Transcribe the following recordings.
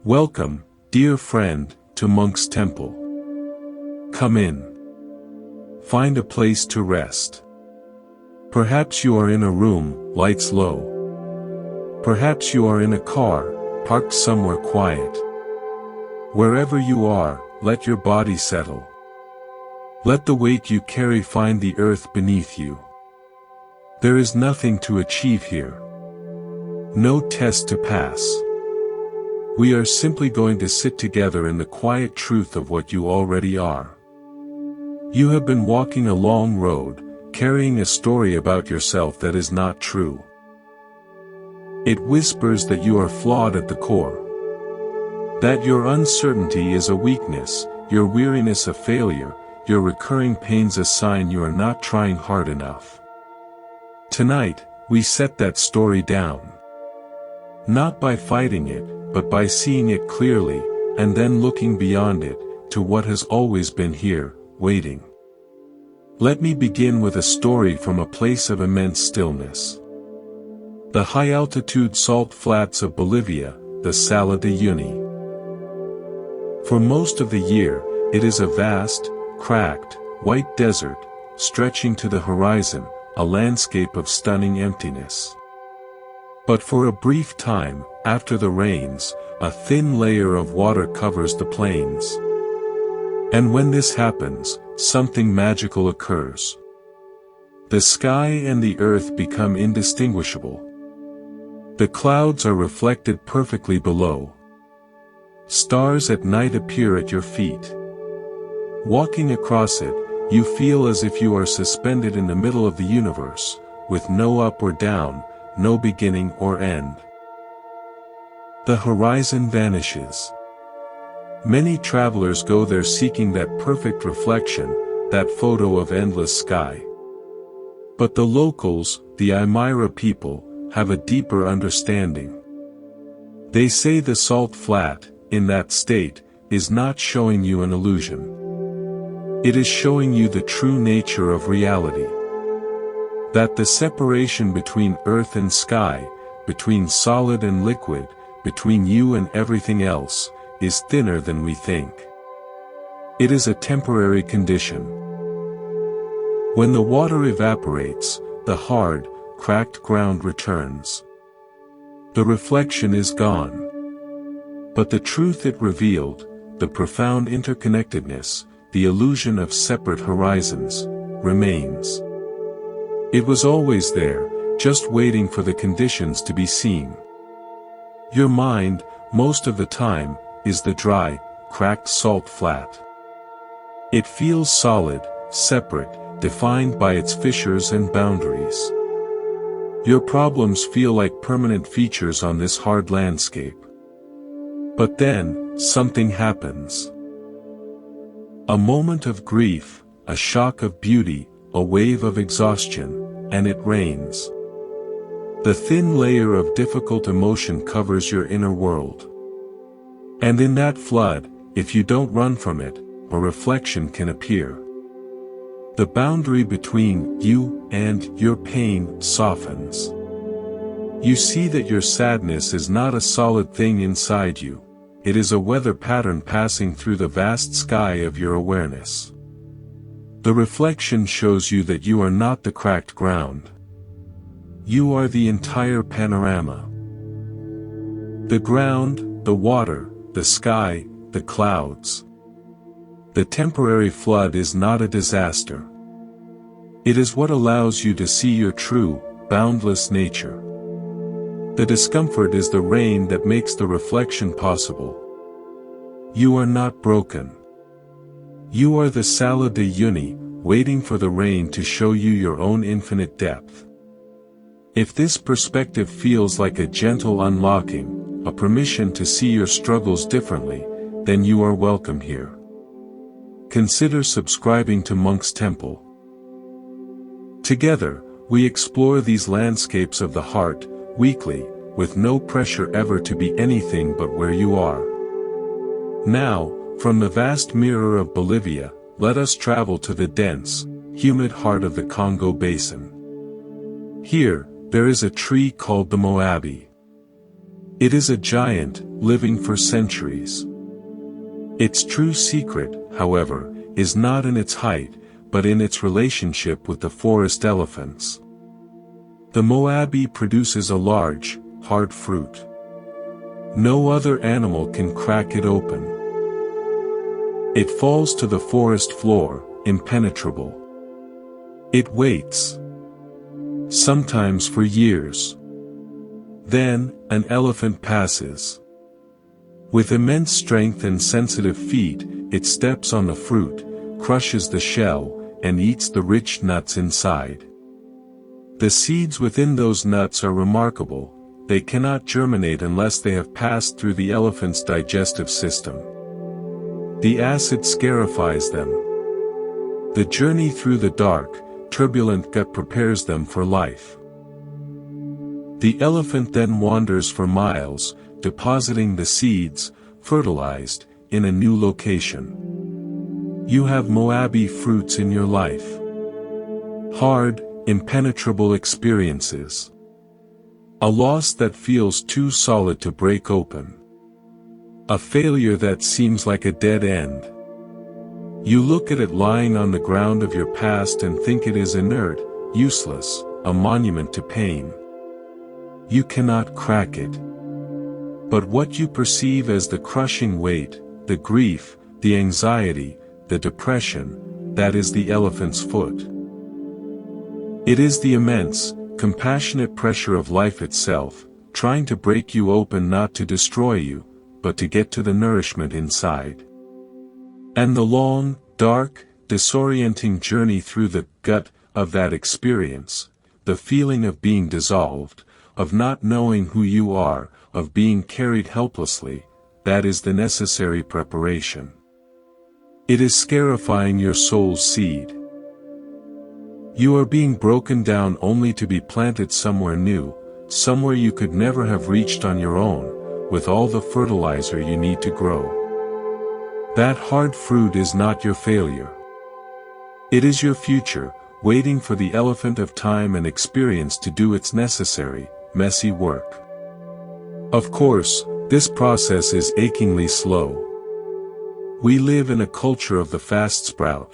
Welcome, dear friend, to Monk's Temple. Come in. Find a place to rest. Perhaps you are in a room, lights low. Perhaps you are in a car, parked somewhere quiet. Wherever you are, let your body settle. Let the weight you carry find the earth beneath you. There is nothing to achieve here. No test to pass. We are simply going to sit together in the quiet truth of what you already are. You have been walking a long road, carrying a story about yourself that is not true. It whispers that you are flawed at the core. That your uncertainty is a weakness, your weariness a failure, your recurring pains a sign you are not trying hard enough. Tonight, we set that story down. Not by fighting it, but by seeing it clearly, and then looking beyond it, to what has always been here, waiting. Let me begin with a story from a place of immense stillness. The high-altitude salt flats of Bolivia, the Sala de Uyuni. For most of the year, it is a vast, cracked, white desert, stretching to the horizon, a landscape of stunning emptiness. But for a brief time, after the rains, a thin layer of water covers the plains. And when this happens, something magical occurs. The sky and the earth become indistinguishable. The clouds are reflected perfectly below. Stars at night appear at your feet. Walking across it, you feel as if you are suspended in the middle of the universe, with no up or down, no beginning or end. The horizon vanishes. Many travelers go there seeking that perfect reflection, that photo of endless sky. But the locals, the Aymara people, have a deeper understanding. They say the salt flat, in that state, is not showing you an illusion. It is showing you the true nature of reality. That the separation between earth and sky, between solid and liquid, between you and everything else, is thinner than we think. It is a temporary condition. When the water evaporates, the hard, cracked ground returns. The reflection is gone. But the truth it revealed, the profound interconnectedness, the illusion of separate horizons, remains. It was always there, just waiting for the conditions to be seen. Your mind, most of the time, is the dry, cracked salt flat. It feels solid, separate, defined by its fissures and boundaries. Your problems feel like permanent features on this hard landscape. But then, something happens. A moment of grief, a shock of beauty, a wave of exhaustion, and it rains. The thin layer of difficult emotion covers your inner world. And in that flood, if you don't run from it, a reflection can appear. The boundary between you and your pain softens. You see that your sadness is not a solid thing inside you, it is a weather pattern passing through the vast sky of your awareness. The reflection shows you that you are not the cracked ground. You are the entire panorama. The ground, the water, the sky, the clouds. The temporary flood is not a disaster. It is what allows you to see your true, boundless nature. The discomfort is the rain that makes the reflection possible. You are not broken. You are the Sala de Uyuni, waiting for the rain to show you your own infinite depth. If this perspective feels like a gentle unlocking, a permission to see your struggles differently, then you are welcome here. Consider subscribing to Monk's Temple. Together, we explore these landscapes of the heart, weekly, with no pressure ever to be anything but where you are. Now, from the vast mirror of Bolivia, let us travel to the dense, humid heart of the Congo Basin. Here, there is a tree called the Moabi. It is a giant, living for centuries. Its true secret, however, is not in its height, but in its relationship with the forest elephants. The Moabi produces a large, hard fruit. No other animal can crack it open. It falls to the forest floor, impenetrable. It waits. Sometimes for years. Then, an elephant passes. With immense strength and sensitive feet, it steps on the fruit, crushes the shell, and eats the rich nuts inside. The seeds within those nuts are remarkable. They cannot germinate unless they have passed through the elephant's digestive system. The acid scarifies them. The journey through the dark, turbulent gut prepares them for life. The elephant then wanders for miles, depositing the seeds, fertilized, in a new location. You have Moabi fruits in your life. Hard, impenetrable experiences. A loss that feels too solid to break open. A failure that seems like a dead end. You look at it lying on the ground of your past and think it is inert, useless, a monument to pain. You cannot crack it. But what you perceive as the crushing weight, the grief, the anxiety, the depression, that is the elephant's foot. It is the immense, compassionate pressure of life itself, trying to break you open not to destroy you, but to get to the nourishment inside. And the long, dark, disorienting journey through the gut of that experience, the feeling of being dissolved, of not knowing who you are, of being carried helplessly, that is the necessary preparation. It is scarifying your soul's seed. You are being broken down only to be planted somewhere new, somewhere you could never have reached on your own, with all the fertilizer you need to grow. That hard fruit is not your failure. It is your future, waiting for the elephant of time and experience to do its necessary, messy work. Of course, this process is achingly slow. We live in a culture of the fast sprout.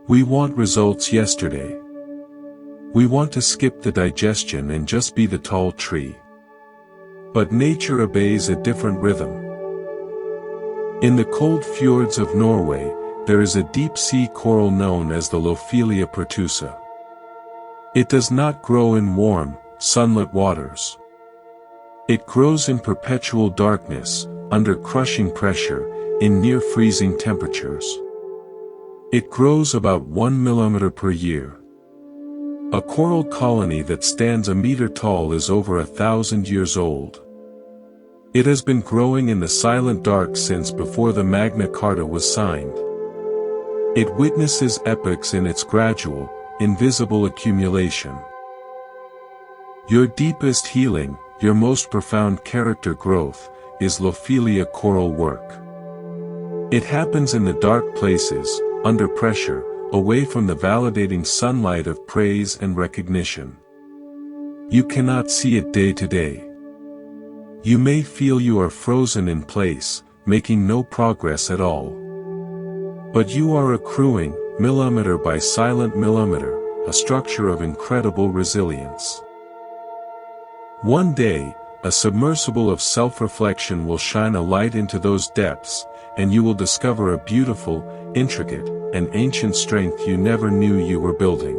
We want results yesterday. We want to skip the digestion and just be the tall tree. But nature obeys a different rhythm. In the cold fjords of Norway, there is a deep-sea coral known as the Lophelia pertusa. It does not grow in warm, sunlit waters. It grows in perpetual darkness, under crushing pressure, in near-freezing temperatures. It grows about 1 millimeter per year. A coral colony that stands a meter tall is over 1,000 years old. It has been growing in the silent dark since before the Magna Carta was signed. It witnesses epochs in its gradual, invisible accumulation. Your deepest healing, your most profound character growth, is Lophelia coral work. It happens in the dark places, under pressure, away from the validating sunlight of praise and recognition. You cannot see it day to day. You may feel you are frozen in place, making no progress at all. But you are accruing, millimeter by silent millimeter, a structure of incredible resilience. One day, a submersible of self-reflection will shine a light into those depths, and you will discover a beautiful, intricate, and ancient strength you never knew you were building.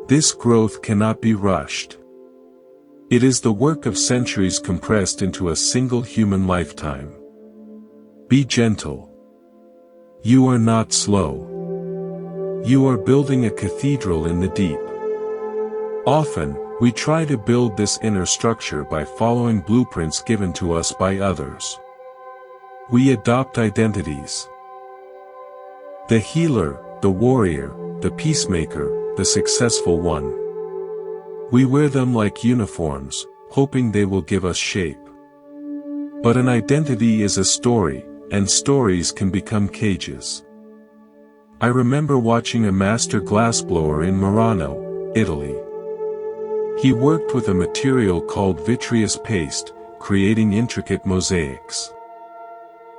This growth cannot be rushed. It is the work of centuries compressed into a single human lifetime. Be gentle. You are not slow. You are building a cathedral in the deep. Often, we try to build this inner structure by following blueprints given to us by others. We adopt identities. The healer, the warrior, the peacemaker, the successful one. We wear them like uniforms, hoping they will give us shape. But an identity is a story, and stories can become cages. I remember watching a master glassblower in Murano, Italy. He worked with a material called vitreous paste, creating intricate mosaics.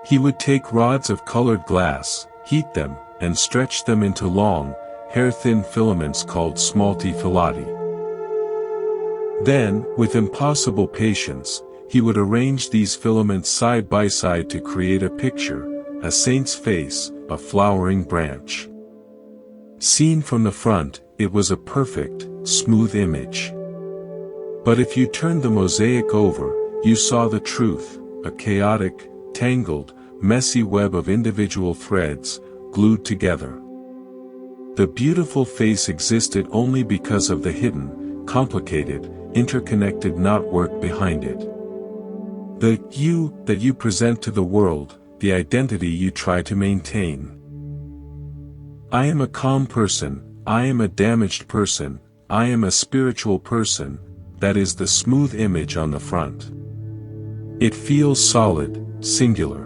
He would take rods of colored glass, heat them, and stretch them into long, hair-thin filaments called flawed. Then, with impossible patience, he would arrange these filaments side by side to create a picture, a saint's face, a flowering branch. Seen from the front, it was a perfect, smooth image. But if you turned the mosaic over, you saw the truth, a chaotic, tangled, messy web of individual threads, glued together. The beautiful face existed only because of the hidden, complicated, interconnected knotwork behind it. The you that you present to the world, the identity you try to maintain. I am a calm person, I am a damaged person, I am a spiritual person, that is the smooth image on the front. It feels solid, singular.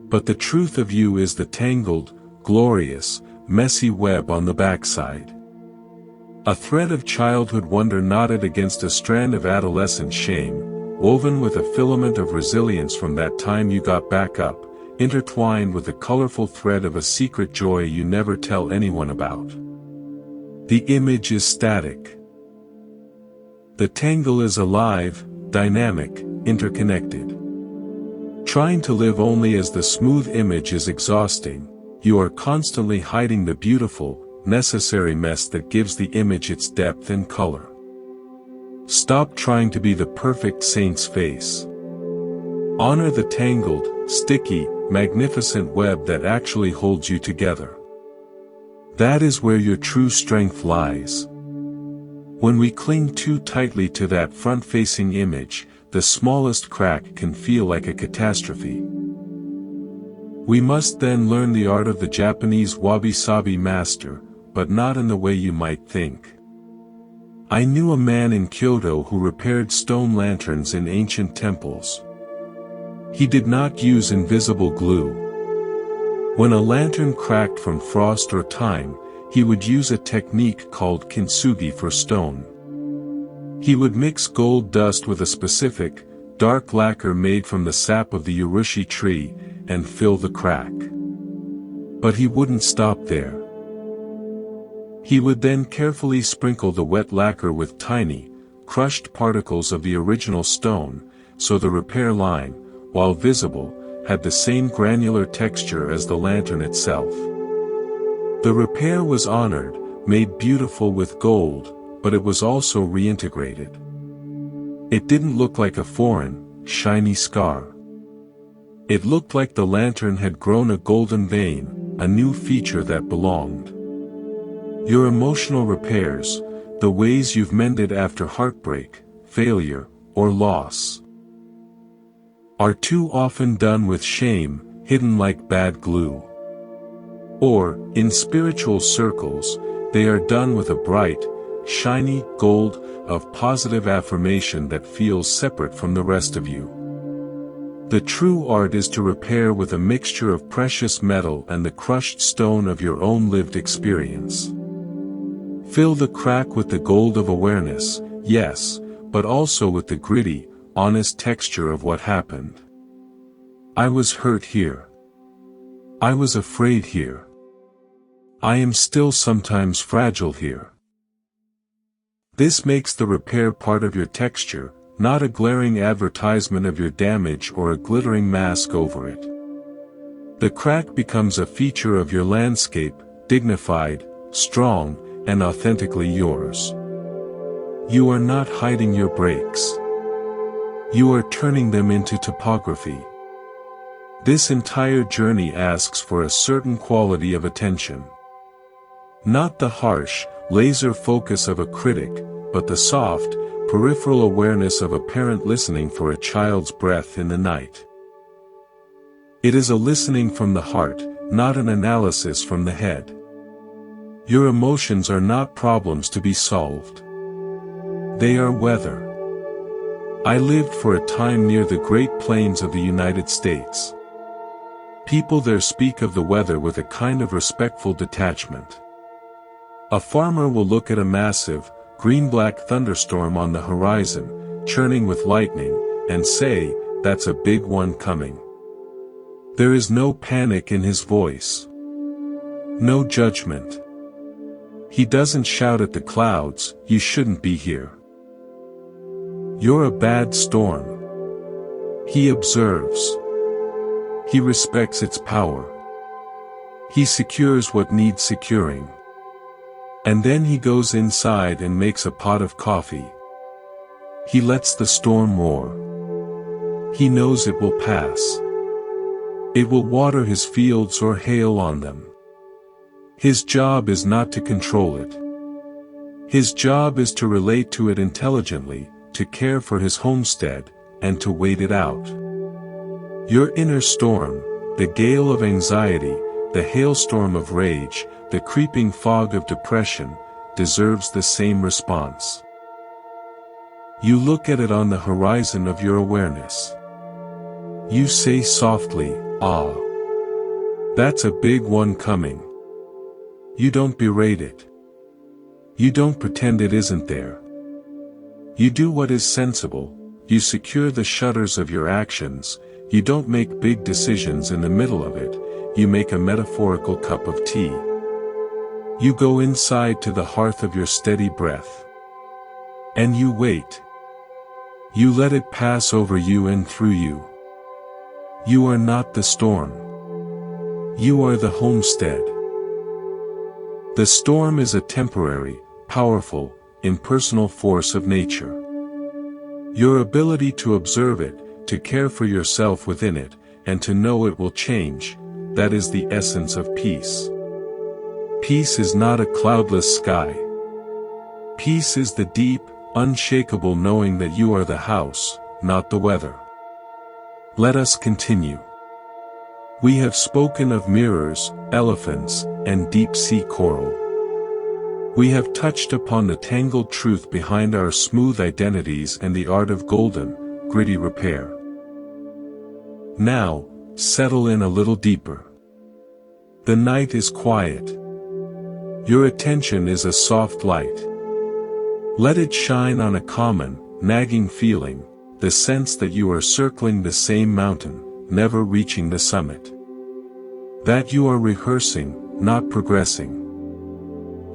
But the truth of you is the tangled, glorious, messy web on the backside. A thread of childhood wonder knotted against a strand of adolescent shame, woven with a filament of resilience from that time you got back up, intertwined with the colorful thread of a secret joy you never tell anyone about. The image is static. The tangle is alive, dynamic, interconnected. Trying to live only as the smooth image is exhausting. You are constantly hiding the beautiful, necessary mess that gives the image its depth and color. Stop trying to be the perfect saint's face. Honor the tangled, sticky, magnificent web that actually holds you together. That is where your true strength lies. When we cling too tightly to that front-facing image, the smallest crack can feel like a catastrophe. We must then learn the art of the Japanese wabi-sabi master, but not in the way you might think. I knew a man in Kyoto who repaired stone lanterns in ancient temples. He did not use invisible glue. When a lantern cracked from frost or time, he would use a technique called kintsugi for stone. He would mix gold dust with a specific, dark lacquer made from the sap of the urushi tree, and fill the crack. But he wouldn't stop there. He would then carefully sprinkle the wet lacquer with tiny, crushed particles of the original stone, so the repair line, while visible, had the same granular texture as the lantern itself. The repair was honored, made beautiful with gold, but it was also reintegrated. It didn't look like a foreign, shiny scar. It looked like the lantern had grown a golden vein, a new feature that belonged. Your emotional repairs, the ways you've mended after heartbreak, failure, or loss, are too often done with shame, hidden like bad glue. Or, in spiritual circles, they are done with a bright, shiny gold of positive affirmation that feels separate from the rest of you. The true art is to repair with a mixture of precious metal and the crushed stone of your own lived experience. Fill the crack with the gold of awareness, yes, but also with the gritty, honest texture of what happened. I was hurt here. I was afraid here. I am still sometimes fragile here. This makes the repair part of your texture, not a glaring advertisement of your damage or a glittering mask over it. The crack becomes a feature of your landscape, dignified, strong, and authentically yours. You are not hiding your breaks. You are turning them into topography. This entire journey asks for a certain quality of attention. Not the harsh, laser focus of a critic, but the soft, peripheral awareness of a parent listening for a child's breath in the night. It is a listening from the heart, not an analysis from the head. Your emotions are not problems to be solved. They are weather. I lived for a time near the Great Plains of the United States. People there speak of the weather with a kind of respectful detachment. A farmer will look at a massive, green-black thunderstorm on the horizon, churning with lightning, and say, "That's a big one coming." There is no panic in his voice. No judgment. He doesn't shout at the clouds, "You shouldn't be here. You're a bad storm." He observes. He respects its power. He secures what needs securing. And then he goes inside and makes a pot of coffee. He lets the storm roar. He knows it will pass. It will water his fields or hail on them. His job is not to control it. His job is to relate to it intelligently, to care for his homestead, and to wait it out. Your inner storm, the gale of anxiety, the hailstorm of rage, the creeping fog of depression, deserves the same response. You look at it on the horizon of your awareness. You say softly, "Ah, that's a big one coming." You don't berate it. You don't pretend it isn't there. You do what is sensible, you secure the shutters of your actions, you don't make big decisions in the middle of it, you make a metaphorical cup of tea. You go inside to the hearth of your steady breath. And you wait. You let it pass over you and through you. You are not the storm. You are the homestead. The storm is a temporary, powerful, impersonal force of nature. Your ability to observe it, to care for yourself within it, and to know it will change, that is the essence of peace. Peace is not a cloudless sky. Peace is the deep, unshakable knowing that you are the house, not the weather. Let us continue. We have spoken of mirrors, elephants, and deep-sea coral. We have touched upon the tangled truth behind our smooth identities and the art of golden, gritty repair. Now, settle in a little deeper. The night is quiet. Your attention is a soft light. Let it shine on a common, nagging feeling, the sense that you are circling the same mountain, never reaching the summit. That you are rehearsing, not progressing.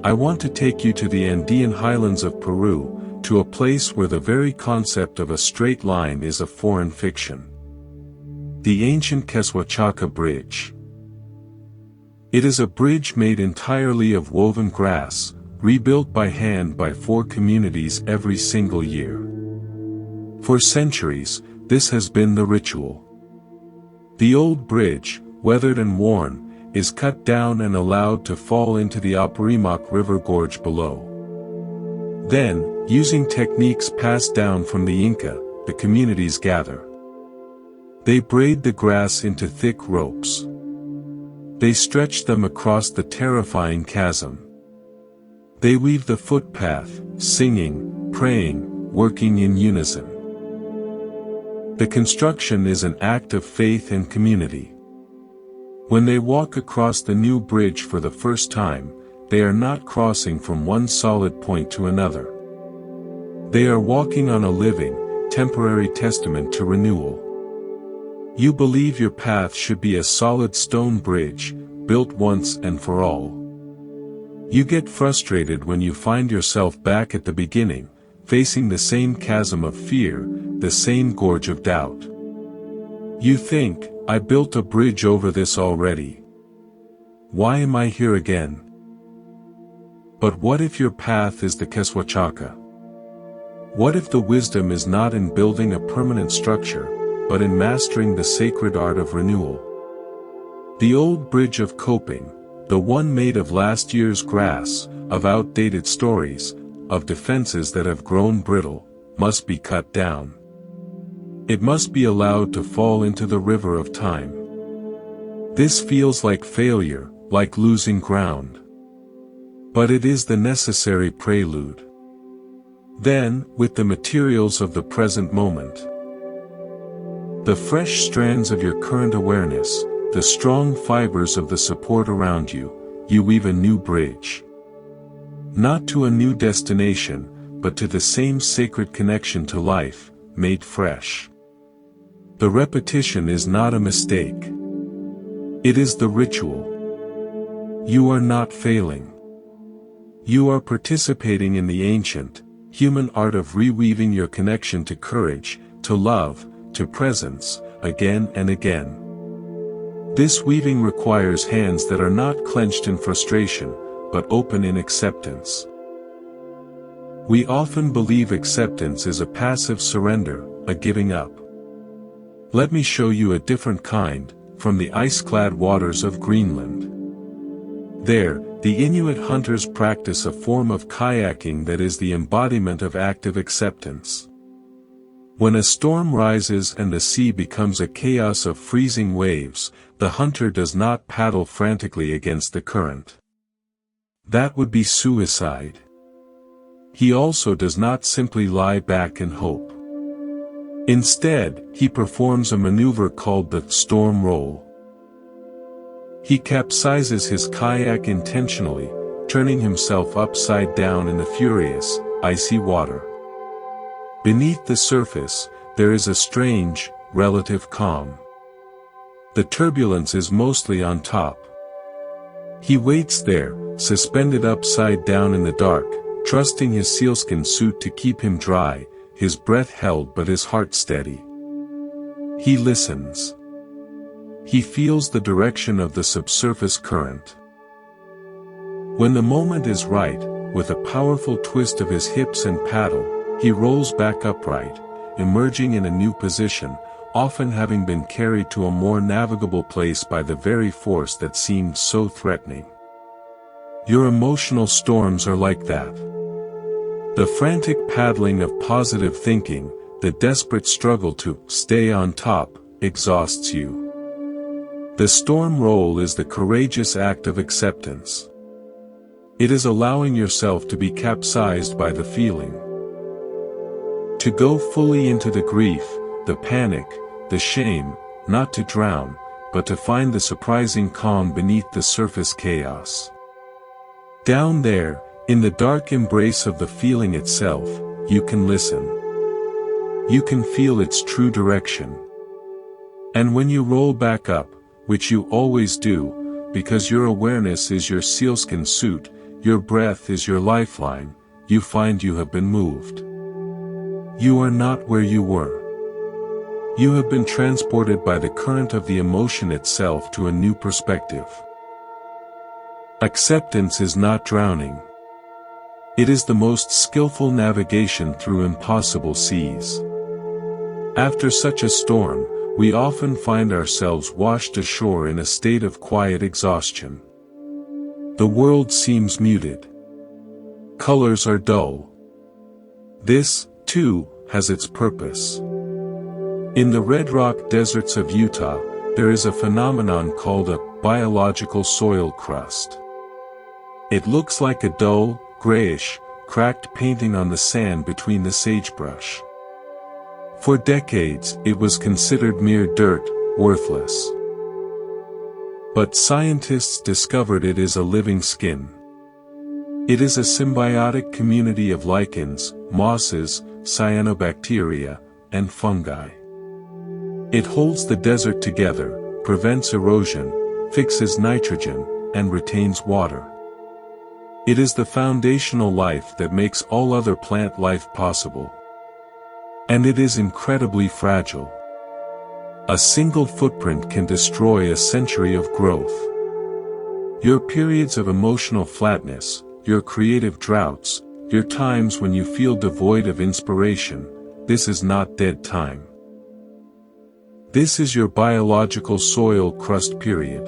I want to take you to the Andean highlands of Peru, to a place where the very concept of a straight line is a foreign fiction. The ancient Quechua Bridge. It is a bridge made entirely of woven grass, rebuilt by hand by 4 communities every single year. For centuries, this has been the ritual. The old bridge, weathered and worn, is cut down and allowed to fall into the Apurimac River gorge below. Then, using techniques passed down from the Inca, the communities gather. They braid the grass into thick ropes. They stretch them across the terrifying chasm. They weave the footpath, singing, praying, working in unison. The construction is an act of faith and community. When they walk across the new bridge for the first time, they are not crossing from one solid point to another. They are walking on a living, temporary testament to renewal. You believe your path should be a solid stone bridge, built once and for all. You get frustrated when you find yourself back at the beginning, facing the same chasm of fear, the same gorge of doubt. You think, I built a bridge over this already. Why am I here again? But what if your path is the Quechua? What if the wisdom is not in building a permanent structure, but in mastering the sacred art of renewal? The old bridge of coping, the one made of last year's grass, of outdated stories, of defenses that have grown brittle, must be cut down. It must be allowed to fall into the river of time. This feels like failure, like losing ground. But it is the necessary prelude. Then, with the materials of the present moment, the fresh strands of your current awareness, the strong fibers of the support around you, you weave a new bridge. Not to a new destination, but to the same sacred connection to life, made fresh. The repetition is not a mistake. It is the ritual. You are not failing. You are participating in the ancient, human art of reweaving your connection to courage, to love, to presence, again and again. This weaving requires hands that are not clenched in frustration, but open in acceptance. We often believe acceptance is a passive surrender, a giving up. Let me show you a different kind, from the ice-clad waters of Greenland. There, the Inuit hunters practice a form of kayaking that is the embodiment of active acceptance. When a storm rises and the sea becomes a chaos of freezing waves, the hunter does not paddle frantically against the current. That would be suicide. He also does not simply lie back and hope. Instead, he performs a maneuver called the storm roll. He capsizes his kayak intentionally, turning himself upside down in the furious, icy water. Beneath the surface, there is a strange, relative calm. The turbulence is mostly on top. He waits there, suspended upside down in the dark, trusting his sealskin suit to keep him dry, his breath held but his heart steady. He listens. He feels the direction of the subsurface current. When the moment is right, with a powerful twist of his hips and paddle, he rolls back upright, emerging in a new position, often having been carried to a more navigable place by the very force that seemed so threatening. Your emotional storms are like that. The frantic paddling of positive thinking, the desperate struggle to stay on top, exhausts you. The storm roll is the courageous act of acceptance. It is allowing yourself to be capsized by the feeling. To go fully into the grief, the panic, the shame, not to drown, but to find the surprising calm beneath the surface chaos. Down there, in the dark embrace of the feeling itself, you can listen. You can feel its true direction. And when you roll back up, which you always do, because your awareness is your sealskin suit, your breath is your lifeline, you find you have been moved. You are not where you were. You have been transported by the current of the emotion itself to a new perspective. Acceptance is not drowning. It is the most skillful navigation through impossible seas. After such a storm, we often find ourselves washed ashore in a state of quiet exhaustion. The world seems muted. Colors are dull. This, too, has its purpose. In the red rock deserts of Utah, there is a phenomenon called a biological soil crust. It looks like a dull, grayish, cracked painting on the sand between the sagebrush. For decades, it was considered mere dirt, worthless. But scientists discovered it is a living skin. It is a symbiotic community of lichens, mosses, cyanobacteria, and fungi. It holds the desert together, prevents erosion, fixes nitrogen, and retains water. It is the foundational life that makes all other plant life possible. And it is incredibly fragile. A single footprint can destroy a century of growth. Your periods of emotional flatness, your creative droughts, your times when you feel devoid of inspiration, this is not dead time. This is your biological soil crust period.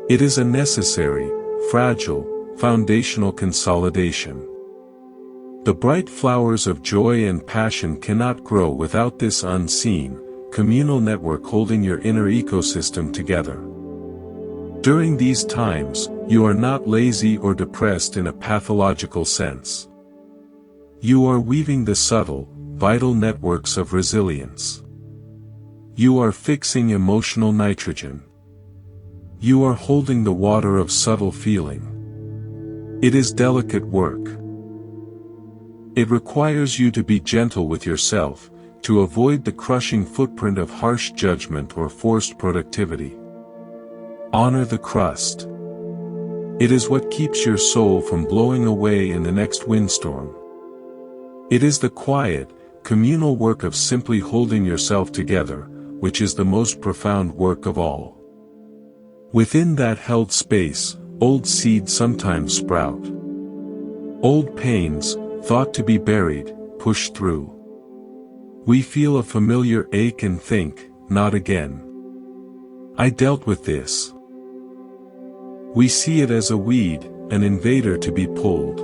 It is a necessary, fragile, foundational consolidation. The bright flowers of joy and passion cannot grow without this unseen, communal network holding your inner ecosystem together. During these times, you are not lazy or depressed in a pathological sense. You are weaving the subtle, vital networks of resilience. You are fixing emotional nitrogen. You are holding the water of subtle feeling. It is delicate work. It requires you to be gentle with yourself, to avoid the crushing footprint of harsh judgment or forced productivity. Honor the crust. It is what keeps your soul from blowing away in the next windstorm. It is the quiet, communal work of simply holding yourself together, which is the most profound work of all. Within that held space, old seeds sometimes sprout. Old pains, thought to be buried, push through. We feel a familiar ache and think, not again. I dealt with this. We see it as a weed, an invader to be pulled.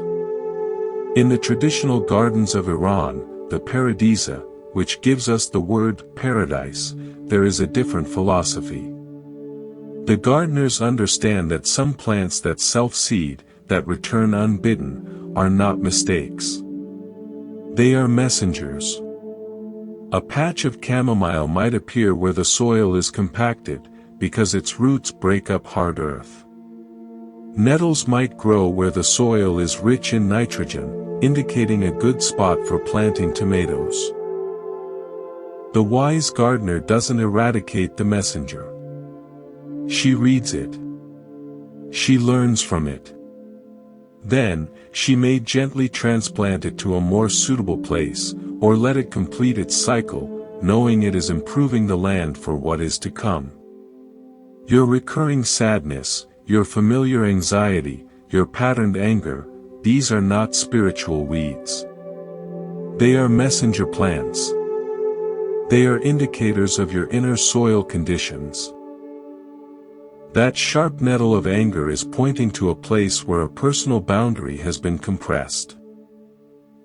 In the traditional gardens of Iran, the paradisa, which gives us the word paradise, there is a different philosophy. The gardeners understand that some plants that self-seed, that return unbidden, are not mistakes. They are messengers. A patch of chamomile might appear where the soil is compacted, because its roots break up hard earth. Nettles might grow where the soil is rich in nitrogen, indicating a good spot for planting tomatoes. The wise gardener doesn't eradicate the messenger. She reads it. She learns from it. Then, she may gently transplant it to a more suitable place, or let it complete its cycle, knowing it is improving the land for what is to come. Your recurring sadness, your familiar anxiety, your patterned anger, these are not spiritual weeds. They are messenger plants. They are indicators of your inner soil conditions. That sharp nettle of anger is pointing to a place where a personal boundary has been compressed.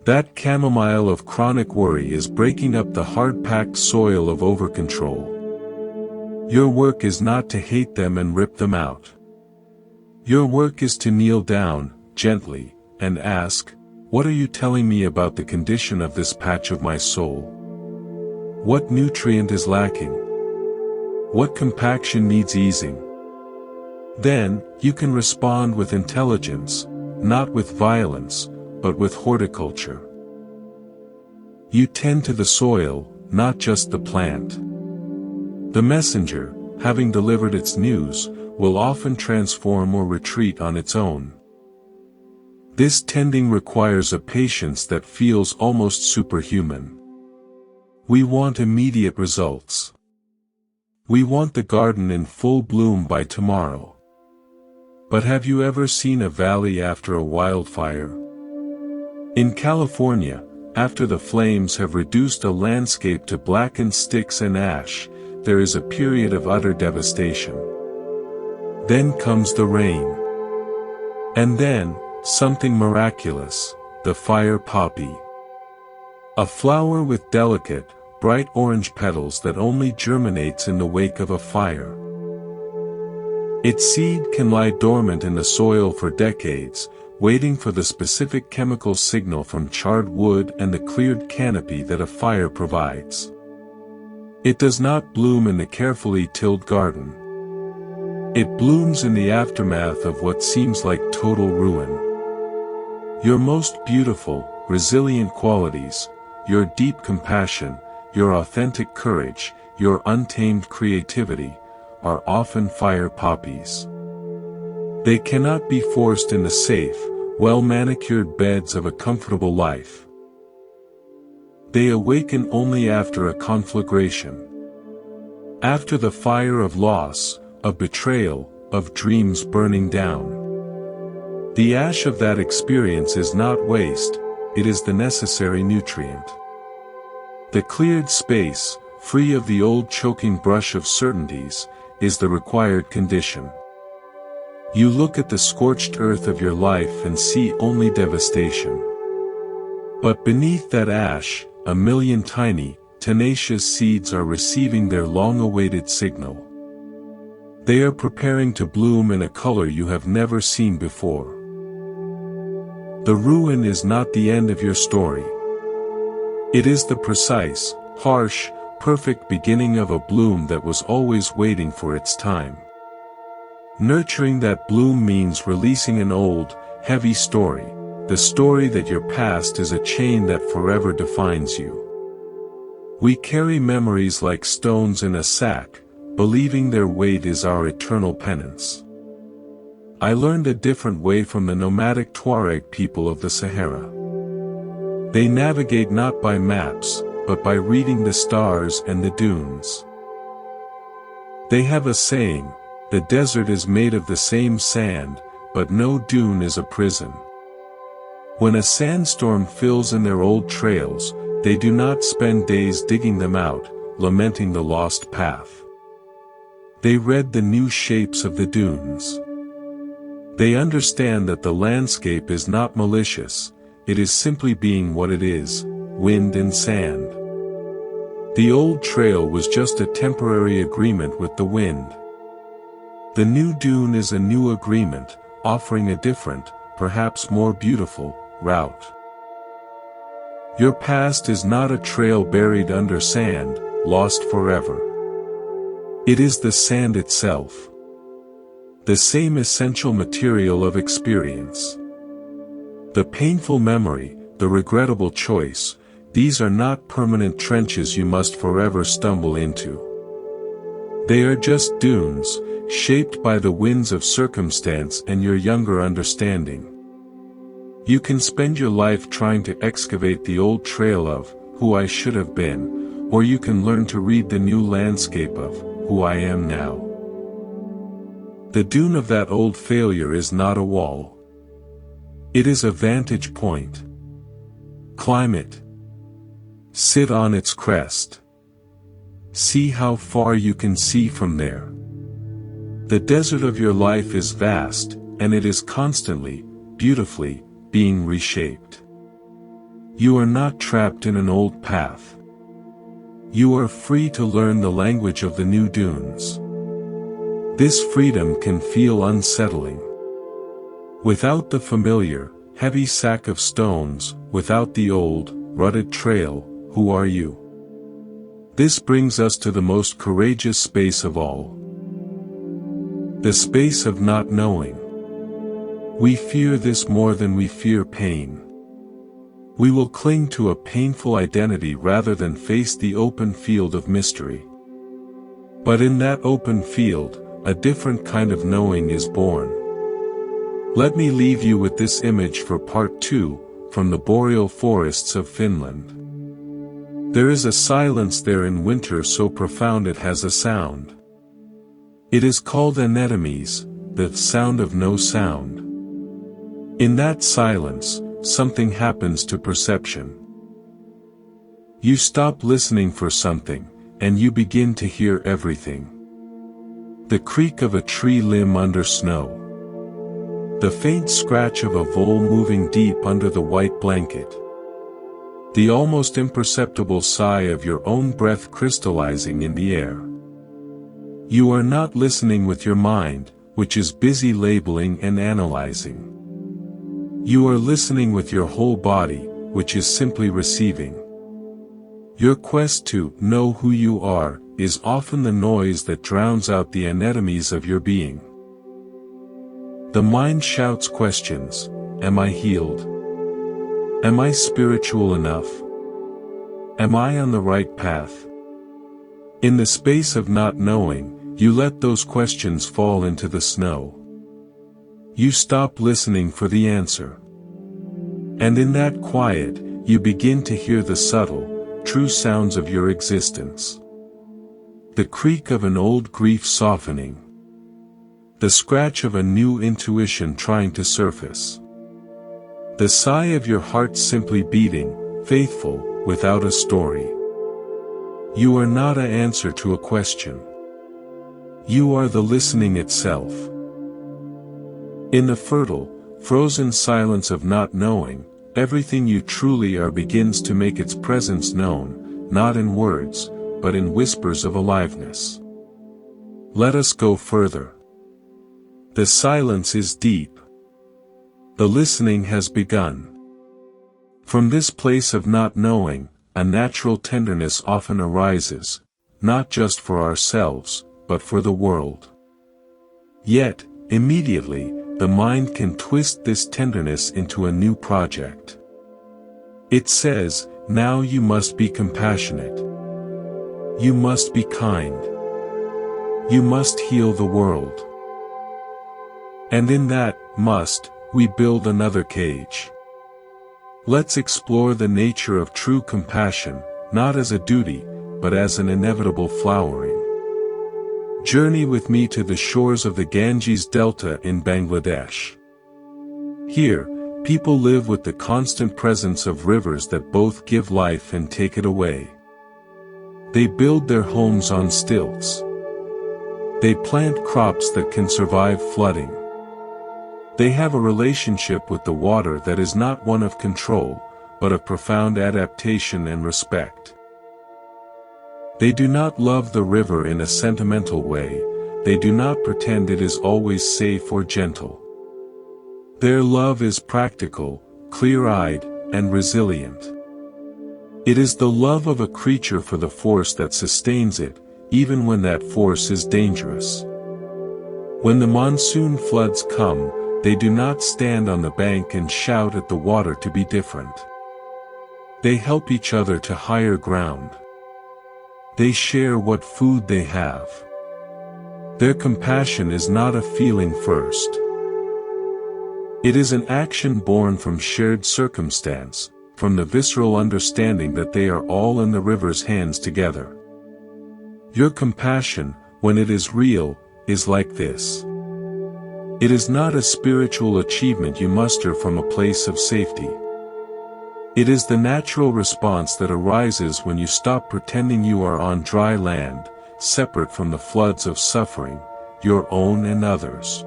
That chamomile of chronic worry is breaking up the hard-packed soil of over-control. Your work is not to hate them and rip them out. Your work is to kneel down, gently, and ask, what are you telling me about the condition of this patch of my soul? What nutrient is lacking? What compaction needs easing? Then, you can respond with intelligence, not with violence, but with horticulture. You tend to the soil, not just the plant. The messenger, having delivered its news, will often transform or retreat on its own. This tending requires a patience that feels almost superhuman. We want immediate results. We want the garden in full bloom by tomorrow. But have you ever seen a valley after a wildfire? In California, after the flames have reduced a landscape to blackened sticks and ash, there is a period of utter devastation. Then comes the rain. And then, something miraculous, the fire poppy. A flower with delicate, bright orange petals that only germinates in the wake of a fire. Its seed can lie dormant in the soil for decades, waiting for the specific chemical signal from charred wood and the cleared canopy that a fire provides. It does not bloom in the carefully tilled garden. It blooms in the aftermath of what seems like total ruin. Your most beautiful, resilient qualities, your deep compassion, your authentic courage, your untamed creativity, are often fire poppies. They cannot be forced in the safe, well-manicured beds of a comfortable life. They awaken only after a conflagration. After the fire of loss, of betrayal, of dreams burning down. The ash of that experience is not waste, it is the necessary nutrient. The cleared space, free of the old choking brush of certainties, is the required condition. You look at the scorched earth of your life and see only devastation. But beneath that ash, a million tiny, tenacious seeds are receiving their long-awaited signal. They are preparing to bloom in a color you have never seen before. The ruin is not the end of your story. It is the precise, harsh, perfect beginning of a bloom that was always waiting for its time. Nurturing that bloom means releasing an old, heavy story, the story that your past is a chain that forever defines you. We carry memories like stones in a sack, believing their weight is our eternal penance. I learned a different way from the nomadic Tuareg people of the Sahara. They navigate not by maps, but by reading the stars and the dunes. They have a saying, the desert is made of the same sand, but no dune is a prison. When a sandstorm fills in their old trails, they do not spend days digging them out, lamenting the lost path. They read the new shapes of the dunes. They understand that the landscape is not malicious, it is simply being what it is, wind and sand. The old trail was just a temporary agreement with the wind. The new dune is a new agreement, offering a different, perhaps more beautiful, route. Your past is not a trail buried under sand, lost forever. It is the sand itself. The same essential material of experience. The painful memory, the regrettable choice, these are not permanent trenches you must forever stumble into. They are just dunes, shaped by the winds of circumstance and your younger understanding. You can spend your life trying to excavate the old trail of who I should have been, or you can learn to read the new landscape of who I am now. The dune of that old failure is not a wall. It is a vantage point. Climb it. Sit on its crest. See how far you can see from there. The desert of your life is vast, and it is constantly, beautifully, being reshaped. You are not trapped in an old path. You are free to learn the language of the new dunes. This freedom can feel unsettling. Without the familiar, heavy sack of stones, without the old, rutted trail, who are you? This brings us to the most courageous space of all. The space of not knowing. We fear this more than we fear pain. We will cling to a painful identity rather than face the open field of mystery. But in that open field, a different kind of knowing is born. Let me leave you with this image for part 2, from the boreal forests of Finland. There is a silence there in winter so profound it has a sound. It is called anemones, the sound of no sound. In that silence, something happens to perception. You stop listening for something, and you begin to hear everything. The creak of a tree limb under snow. The faint scratch of a vole moving deep under the white blanket. The almost imperceptible sigh of your own breath crystallizing in the air. You are not listening with your mind, which is busy labeling and analyzing. You are listening with your whole body, which is simply receiving. Your quest to know who you are is often the noise that drowns out the anemones of your being. The mind shouts questions: am I healed? Am I spiritual enough? Am I on the right path? In the space of not knowing, you let those questions fall into the snow. You stop listening for the answer. And in that quiet, you begin to hear the subtle, true sounds of your existence. The creak of an old grief softening. The scratch of a new intuition trying to surface. The sigh of your heart simply beating, faithful, without a story. You are not an answer to a question. You are the listening itself. In the fertile, frozen silence of not knowing, everything you truly are begins to make its presence known, not in words, but in whispers of aliveness. Let us go further. The silence is deep. The listening has begun. From this place of not knowing, a natural tenderness often arises, not just for ourselves, but for the world. Yet, immediately, the mind can twist this tenderness into a new project. It says, now you must be compassionate. You must be kind. You must heal the world. And in that must, we build another cage. Let's explore the nature of true compassion, not as a duty, but as an inevitable flowering. Journey with me to the shores of the Ganges Delta in Bangladesh. Here, people live with the constant presence of rivers that both give life and take it away. They build their homes on stilts. They plant crops that can survive flooding. They have a relationship with the water that is not one of control, but of profound adaptation and respect. They do not love the river in a sentimental way, they do not pretend it is always safe or gentle. Their love is practical, clear-eyed, and resilient. It is the love of a creature for the force that sustains it, even when that force is dangerous. When the monsoon floods come, they do not stand on the bank and shout at the water to be different. They help each other to higher ground. They share what food they have. Their compassion is not a feeling first. It is an action born from shared circumstance, from the visceral understanding that they are all in the river's hands together. Your compassion, when it is real, is like this. It is not a spiritual achievement you muster from a place of safety. It is the natural response that arises when you stop pretending you are on dry land, separate from the floods of suffering, your own and others.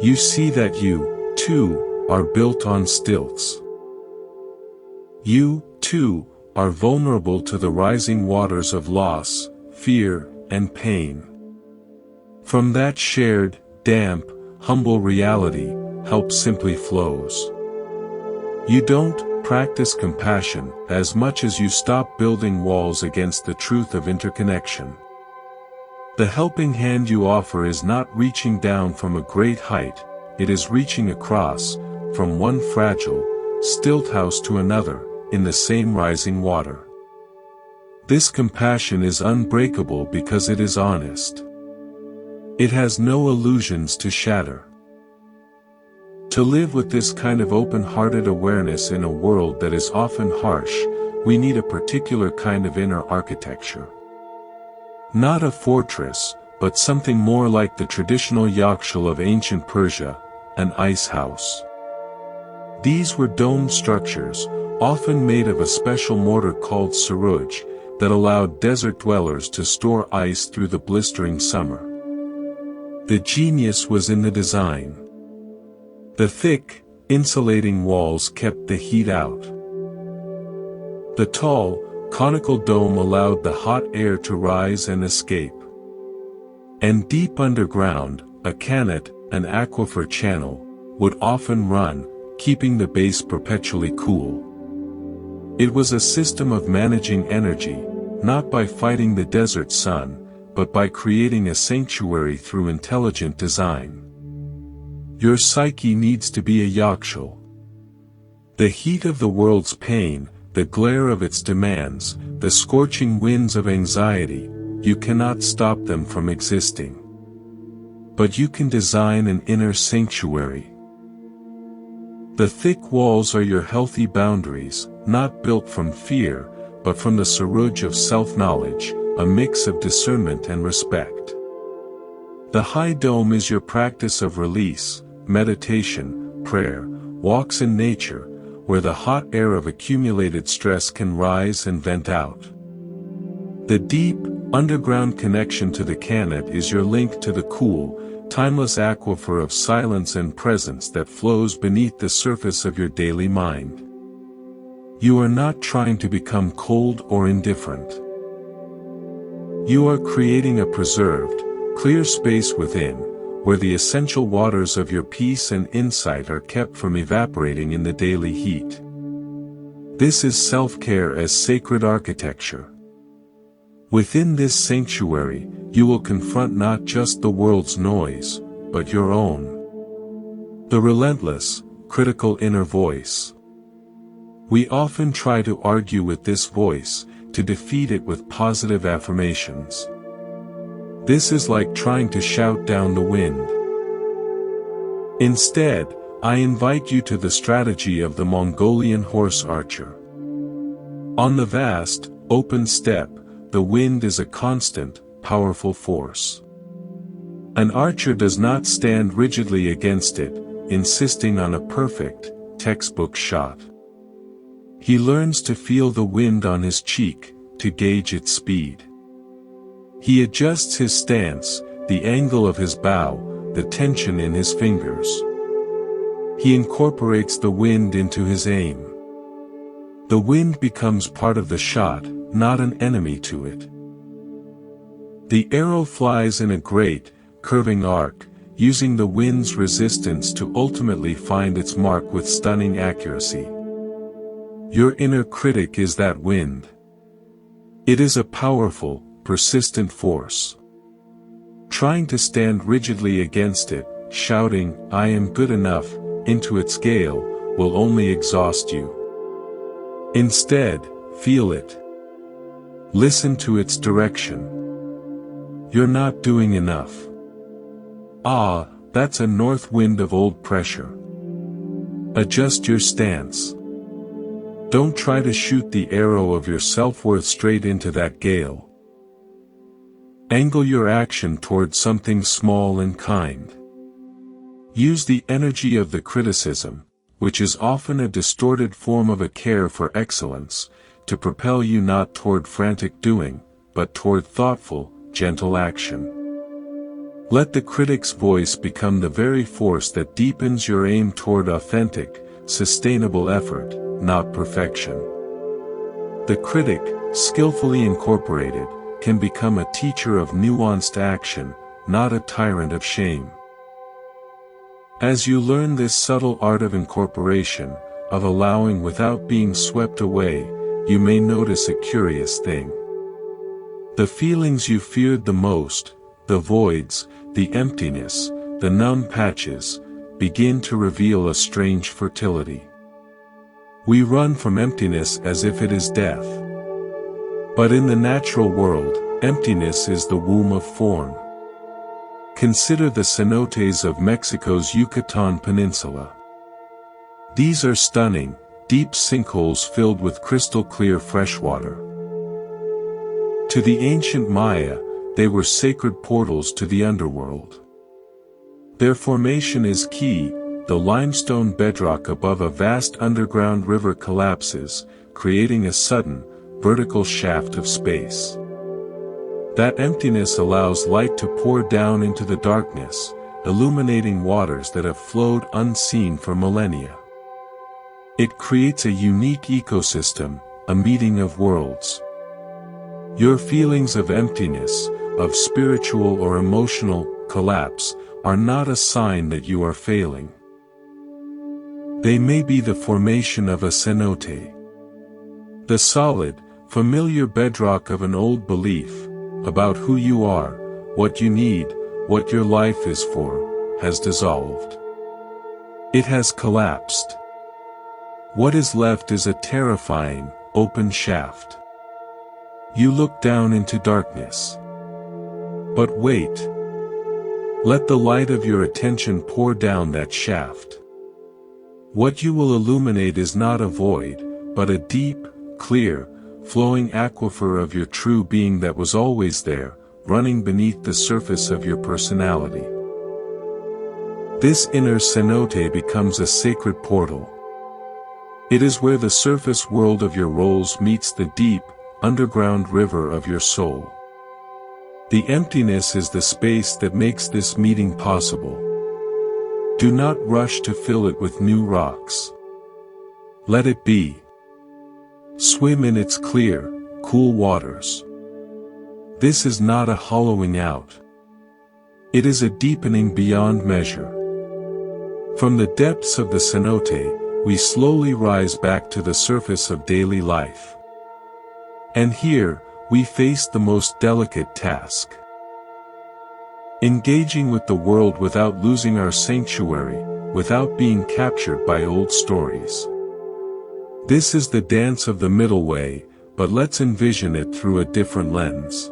You see that you, too, are built on stilts. You, too, are vulnerable to the rising waters of loss, fear, and pain. From that shared, damp, humble reality, help simply flows. You don't practice compassion as much as you stop building walls against the truth of interconnection. The helping hand you offer is not reaching down from a great height, it is reaching across, from one fragile, stilt house to another, in the same rising water. This compassion is unbreakable because it is honest. It has no illusions to shatter. To live with this kind of open-hearted awareness in a world that is often harsh, we need a particular kind of inner architecture. Not a fortress, but something more like the traditional yakshal of ancient Persia, an ice house. These were domed structures, often made of a special mortar called saruj, that allowed desert dwellers to store ice through the blistering summer. The genius was in the design. The thick, insulating walls kept the heat out. The tall, conical dome allowed the hot air to rise and escape. And deep underground, a kanat, an aquifer channel, would often run, keeping the base perpetually cool. It was a system of managing energy, not by fighting the desert sun, but by creating a sanctuary through intelligent design. Your psyche needs to be a yakshal. The heat of the world's pain, the glare of its demands, the scorching winds of anxiety, you cannot stop them from existing. But you can design an inner sanctuary. The thick walls are your healthy boundaries, not built from fear, but from the saruj of self-knowledge, a mix of discernment and respect. The high dome is your practice of release, meditation, prayer, walks in nature, where the hot air of accumulated stress can rise and vent out. The deep, underground connection to the kanat is your link to the cool, timeless aquifer of silence and presence that flows beneath the surface of your daily mind. You are not trying to become cold or indifferent. You are creating a preserved, clear space within, where the essential waters of your peace and insight are kept from evaporating in the daily heat. This is self-care as sacred architecture. Within this sanctuary, you will confront not just the world's noise, but your own. The relentless, critical inner voice. We often try to argue with this voice, to defeat it with positive affirmations. This is like trying to shout down the wind. Instead, I invite you to the strategy of the Mongolian horse archer. On the vast, open steppe, the wind is a constant, powerful force. An archer does not stand rigidly against it, insisting on a perfect, textbook shot. He learns to feel the wind on his cheek, to gauge its speed. He adjusts his stance, the angle of his bow, the tension in his fingers. He incorporates the wind into his aim. The wind becomes part of the shot, not an enemy to it. The arrow flies in a great, curving arc, using the wind's resistance to ultimately find its mark with stunning accuracy. Your inner critic is that wind. It is a powerful, persistent force. Trying to stand rigidly against it, shouting, "I am good enough," into its gale, will only exhaust you. Instead, feel it. Listen to its direction. You're not doing enough. Ah, that's a north wind of old pressure. Adjust your stance. Don't try to shoot the arrow of your self-worth straight into that gale. Angle your action toward something small and kind. Use the energy of the criticism, which is often a distorted form of a care for excellence, to propel you not toward frantic doing, but toward thoughtful, gentle action. Let the critic's voice become the very force that deepens your aim toward authentic, sustainable effort, not perfection. The critic, skillfully incorporated, can become a teacher of nuanced action, not a tyrant of shame. As you learn this subtle art of incorporation, of allowing without being swept away, you may notice a curious thing. The feelings you feared the most, the voids, the emptiness, the numb patches, begin to reveal a strange fertility. We run from emptiness as if it is death. But in the natural world, emptiness is the womb of form. Consider the cenotes of Mexico's Yucatan Peninsula. These are stunning, deep sinkholes filled with crystal-clear freshwater. To the ancient Maya, they were sacred portals to the underworld. Their formation is key. The limestone bedrock above a vast underground river collapses, creating a sudden, vertical shaft of space. That emptiness allows light to pour down into the darkness, illuminating waters that have flowed unseen for millennia. It creates a unique ecosystem, a meeting of worlds. Your feelings of emptiness, of spiritual or emotional collapse, are not a sign that you are failing. They may be the formation of a cenote. The solid, familiar bedrock of an old belief, about who you are, what you need, what your life is for, has dissolved. It has collapsed. What is left is a terrifying, open shaft. You look down into darkness. But wait. Let the light of your attention pour down that shaft. What you will illuminate is not a void, but a deep, clear, flowing aquifer of your true being that was always there, running beneath the surface of your personality. This inner cenote becomes a sacred portal. It is where the surface world of your roles meets the deep, underground river of your soul. The emptiness is the space that makes this meeting possible. Do not rush to fill it with new rocks. Let it be. Swim in its clear, cool waters. This is not a hollowing out. It is a deepening beyond measure. From the depths of the cenote, we slowly rise back to the surface of daily life. And here, we face the most delicate task. Engaging with the world without losing our sanctuary, without being captured by old stories. This is the dance of the middle way, but let's envision it through a different lens.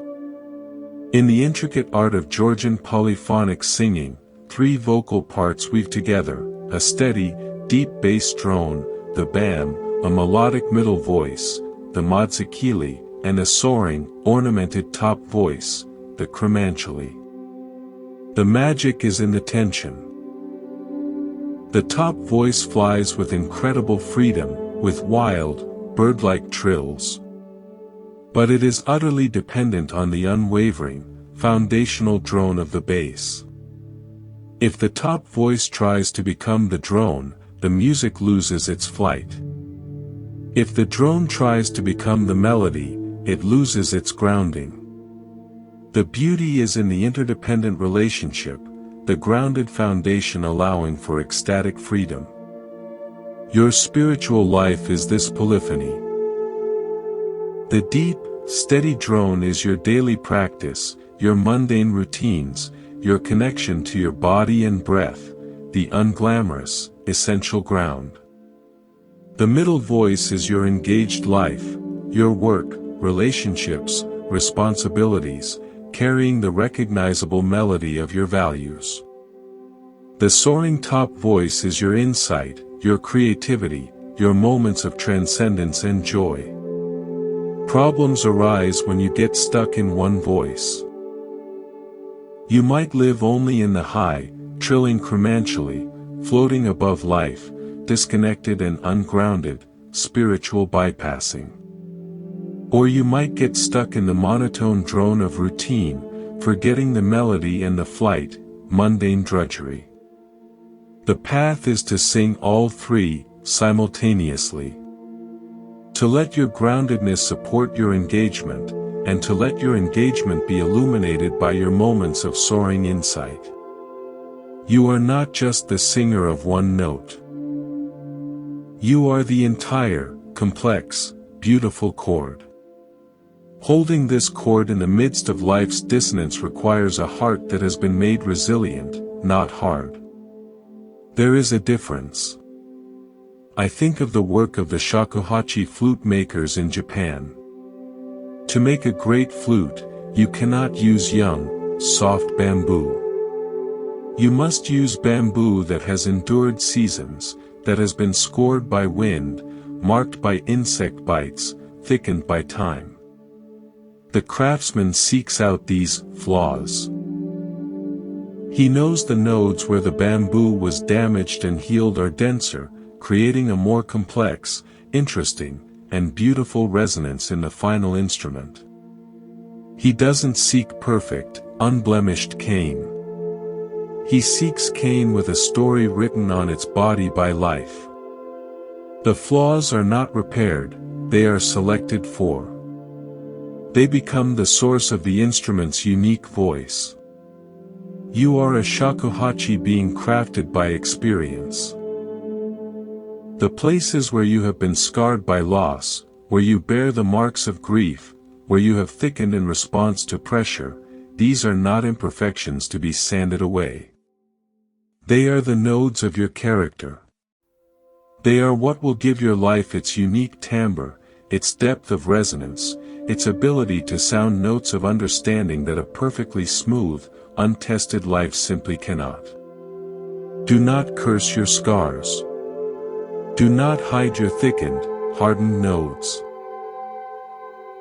In the intricate art of Georgian polyphonic singing, three vocal parts weave together: a steady, deep bass drone, the bam, a melodic middle voice, the madzikili, and a soaring, ornamented top voice, the kremanchili. The magic is in the tension. The top voice flies with incredible freedom, with wild, bird-like trills. But it is utterly dependent on the unwavering, foundational drone of the bass. If the top voice tries to become the drone, the music loses its flight. If the drone tries to become the melody, it loses its grounding. The beauty is in the interdependent relationship, the grounded foundation allowing for ecstatic freedom. Your spiritual life is this polyphony. The deep, steady drone is your daily practice, your mundane routines, your connection to your body and breath, the unglamorous, essential ground. The middle voice is your engaged life, your work, relationships, responsibilities, carrying the recognizable melody of your values. The soaring top voice is your insight, your creativity, your moments of transcendence and joy. Problems arise when you get stuck in one voice. You might live only in the high, trilling kremanchili, floating above life, disconnected and ungrounded, spiritual bypassing. Or you might get stuck in the monotone drone of routine, forgetting the melody and the flight, mundane drudgery. The path is to sing all three, simultaneously. To let your groundedness support your engagement, and to let your engagement be illuminated by your moments of soaring insight. You are not just the singer of one note. You are the entire, complex, beautiful chord. Holding this chord in the midst of life's dissonance requires a heart that has been made resilient, not hard. There is a difference. I think of the work of the shakuhachi flute makers in Japan. To make a great flute, you cannot use young, soft bamboo. You must use bamboo that has endured seasons, that has been scored by wind, marked by insect bites, thickened by time. The craftsman seeks out these flaws. He knows the nodes where the bamboo was damaged and healed are denser, creating a more complex, interesting, and beautiful resonance in the final instrument. He doesn't seek perfect, unblemished cane. He seeks cane with a story written on its body by life. The flaws are not repaired, they are selected for. They become the source of the instrument's unique voice. You are a shakuhachi being crafted by experience. The places where you have been scarred by loss, where you bear the marks of grief, where you have thickened in response to pressure, these are not imperfections to be sanded away. They are the nodes of your character. They are what will give your life its unique timbre, its depth of resonance, its ability to sound notes of understanding that a perfectly smooth, untested life simply cannot. Do not curse your scars. Do not hide your thickened, hardened nodes.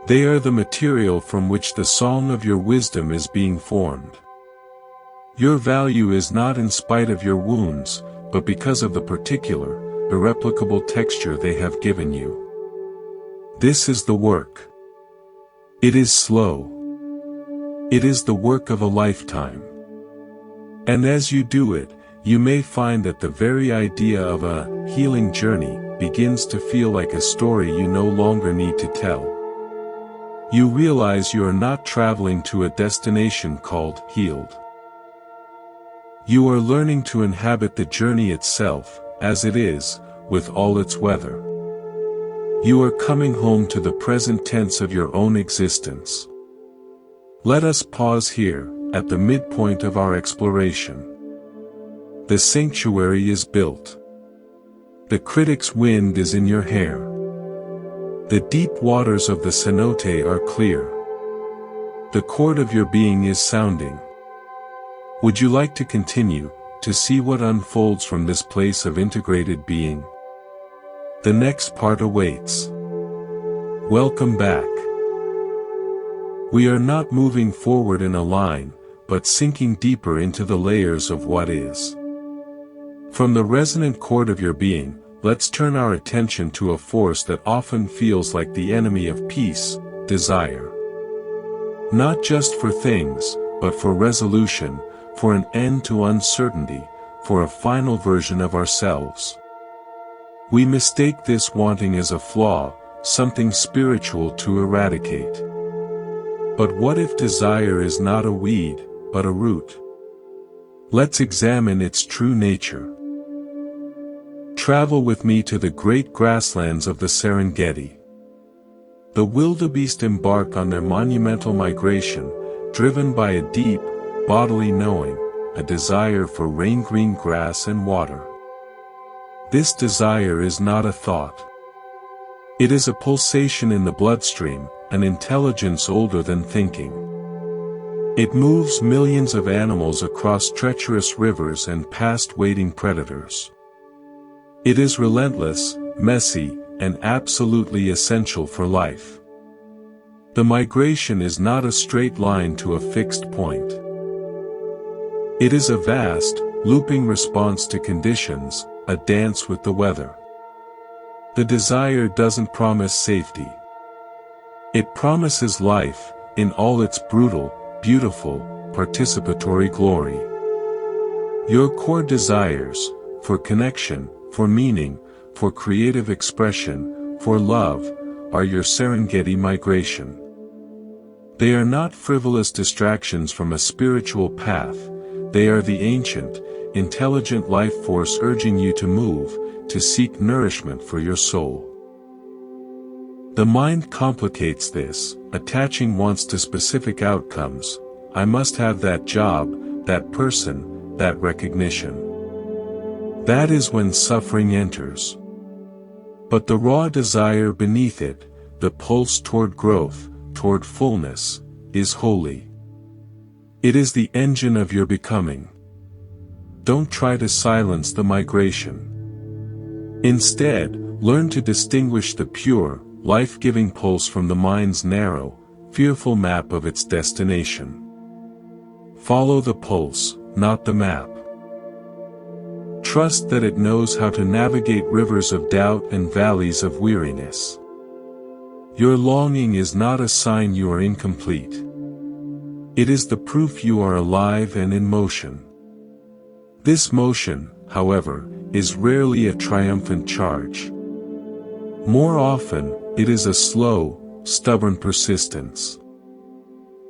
They are the material from which the song of your wisdom is being formed. Your value is not in spite of your wounds, but because of the particular, irreplicable texture they have given you. This is the work. It is slow. It is the work of a lifetime. And as you do it, you may find that the very idea of a healing journey begins to feel like a story you no longer need to tell. You realize you are not traveling to a destination called healed. You are learning to inhabit the journey itself, as it is, with all its weather. You are coming home to the present tense of your own existence. Let us pause here, at the midpoint of our exploration. The sanctuary is built. The critic's wind is in your hair. The deep waters of the cenote are clear. The chord of your being is sounding. Would you like to continue, to see what unfolds from this place of integrated being? The next part awaits. Welcome back. We are not moving forward in a line, but sinking deeper into the layers of what is. From the resonant chord of your being, let's turn our attention to a force that often feels like the enemy of peace, desire. Not just for things, but for resolution, for an end to uncertainty, for a final version of ourselves. We mistake this wanting as a flaw, something spiritual to eradicate. But what if desire is not a weed, but a root? Let's examine its true nature. Travel with me to the great grasslands of the Serengeti. The wildebeest embark on their monumental migration, driven by a deep, bodily knowing, a desire for rain-green grass and water. This desire is not a thought. It is a pulsation in the bloodstream, an intelligence older than thinking. It moves millions of animals across treacherous rivers and past waiting predators. It is relentless, messy, and absolutely essential for life. The migration is not a straight line to a fixed point. It is a vast, looping response to conditions, a dance with the weather. The desire doesn't promise safety. It promises life, in all its brutal, beautiful, participatory glory. Your core desires, for connection, for meaning, for creative expression, for love, are your Serengeti migration. They are not frivolous distractions from a spiritual path, they are the ancient, intelligent life force urging you to move, to seek nourishment for your soul. The mind complicates this, attaching wants to specific outcomes. I must have that job, that person, that recognition. That is when suffering enters. But the raw desire beneath it, the pulse toward growth, toward fullness, is holy. It is the engine of your becoming. Don't try to silence the migration. Instead, learn to distinguish the pure, life-giving pulse from the mind's narrow, fearful map of its destination. Follow the pulse, not the map. Trust that it knows how to navigate rivers of doubt and valleys of weariness. Your longing is not a sign you are incomplete. It is the proof you are alive and in motion. This motion, however, is rarely a triumphant charge. More often, it is a slow, stubborn persistence.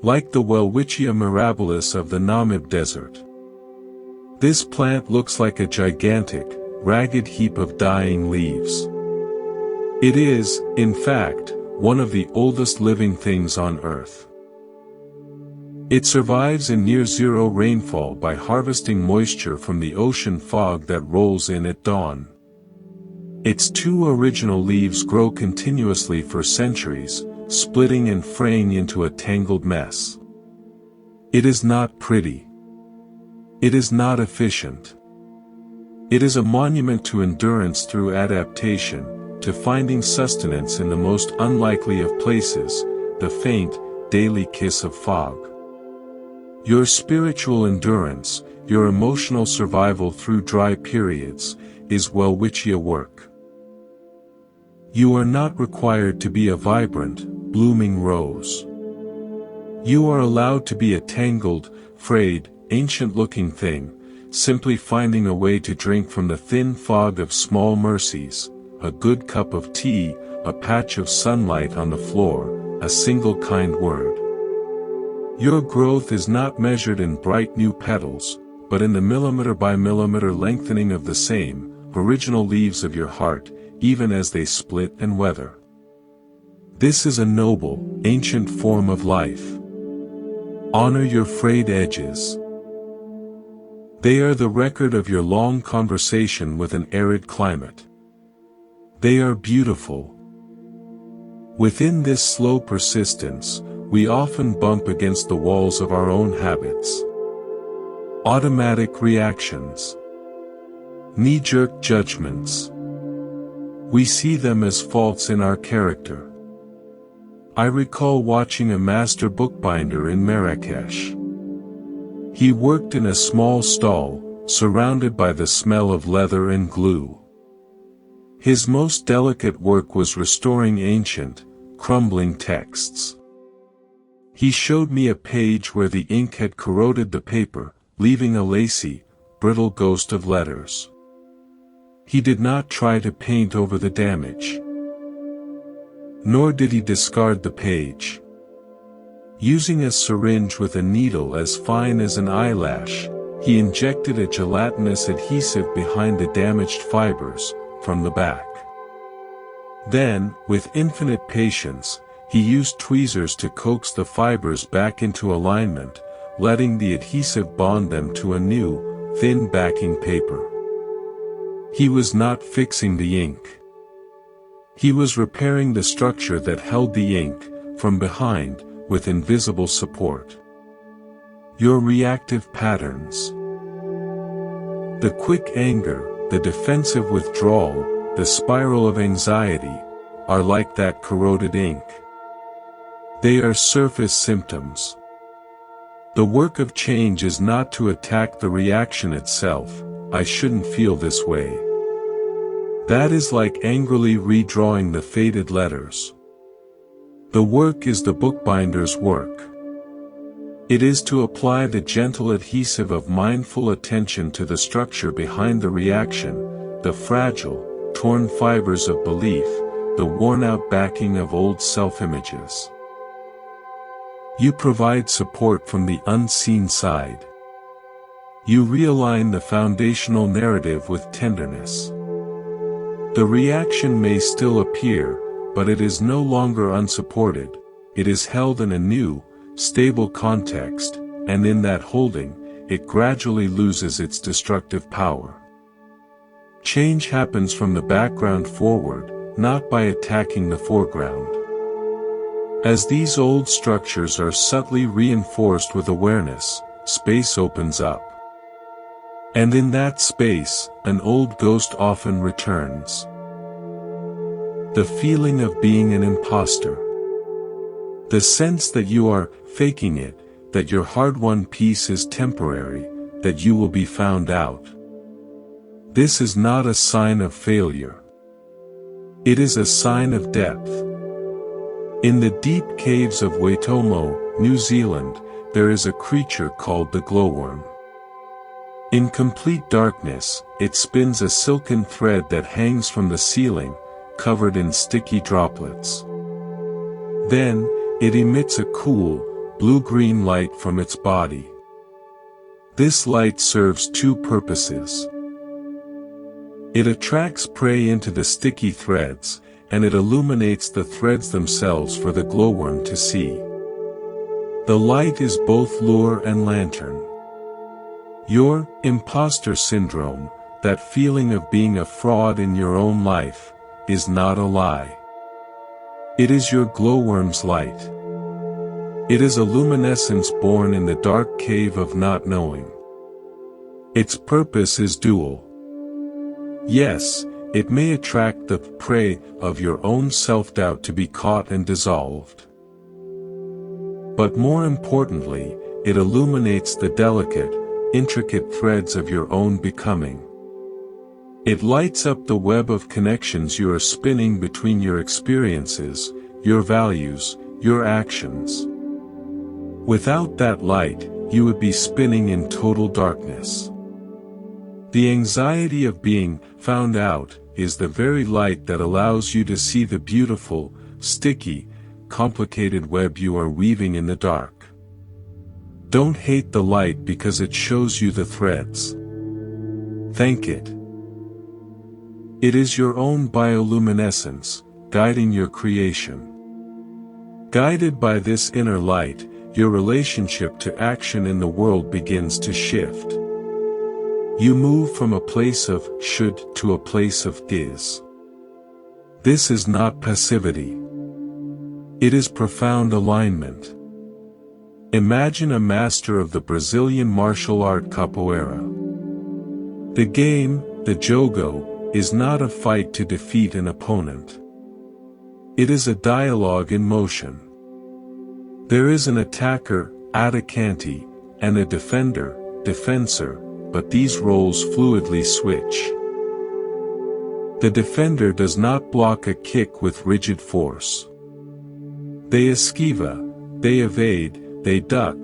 Like the Welwitschia mirabilis of the Namib Desert. This plant looks like a gigantic, ragged heap of dying leaves. It is, in fact, one of the oldest living things on Earth. It survives in near-zero rainfall by harvesting moisture from the ocean fog that rolls in at dawn. Its two original leaves grow continuously for centuries, splitting and fraying into a tangled mess. It is not pretty. It is not efficient. It is a monument to endurance through adaptation, to finding sustenance in the most unlikely of places, the faint, daily kiss of fog. Your spiritual endurance, your emotional survival through dry periods, is Welwitschia work. You are not required to be a vibrant, blooming rose. You are allowed to be a tangled, frayed, ancient-looking thing, simply finding a way to drink from the thin fog of small mercies, a good cup of tea, a patch of sunlight on the floor, a single kind word. Your growth is not measured in bright new petals, but in the millimeter by millimeter lengthening of the same, original leaves of your heart, even as they split and weather. This is a noble, ancient form of life. Honor your frayed edges. They are the record of your long conversation with an arid climate. They are beautiful. Within this slow persistence, we often bump against the walls of our own habits. Automatic reactions. Knee-jerk judgments. We see them as faults in our character. I recall watching a master bookbinder in Marrakesh. He worked in a small stall, surrounded by the smell of leather and glue. His most delicate work was restoring ancient, crumbling texts. He showed me a page where the ink had corroded the paper, leaving a lacy, brittle ghost of letters. He did not try to paint over the damage. Nor did he discard the page. Using a syringe with a needle as fine as an eyelash, he injected a gelatinous adhesive behind the damaged fibers, from the back. Then, with infinite patience, he used tweezers to coax the fibers back into alignment, letting the adhesive bond them to a new, thin backing paper. He was not fixing the ink. He was repairing the structure that held the ink, from behind, with invisible support. Your reactive patterns. The quick anger, the defensive withdrawal, the spiral of anxiety, are like that corroded ink. They are surface symptoms. The work of change is not to attack the reaction itself. I shouldn't feel this way. That is like angrily redrawing the faded letters. The work is the bookbinder's work. It is to apply the gentle adhesive of mindful attention to the structure behind the reaction, the fragile, torn fibers of belief, the worn-out backing of old self-images. You provide support from the unseen side. You realign the foundational narrative with tenderness. The reaction may still appear, but it is no longer unsupported. It is held in a new, stable context, and in that holding, it gradually loses its destructive power. Change happens from the background forward, not by attacking the foreground. As these old structures are subtly reinforced with awareness, space opens up. And in that space, an old ghost often returns. The feeling of being an imposter. The sense that you are faking it, that your hard-won peace is temporary, that you will be found out. This is not a sign of failure. It is a sign of depth. In the deep caves of Waitomo, New Zealand, there is a creature called the glowworm. In complete darkness, it spins a silken thread that hangs from the ceiling, covered in sticky droplets. Then, it emits a cool, blue-green light from its body. This light serves two purposes. It attracts prey into the sticky threads, and it illuminates the threads themselves for the glowworm to see. The light is both lure and lantern. Your imposter syndrome, that feeling of being a fraud in your own life, is not a lie. It is your glowworm's light. It is a luminescence born in the dark cave of not knowing. Its purpose is dual. Yes, it may attract the prey of your own self-doubt to be caught and dissolved. But more importantly, it illuminates the delicate, intricate threads of your own becoming. It lights up the web of connections you are spinning between your experiences, your values, your actions. Without that light, you would be spinning in total darkness. The anxiety of being found out is the very light that allows you to see the beautiful, sticky, complicated web you are weaving in the dark. Don't hate the light because it shows you the threads. Thank it. It is your own bioluminescence, guiding your creation. Guided by this inner light, your relationship to action in the world begins to shift. You move from a place of should to a place of is. This is not passivity. It is profound alignment. Imagine a master of the Brazilian martial art capoeira. The game, the jogo, is not a fight to defeat an opponent. It is a dialogue in motion. There is an attacker, atacante, and a defender, defensor, but these roles fluidly switch. The defender does not block a kick with rigid force. They esquiva, they evade, they duck,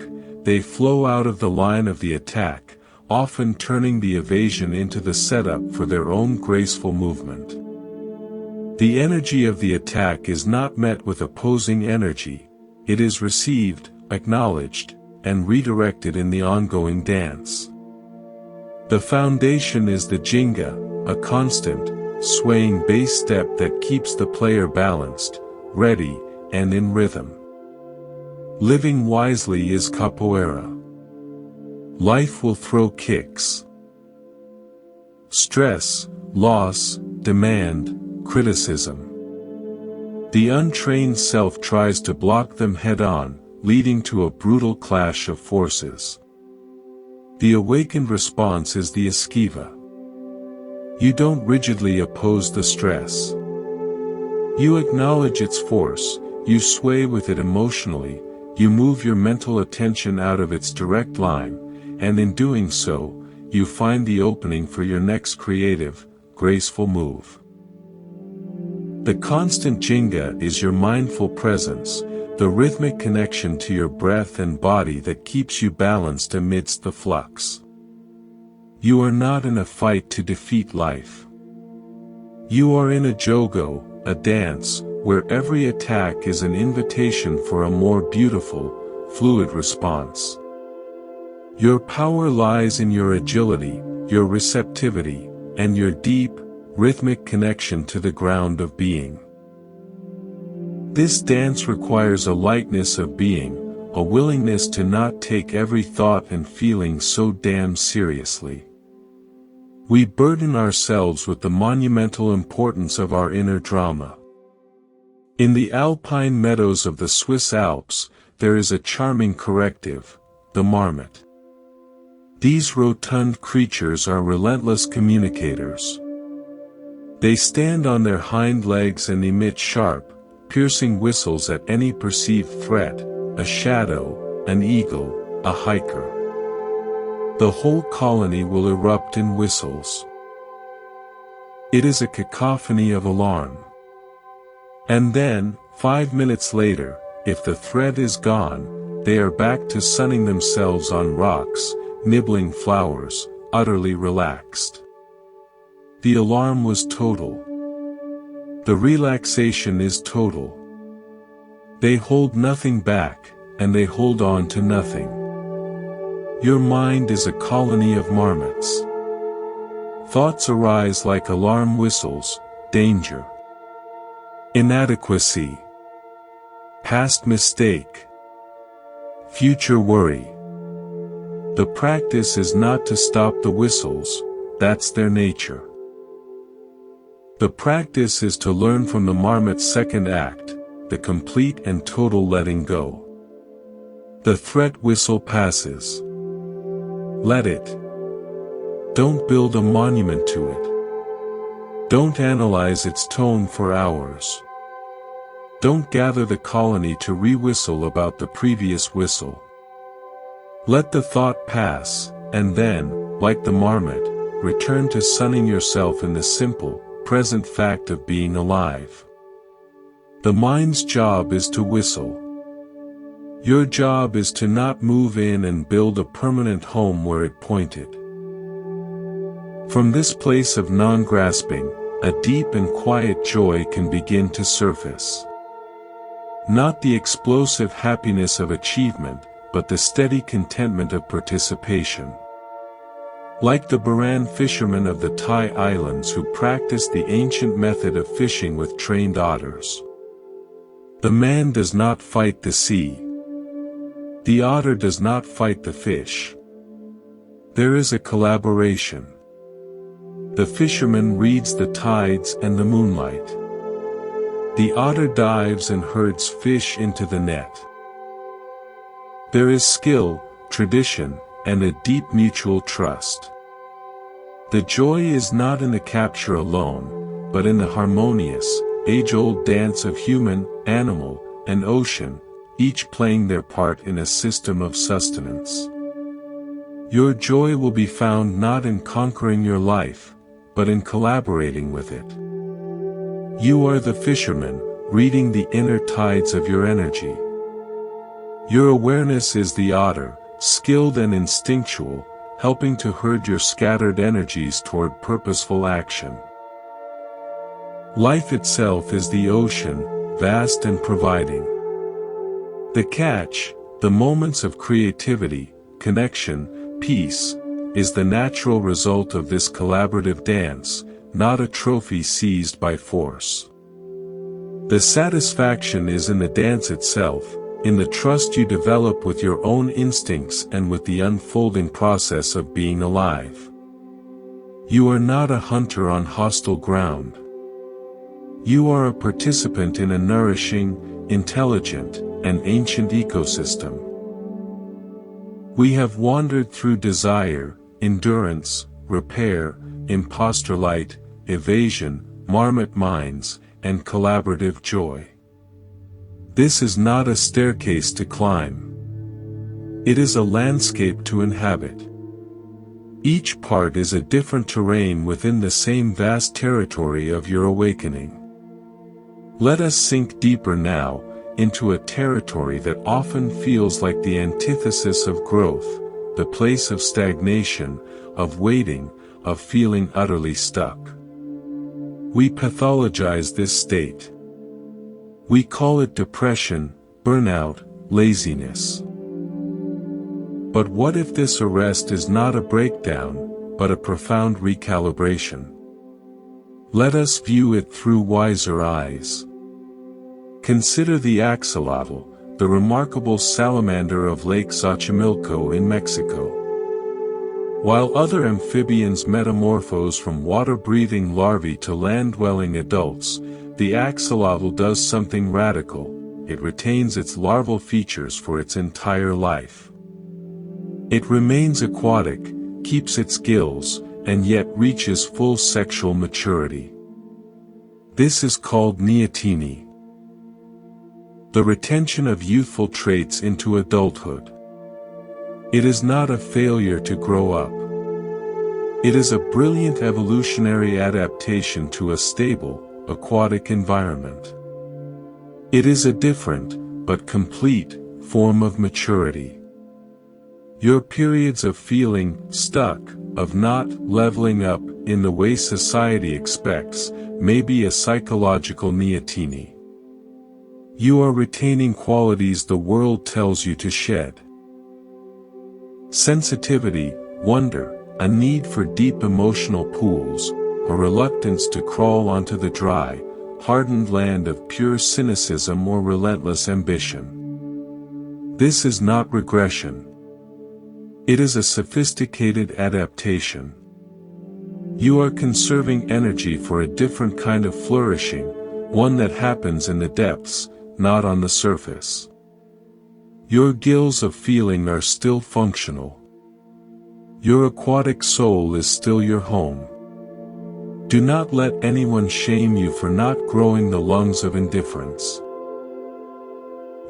they flow out of the line of the attack, often turning the evasion into the setup for their own graceful movement. The energy of the attack is not met with opposing energy, it is received, acknowledged, and redirected in the ongoing dance. The foundation is the jinga, a constant, swaying bass step that keeps the player balanced, ready, and in rhythm. Living wisely is capoeira. Life will throw kicks. Stress, loss, demand, criticism. The untrained self tries to block them head-on, leading to a brutal clash of forces. The awakened response is the esquiva. You don't rigidly oppose the stress. You acknowledge its force, you sway with it emotionally, you move your mental attention out of its direct line, and in doing so, you find the opening for your next creative, graceful move. The constant jinga is your mindful presence, the rhythmic connection to your breath and body that keeps you balanced amidst the flux. You are not in a fight to defeat life. You are in a jogo, a dance, where every attack is an invitation for a more beautiful, fluid response. Your power lies in your agility, your receptivity, and your deep, rhythmic connection to the ground of being. This dance requires a lightness of being, a willingness to not take every thought and feeling so damn seriously. We burden ourselves with the monumental importance of our inner drama. In the alpine meadows of the Swiss Alps, there is a charming corrective, the marmot. These rotund creatures are relentless communicators. They stand on their hind legs and emit sharp, piercing whistles at any perceived threat, a shadow, an eagle, a hiker. The whole colony will erupt in whistles. It is a cacophony of alarm. And then, 5 minutes later, if the threat is gone, they are back to sunning themselves on rocks, nibbling flowers, utterly relaxed. The alarm was total. The relaxation is total. They hold nothing back, and they hold on to nothing. Your mind is a colony of marmots. Thoughts arise like alarm whistles, danger, inadequacy, past mistake, future worry. The practice is not to stop the whistles, that's their nature. The practice is to learn from the marmot's second act, the complete and total letting go. The threat whistle passes. Let it. Don't build a monument to it. Don't analyze its tone for hours. Don't gather the colony to re-whistle about the previous whistle. Let the thought pass, and then, like the marmot, return to sunning yourself in the simple, present fact of being alive. The mind's job is to whistle. Your job is to not move in and build a permanent home where it pointed. From this place of non-grasping, a deep and quiet joy can begin to surface. Not the explosive happiness of achievement, but the steady contentment of participation. Like the Baran fishermen of the Thai islands who practiced the ancient method of fishing with trained otters. The man does not fight the sea. The otter does not fight the fish. There is a collaboration. The fisherman reads the tides and the moonlight. The otter dives and herds fish into the net. There is skill, tradition, and a deep mutual trust. The joy is not in the capture alone, but in the harmonious, age-old dance of human, animal, and ocean, each playing their part in a system of sustenance. Your joy will be found not in conquering your life, but in collaborating with it. You are the fisherman, reading the inner tides of your energy. Your awareness is the otter, skilled and instinctual, helping to herd your scattered energies toward purposeful action. Life itself is the ocean, vast and providing. The catch, the moments of creativity, connection, peace, is the natural result of this collaborative dance, not a trophy seized by force. The satisfaction is in the dance itself, in the trust you develop with your own instincts and with the unfolding process of being alive. You are not a hunter on hostile ground. You are a participant in a nourishing, intelligent, and ancient ecosystem. We have wandered through desire, endurance, repair, imposter light, evasion, marmot minds, and collaborative joy. This is not a staircase to climb. It is a landscape to inhabit. Each part is a different terrain within the same vast territory of your awakening. Let us sink deeper now, into a territory that often feels like the antithesis of growth, the place of stagnation, of waiting, of feeling utterly stuck. We pathologize this state. We call it depression, burnout, laziness. But what if this arrest is not a breakdown, but a profound recalibration? Let us view it through wiser eyes. Consider the axolotl, the remarkable salamander of Lake Xochimilco in Mexico. While other amphibians metamorphose from water-breathing larvae to land-dwelling adults, the axolotl does something radical. It retains its larval features for its entire life. It remains aquatic, keeps its gills, and yet reaches full sexual maturity. This is called neoteny. The retention of youthful traits into adulthood. It is not a failure to grow up. It is a brilliant evolutionary adaptation to a stable, aquatic environment. It is a different, but complete, form of maturity. Your periods of feeling stuck, of not leveling up in the way society expects, may be a psychological neoteny. You are retaining qualities the world tells you to shed. Sensitivity, wonder, a need for deep emotional pools, a reluctance to crawl onto the dry, hardened land of pure cynicism or relentless ambition. This is not regression. It is a sophisticated adaptation. You are conserving energy for a different kind of flourishing, one that happens in the depths, not on the surface. Your gills of feeling are still functional. Your aquatic soul is still your home. Do not let anyone shame you for not growing the lungs of indifference.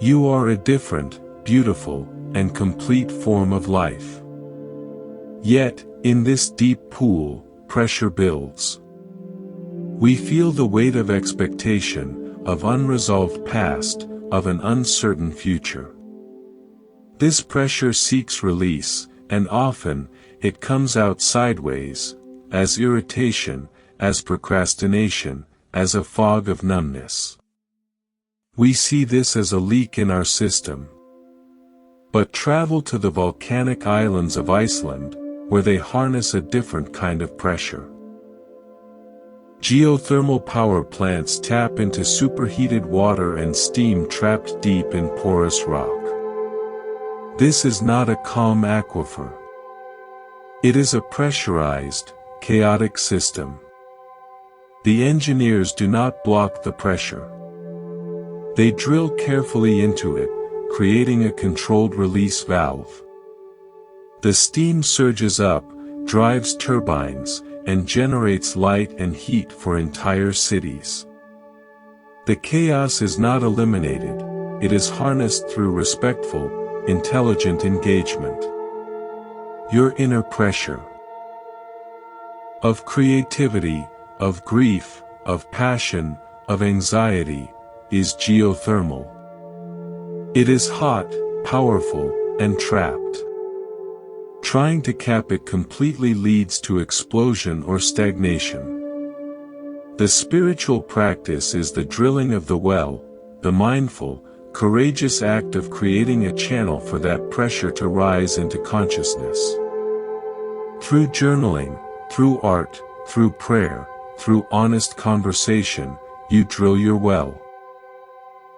You are a different, beautiful, and complete form of life. Yet, in this deep pool, pressure builds. We feel the weight of expectation, of unresolved past, of an uncertain future. This pressure seeks release, and often, it comes out sideways, as irritation, as procrastination, as a fog of numbness. We see this as a leak in our system. But travel to the volcanic islands of Iceland, where they harness a different kind of pressure. Geothermal power plants tap into superheated water and steam trapped deep in porous rock. This is not a calm aquifer. It is a pressurized, chaotic system. The engineers do not block the pressure. They drill carefully into it, creating a controlled release valve. The steam surges up, drives turbines, and generates light and heat for entire cities. The chaos is not eliminated, it is harnessed through respectful, intelligent engagement. Your inner pressure of creativity, of grief, of passion, of anxiety, is geothermal. It is hot, powerful, and trapped. Trying to cap it completely leads to explosion or stagnation. The spiritual practice is the drilling of the well, the mindful, courageous act of creating a channel for that pressure to rise into consciousness. Through journaling, through art, through prayer, through honest conversation, you drill your well.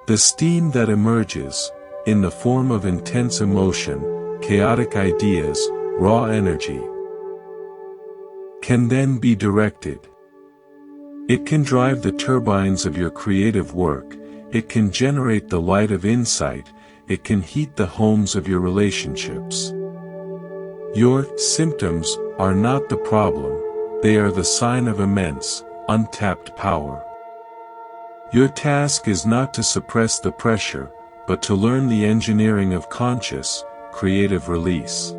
The steam that emerges, in the form of intense emotion, chaotic ideas, raw energy, can then be directed. It can drive the turbines of your creative work, it can generate the light of insight, it can heat the homes of your relationships. Your symptoms are not the problem, they are the sign of immense, untapped power. Your task is not to suppress the pressure, but to learn the engineering of conscious, creative release.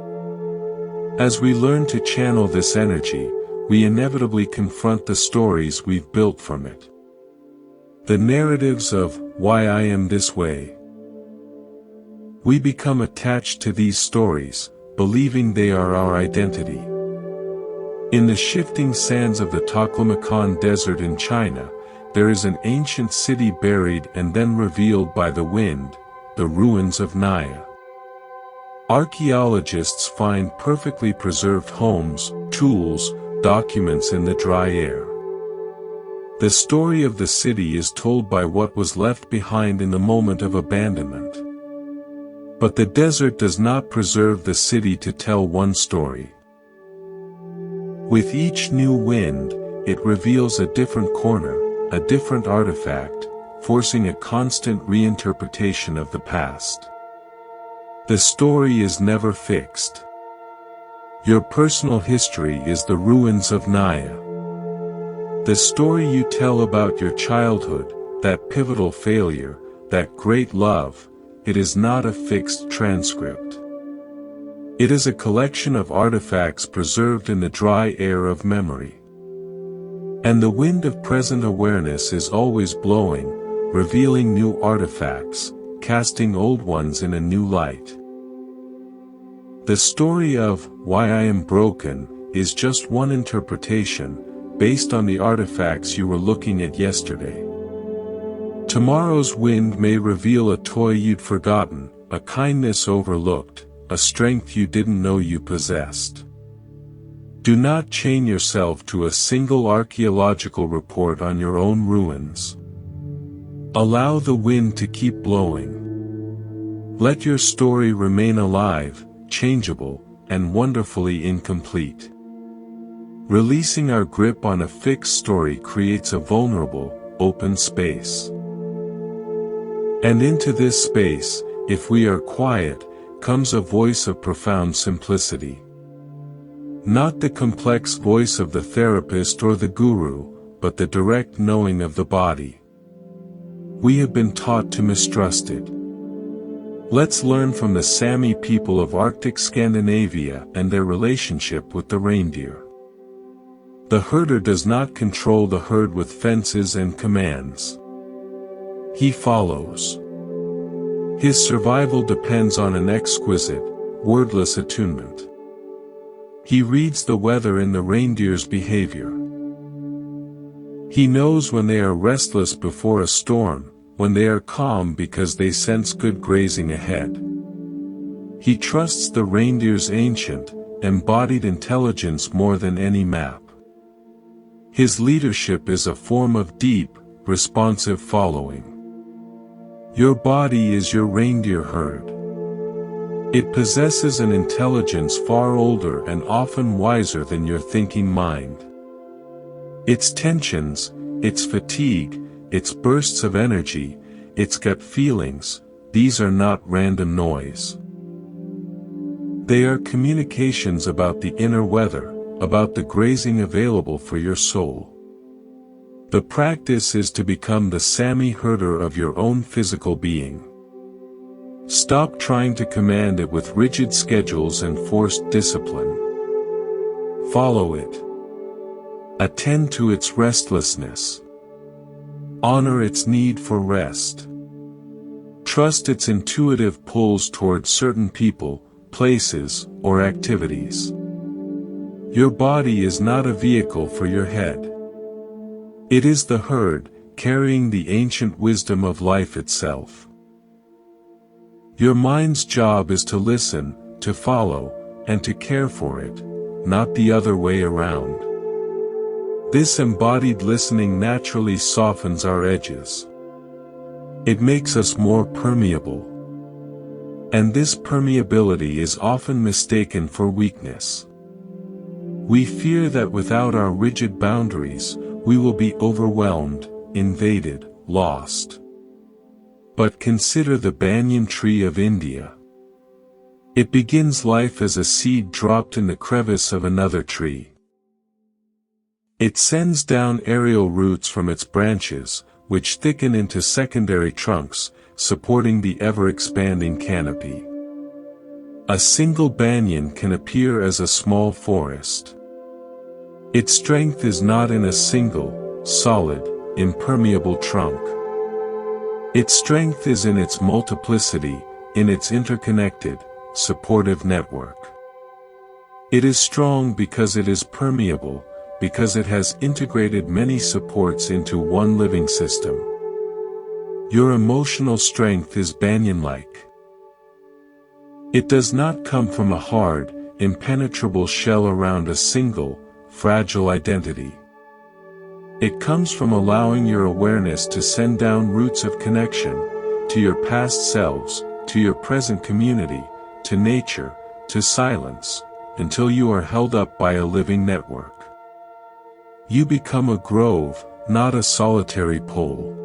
As we learn to channel this energy, we inevitably confront the stories we've built from it. The narratives of why I am this way. We become attached to these stories, believing they are our identity. In the shifting sands of the Taklamakan Desert in China, there is an ancient city buried and then revealed by the wind, the ruins of Naya. Archaeologists find perfectly preserved homes, tools, documents in the dry air. The story of the city is told by what was left behind in the moment of abandonment. But the desert does not preserve the city to tell one story. With each new wind, it reveals a different corner, a different artifact, forcing a constant reinterpretation of the past. The story is never fixed. Your personal history is the ruins of Naya. The story you tell about your childhood, that pivotal failure, that great love, it is not a fixed transcript. It is a collection of artifacts preserved in the dry air of memory. And the wind of present awareness is always blowing, revealing new artifacts, casting old ones in a new light. The story of why I am broken is just one interpretation, based on the artifacts you were looking at yesterday. Tomorrow's wind may reveal a toy you'd forgotten, a kindness overlooked, a strength you didn't know you possessed. Do not chain yourself to a single archaeological report on your own ruins. Allow the wind to keep blowing. Let your story remain alive, changeable, and wonderfully incomplete. Releasing our grip on a fixed story creates a vulnerable, open space. And into this space, if we are quiet, comes a voice of profound simplicity. Not the complex voice of the therapist or the guru, but the direct knowing of the body. We have been taught to mistrust it. Let's learn from the Sami people of Arctic Scandinavia and their relationship with the reindeer. The herder does not control the herd with fences and commands. He follows. His survival depends on an exquisite, wordless attunement. He reads the weather in the reindeer's behavior. He knows when they are restless before a storm, when they are calm because they sense good grazing ahead. He trusts the reindeer's ancient, embodied intelligence more than any map. His leadership is a form of deep, responsive following. Your body is your reindeer herd. It possesses an intelligence far older and often wiser than your thinking mind. Its tensions, its fatigue, its bursts of energy, its gut feelings, these are not random noise. They are communications about the inner weather, about the grazing available for your soul. The practice is to become the Sami herder of your own physical being. Stop trying to command it with rigid schedules and forced discipline. Follow it. Attend to its restlessness. Honor its need for rest. Trust its intuitive pulls towards certain people, places, or activities. Your body is not a vehicle for your head. It is the herd, carrying the ancient wisdom of life itself. Your mind's job is to listen, to follow, and to care for it, not the other way around. This embodied listening naturally softens our edges. It makes us more permeable. And this permeability is often mistaken for weakness. We fear that without our rigid boundaries, we will be overwhelmed, invaded, lost. But consider the banyan tree of India. It begins life as a seed dropped in the crevice of another tree. It sends down aerial roots from its branches, which thicken into secondary trunks, supporting the ever-expanding canopy. A single banyan can appear as a small forest. Its strength is not in a single, solid, impermeable trunk. Its strength is in its multiplicity, in its interconnected, supportive network. It is strong because it is permeable, because it has integrated many supports into one living system. Your emotional strength is banyan-like. It does not come from a hard, impenetrable shell around a single, fragile identity. It comes from allowing your awareness to send down roots of connection, to your past selves, to your present community, to nature, to silence, until you are held up by a living network. You become a grove, not a solitary pole.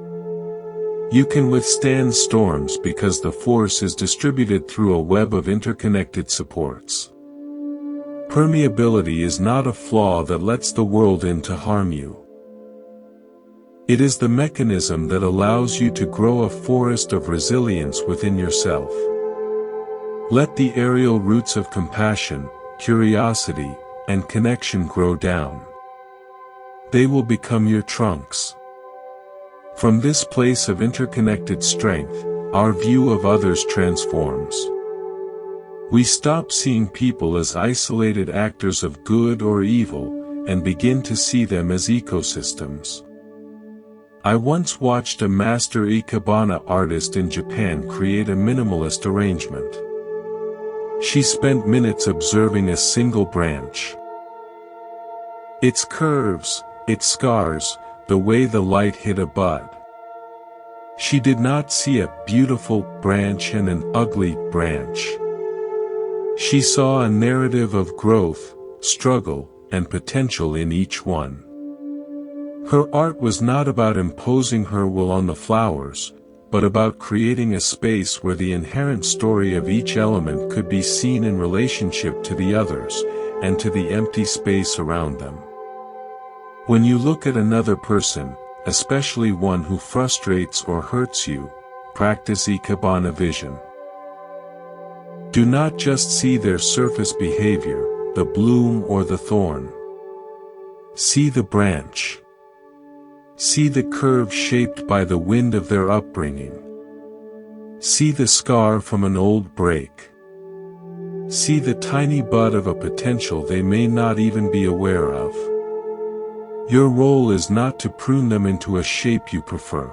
You can withstand storms because the force is distributed through a web of interconnected supports. Permeability is not a flaw that lets the world in to harm you. It is the mechanism that allows you to grow a forest of resilience within yourself. Let the aerial roots of compassion, curiosity, and connection grow down. They will become your trunks. From this place of interconnected strength, our view of others transforms. We stop seeing people as isolated actors of good or evil, and begin to see them as ecosystems. I once watched a master ikebana artist in Japan create a minimalist arrangement. She spent minutes observing a single branch. Its curves, its scars, the way the light hit a bud. She did not see a beautiful branch and an ugly branch. She saw a narrative of growth, struggle, and potential in each one. Her art was not about imposing her will on the flowers, but about creating a space where the inherent story of each element could be seen in relationship to the others, and to the empty space around them. When you look at another person, especially one who frustrates or hurts you, practice ikebana vision. Do not just see their surface behavior, the bloom or the thorn. See the branch. See the curve shaped by the wind of their upbringing. See the scar from an old break. See the tiny bud of a potential they may not even be aware of. Your role is not to prune them into a shape you prefer.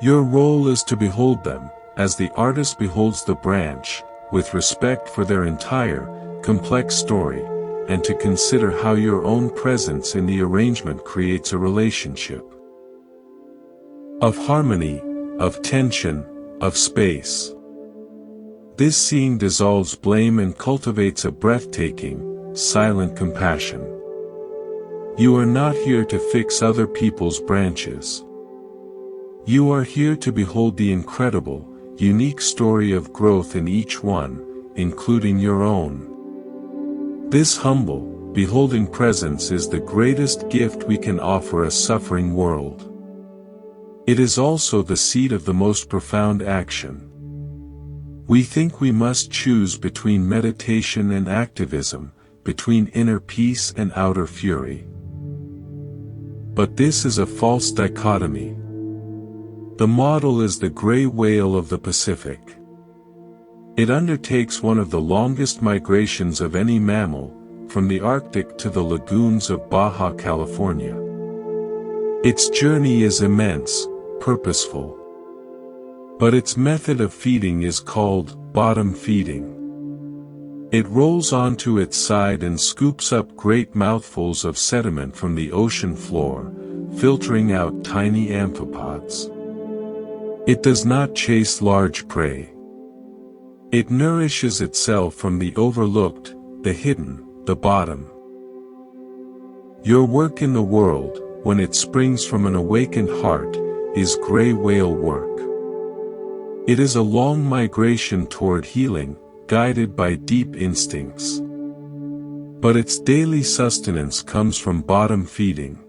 Your role is to behold them, as the artist beholds the branch, with respect for their entire, complex story, and to consider how your own presence in the arrangement creates a relationship of harmony, of tension, of space. This seeing dissolves blame and cultivates a breathtaking, silent compassion. You are not here to fix other people's branches. You are here to behold the incredible, unique story of growth in each one, including your own. This humble, beholding presence is the greatest gift we can offer a suffering world. It is also the seed of the most profound action. We think we must choose between meditation and activism, between inner peace and outer fury. But this is a false dichotomy. The model is the gray whale of the Pacific. It undertakes one of the longest migrations of any mammal, from the Arctic to the lagoons of Baja California. Its journey is immense, purposeful. But its method of feeding is called bottom feeding. It rolls onto its side and scoops up great mouthfuls of sediment from the ocean floor, filtering out tiny amphipods. It does not chase large prey. It nourishes itself from the overlooked, the hidden, the bottom. Your work in the world, when it springs from an awakened heart, is gray whale work. It is a long migration toward healing, guided by deep instincts. But its daily sustenance comes from bottom feeding.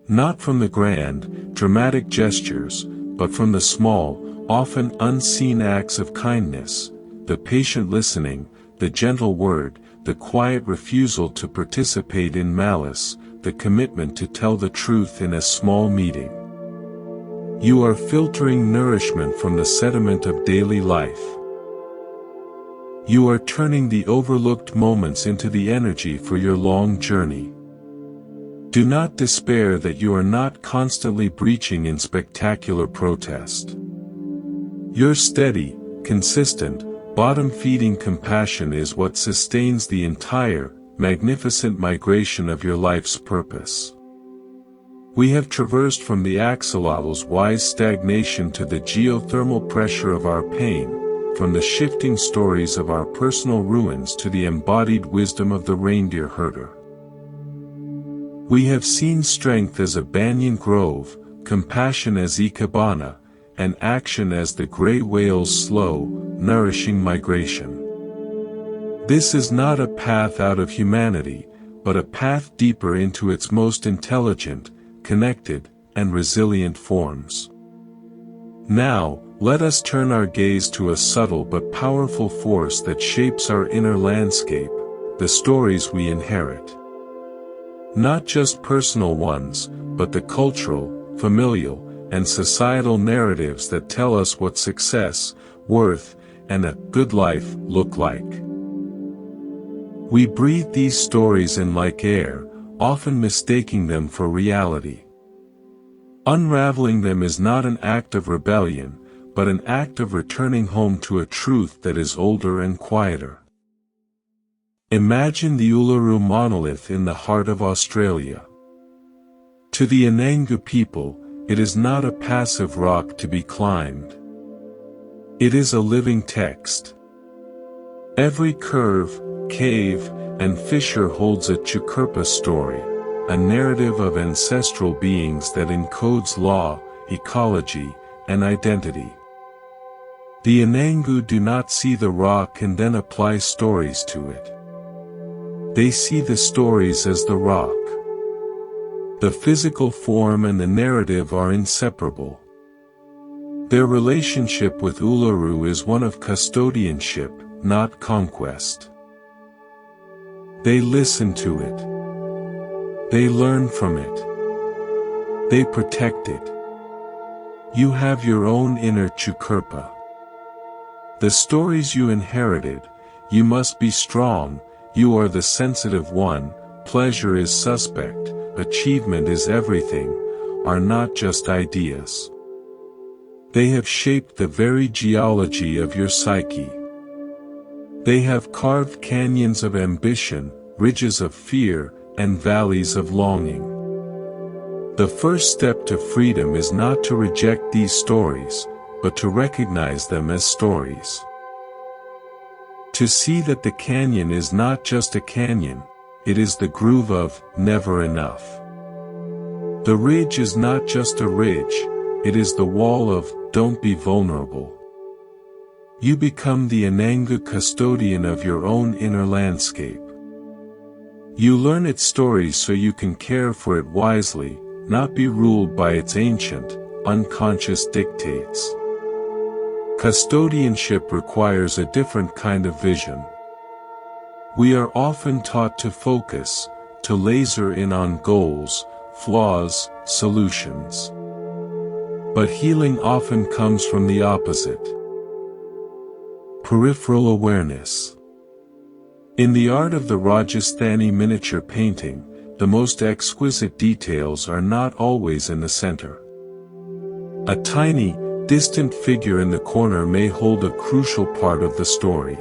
Not from the grand, dramatic gestures, but from the small, often unseen acts of kindness, the patient listening, the gentle word, the quiet refusal to participate in malice, the commitment to tell the truth in a small meeting. You are filtering nourishment from the sediment of daily life. You are turning the overlooked moments into the energy for your long journey. Do not despair that you are not constantly breaching in spectacular protest. Your steady, consistent, bottom-feeding compassion is what sustains the entire, magnificent migration of your life's purpose. We have traversed from the axolotl's wise stagnation to the geothermal pressure of our pain, from the shifting stories of our personal ruins to the embodied wisdom of the reindeer herder. We have seen strength as a banyan grove, compassion as ikebana, and action as the gray whale's slow, nourishing migration. This is not a path out of humanity, but a path deeper into its most intelligent, connected, and resilient forms. Now, let us turn our gaze to a subtle but powerful force that shapes our inner landscape, the stories we inherit. Not just personal ones, but the cultural, familial, and societal narratives that tell us what success, worth, and a good life look like. We breathe these stories in like air, often mistaking them for reality. Unraveling them is not an act of rebellion, but an act of returning home to a truth that is older and quieter. Imagine the Uluru monolith in the heart of Australia. To the Anangu people, it is not a passive rock to be climbed. It is a living text. Every curve, cave, and fissure holds a Chukurpa story, a narrative of ancestral beings that encodes law, ecology, and identity. The Anangu do not see the rock and then apply stories to it. They see the stories as the rock. The physical form and the narrative are inseparable. Their relationship with Uluru is one of custodianship, not conquest. They listen to it. They learn from it. They protect it. You have your own inner Chukurpa. The stories you inherited, you must be strong, you are the sensitive one, pleasure is suspect, achievement is everything, are not just ideas. They have shaped the very geology of your psyche. They have carved canyons of ambition, ridges of fear, and valleys of longing. The first step to freedom is not to reject these stories, but to recognize them as stories. To see that the canyon is not just a canyon, it is the groove of never enough. The ridge is not just a ridge, it is the wall of don't be vulnerable. You become the Ananga custodian of your own inner landscape. You learn its stories so you can care for it wisely, not be ruled by its ancient, unconscious dictates. Custodianship requires a different kind of vision. We are often taught to focus, to laser in on goals, flaws, solutions. But healing often comes from the opposite. Peripheral awareness. In the art of the Rajasthani miniature painting, the most exquisite details are not always in the center. A tiny, distant figure in the corner may hold a crucial part of the story.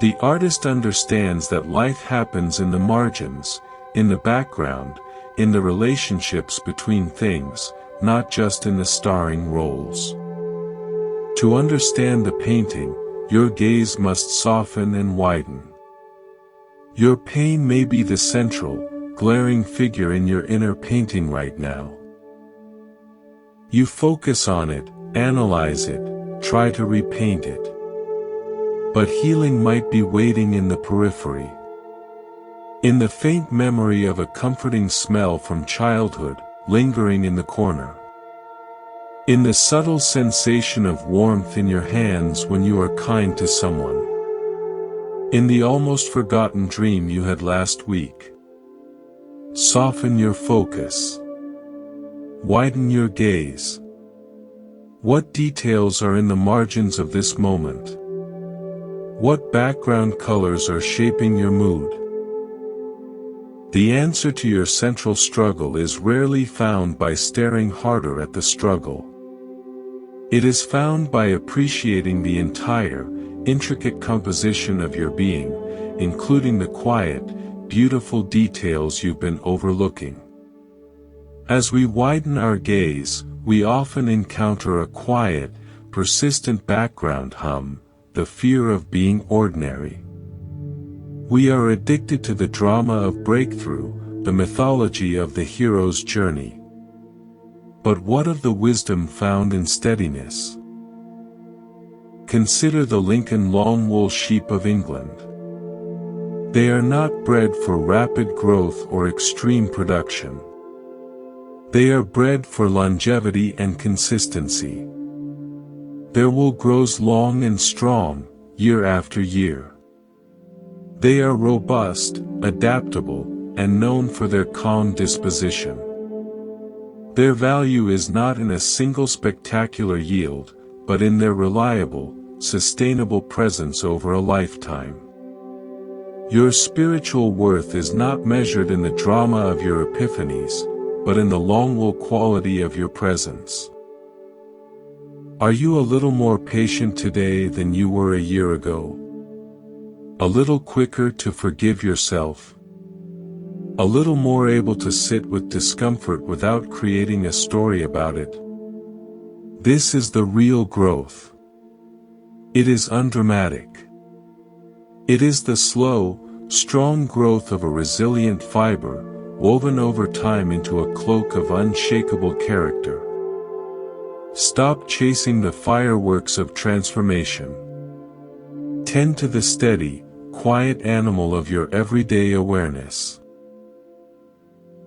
The artist understands that life happens in the margins, in the background, in the relationships between things, not just in the starring roles. To understand the painting, your gaze must soften and widen. Your pain may be the central, glaring figure in your inner painting right now. You focus on it, analyze it, try to repaint it. But healing might be waiting in the periphery. In the faint memory of a comforting smell from childhood, lingering in the corner. In the subtle sensation of warmth in your hands when you are kind to someone. In the almost forgotten dream you had last week. Soften your focus. Widen your gaze. What details are in the margins of this moment? What background colors are shaping your mood? The answer to your central struggle is rarely found by staring harder at the struggle. It is found by appreciating the entire, intricate composition of your being, including the quiet, beautiful details you've been overlooking. As we widen our gaze, we often encounter a quiet, persistent background hum, the fear of being ordinary. We are addicted to the drama of breakthrough, the mythology of the hero's journey. But what of the wisdom found in steadiness? Consider the Lincoln long wool sheep of England. They are not bred for rapid growth or extreme production. They are bred for longevity and consistency. Their wool grows long and strong, year after year. They are robust, adaptable, and known for their calm disposition. Their value is not in a single spectacular yield, but in their reliable, sustainable presence over a lifetime. Your spiritual worth is not measured in the drama of your epiphanies, but in the long-wool quality of your presence. Are you a little more patient today than you were a year ago? A little quicker to forgive yourself? A little more able to sit with discomfort without creating a story about it? This is the real growth. It is undramatic. It is the slow, strong growth of a resilient fiber, woven over time into a cloak of unshakable character. Stop chasing the fireworks of transformation. Tend to the steady, quiet animal of your everyday awareness.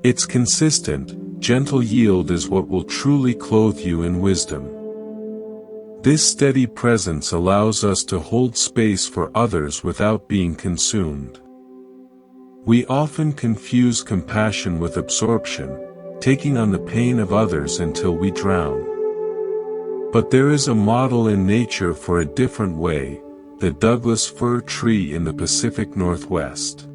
Its consistent, gentle yield is what will truly clothe you in wisdom. This steady presence allows us to hold space for others without being consumed. We often confuse compassion with absorption, taking on the pain of others until we drown. But there is a model in nature for a different way, the Douglas fir tree in the Pacific Northwest.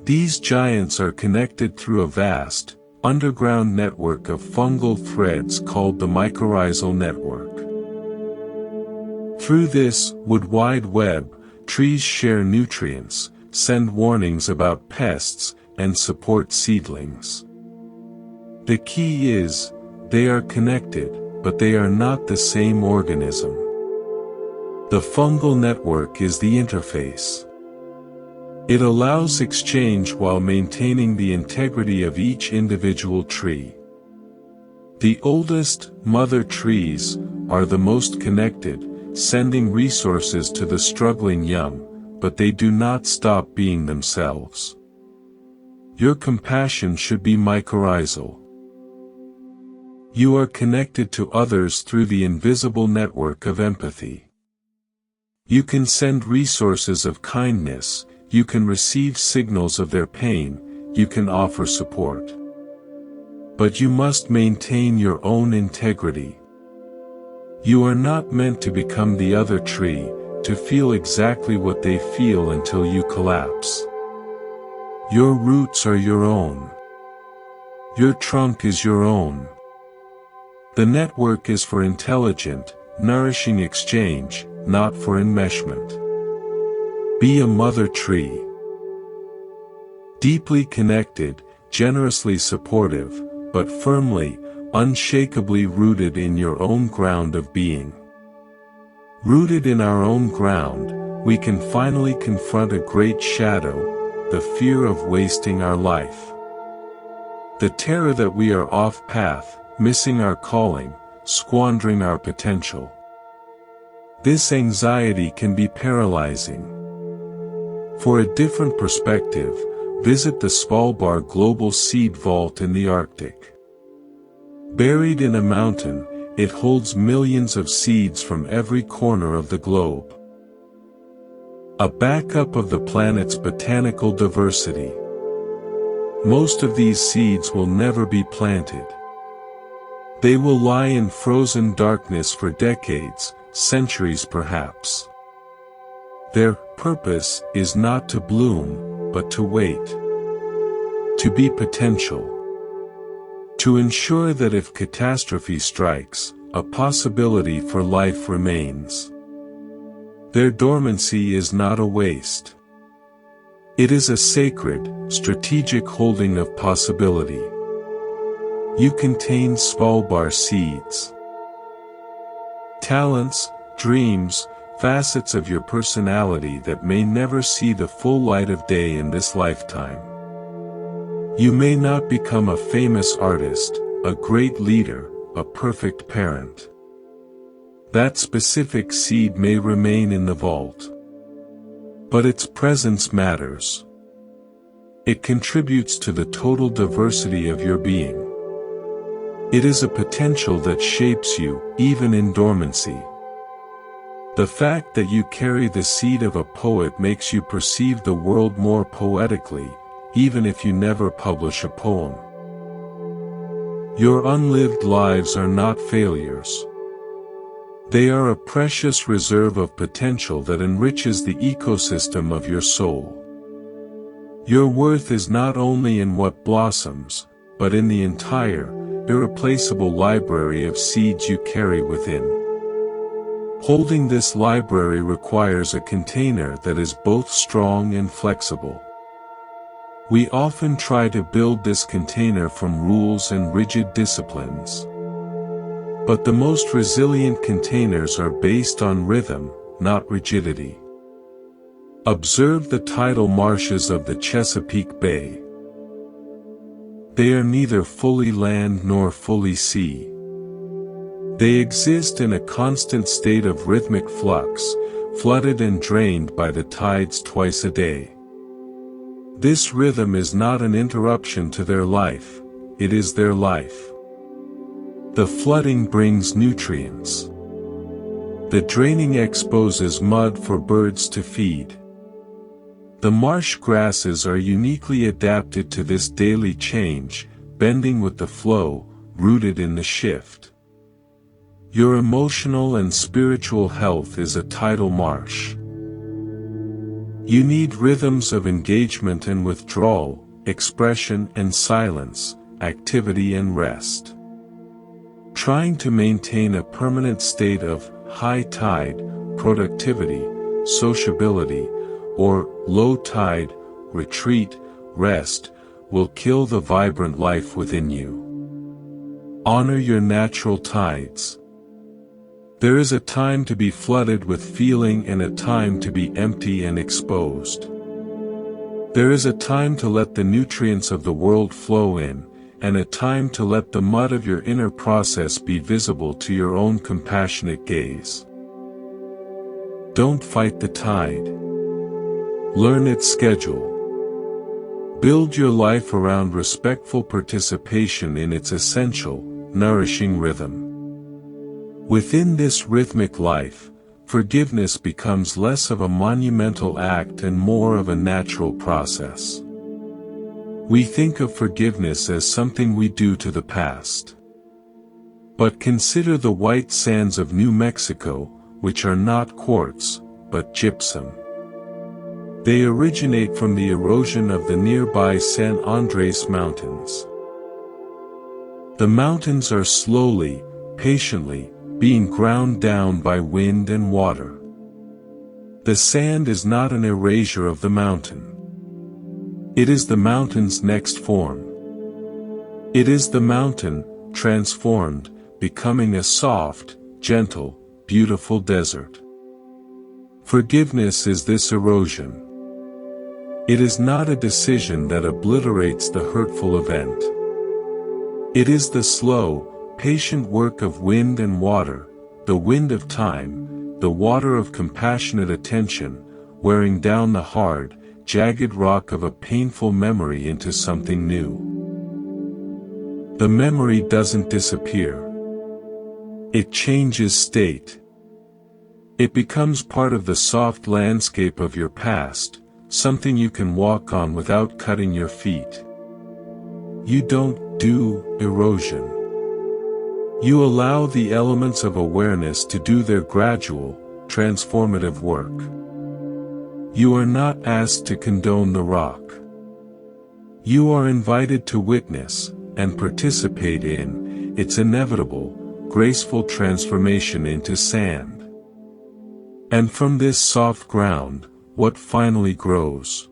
These giants are connected through a vast, underground network of fungal threads called the mycorrhizal network. Through this wood wide web, trees share nutrients, send warnings about pests, and support seedlings. The key is, they are connected, but they are not the same organism. The fungal network is the interface. It allows exchange while maintaining the integrity of each individual tree. The oldest, mother trees, are the most connected, sending resources to the struggling young, but they do not stop being themselves. Your compassion should be mycorrhizal. You are connected to others through the invisible network of empathy. You can send resources of kindness, you can receive signals of their pain, you can offer support. But you must maintain your own integrity. You are not meant to become the other tree, to feel exactly what they feel until you collapse. Your roots are your own. Your trunk is your own. The network is for intelligent, nourishing exchange, not for enmeshment. Be a mother tree. Deeply connected, generously supportive, but firmly, unshakably rooted in your own ground of being. Rooted in our own ground, we can finally confront a great shadow, the fear of wasting our life. The terror that we are off path, missing our calling, squandering our potential. This anxiety can be paralyzing. For a different perspective, visit the Svalbard Global Seed Vault in the Arctic. Buried in a mountain, it holds millions of seeds from every corner of the globe. A backup of the planet's botanical diversity. Most of these seeds will never be planted. They will lie in frozen darkness for decades, centuries perhaps. Their purpose is not to bloom, but to wait. To be potential. To ensure that if catastrophe strikes, a possibility for life remains. Their dormancy is not a waste. It is a sacred, strategic holding of possibility. You contain Svalbard seeds. Talents, dreams, facets of your personality that may never see the full light of day in this lifetime. You may not become a famous artist, a great leader, a perfect parent. That specific seed may remain in the vault. But its presence matters. It contributes to the total diversity of your being. It is a potential that shapes you, even in dormancy. The fact that you carry the seed of a poet makes you perceive the world more poetically, even if you never publish a poem. Your unlived lives are not failures. They are a precious reserve of potential that enriches the ecosystem of your soul. Your worth is not only in what blossoms, but in the entire, irreplaceable library of seeds you carry within. Holding this library requires a container that is both strong and flexible. We often try to build this container from rules and rigid disciplines. But the most resilient containers are based on rhythm, not rigidity. Observe the tidal marshes of the Chesapeake Bay. They are neither fully land nor fully sea. They exist in a constant state of rhythmic flux, flooded and drained by the tides twice a day. This rhythm is not an interruption to their life, it is their life. The flooding brings nutrients. The draining exposes mud for birds to feed. The marsh grasses are uniquely adapted to this daily change, bending with the flow, rooted in the shift. Your emotional and spiritual health is a tidal marsh. You need rhythms of engagement and withdrawal, expression and silence, activity and rest. Trying to maintain a permanent state of high tide, productivity, sociability, or low tide, retreat, rest, will kill the vibrant life within you. Honor your natural tides. There is a time to be flooded with feeling and a time to be empty and exposed. There is a time to let the nutrients of the world flow in, and a time to let the mud of your inner process be visible to your own compassionate gaze. Don't fight the tide. Learn its schedule. Build your life around respectful participation in its essential, nourishing rhythm. Within this rhythmic life, forgiveness becomes less of a monumental act and more of a natural process. We think of forgiveness as something we do to the past. But consider the white sands of New Mexico, which are not quartz, but gypsum. They originate from the erosion of the nearby San Andres Mountains. The mountains are slowly, patiently, being ground down by wind and water. The sand is not an erasure of the mountain. It is the mountain's next form. It is the mountain, transformed, becoming a soft, gentle, beautiful desert. Forgiveness is this erosion. It is not a decision that obliterates the hurtful event. It is the slow, patient work of wind and water, the wind of time, the water of compassionate attention, wearing down the hard, jagged rock of a painful memory into something new. The memory doesn't disappear. It changes state. It becomes part of the soft landscape of your past, something you can walk on without cutting your feet. You don't do erosion. You allow the elements of awareness to do their gradual, transformative work. You are not asked to condone the rock. You are invited to witness, and participate in, its inevitable, graceful transformation into sand. And from this soft ground, what finally grows?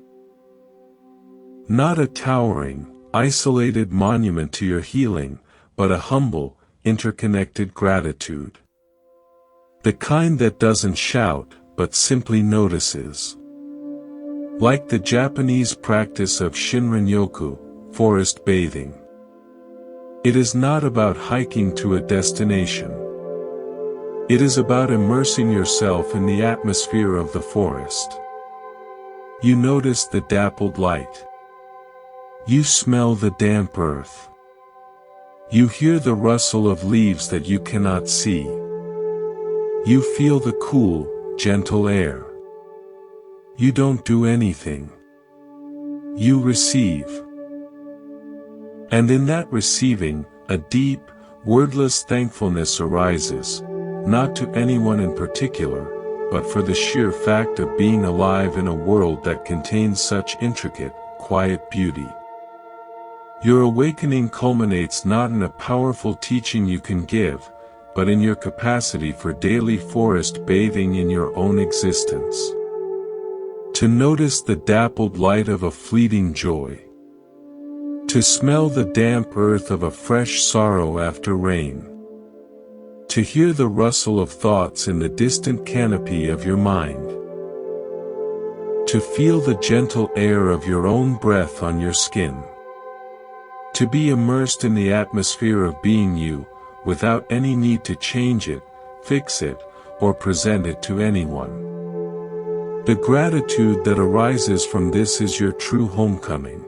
Not a towering, isolated monument to your healing, but a humble, interconnected gratitude. The kind that doesn't shout, but simply notices. Like the Japanese practice of Shinrin-yoku, forest bathing. It is not about hiking to a destination. It is about immersing yourself in the atmosphere of the forest. You notice the dappled light. You smell the damp earth. You hear the rustle of leaves that you cannot see. You feel the cool, gentle air. You don't do anything. You receive. And in that receiving, a deep, wordless thankfulness arises, not to anyone in particular, but for the sheer fact of being alive in a world that contains such intricate, quiet beauty. Your awakening culminates not in a powerful teaching you can give, but in your capacity for daily forest bathing in your own existence. To notice the dappled light of a fleeting joy. To smell the damp earth of a fresh sorrow after rain. To hear the rustle of thoughts in the distant canopy of your mind. To feel the gentle air of your own breath on your skin. To be immersed in the atmosphere of being you, without any need to change it, fix it, or present it to anyone. The gratitude that arises from this is your true homecoming.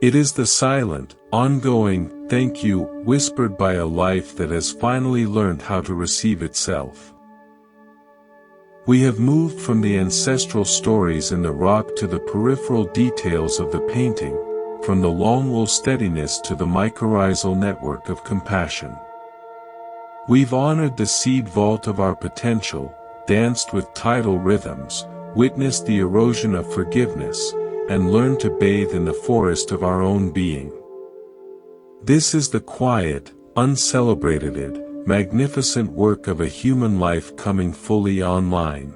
It is the silent, ongoing, thank you, whispered by a life that has finally learned how to receive itself. We have moved from the ancestral stories in the rock to the peripheral details of the painting, from the long-wool steadiness to the mycorrhizal network of compassion. We've honored the seed vault of our potential, danced with tidal rhythms, witnessed the erosion of forgiveness, and learned to bathe in the forest of our own being. This is the quiet, uncelebrated, magnificent work of a human life coming fully online.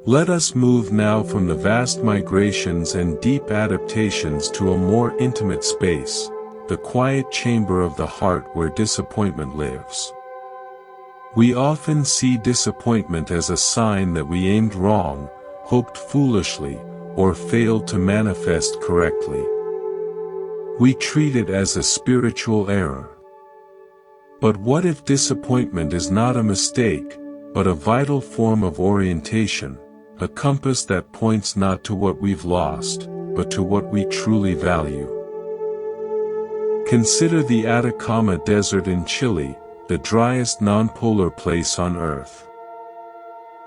Let us move now from the vast migrations and deep adaptations to a more intimate space, the quiet chamber of the heart where disappointment lives. We often see disappointment as a sign that we aimed wrong, hoped foolishly, or failed to manifest correctly. We treat it as a spiritual error. But what if disappointment is not a mistake, but a vital form of orientation, a compass that points not to what we've lost, but to what we truly value? Consider the Atacama Desert in Chile, the driest non-polar place on Earth.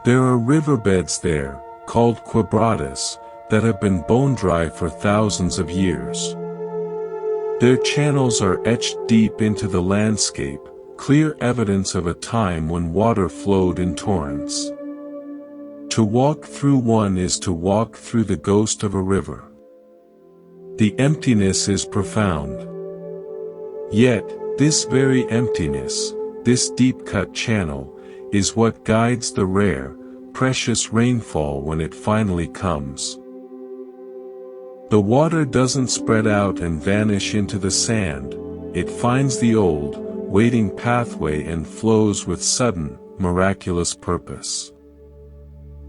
There are riverbeds there, called quebradas, that have been bone dry for thousands of years. Their channels are etched deep into the landscape, clear evidence of a time when water flowed in torrents. To walk through one is to walk through the ghost of a river. The emptiness is profound. Yet, this very emptiness, this deep-cut channel, is what guides the rare, precious rainfall when it finally comes. The water doesn't spread out and vanish into the sand, it finds the old, waiting pathway and flows with sudden, miraculous purpose.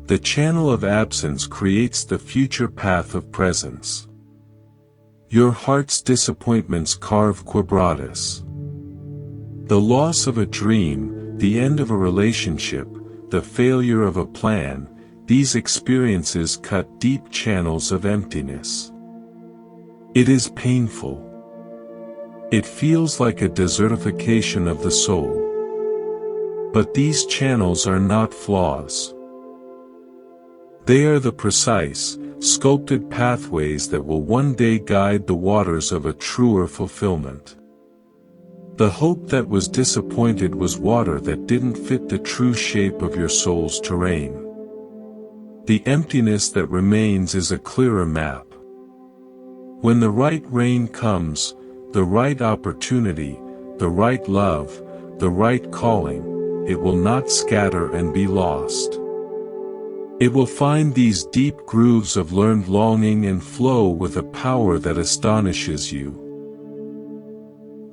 The channel of absence creates the future path of presence. Your heart's disappointments carve quebradas. The loss of a dream, the end of a relationship, the failure of a plan, these experiences cut deep channels of emptiness. It is painful. It feels like a desertification of the soul. But these channels are not flaws. They are the precise, sculpted pathways that will one day guide the waters of a truer fulfillment. The hope that was disappointed was water that didn't fit the true shape of your soul's terrain. The emptiness that remains is a clearer map. When the right rain comes, the right opportunity, the right love, the right calling, it will not scatter and be lost. It will find these deep grooves of learned longing and flow with a power that astonishes you.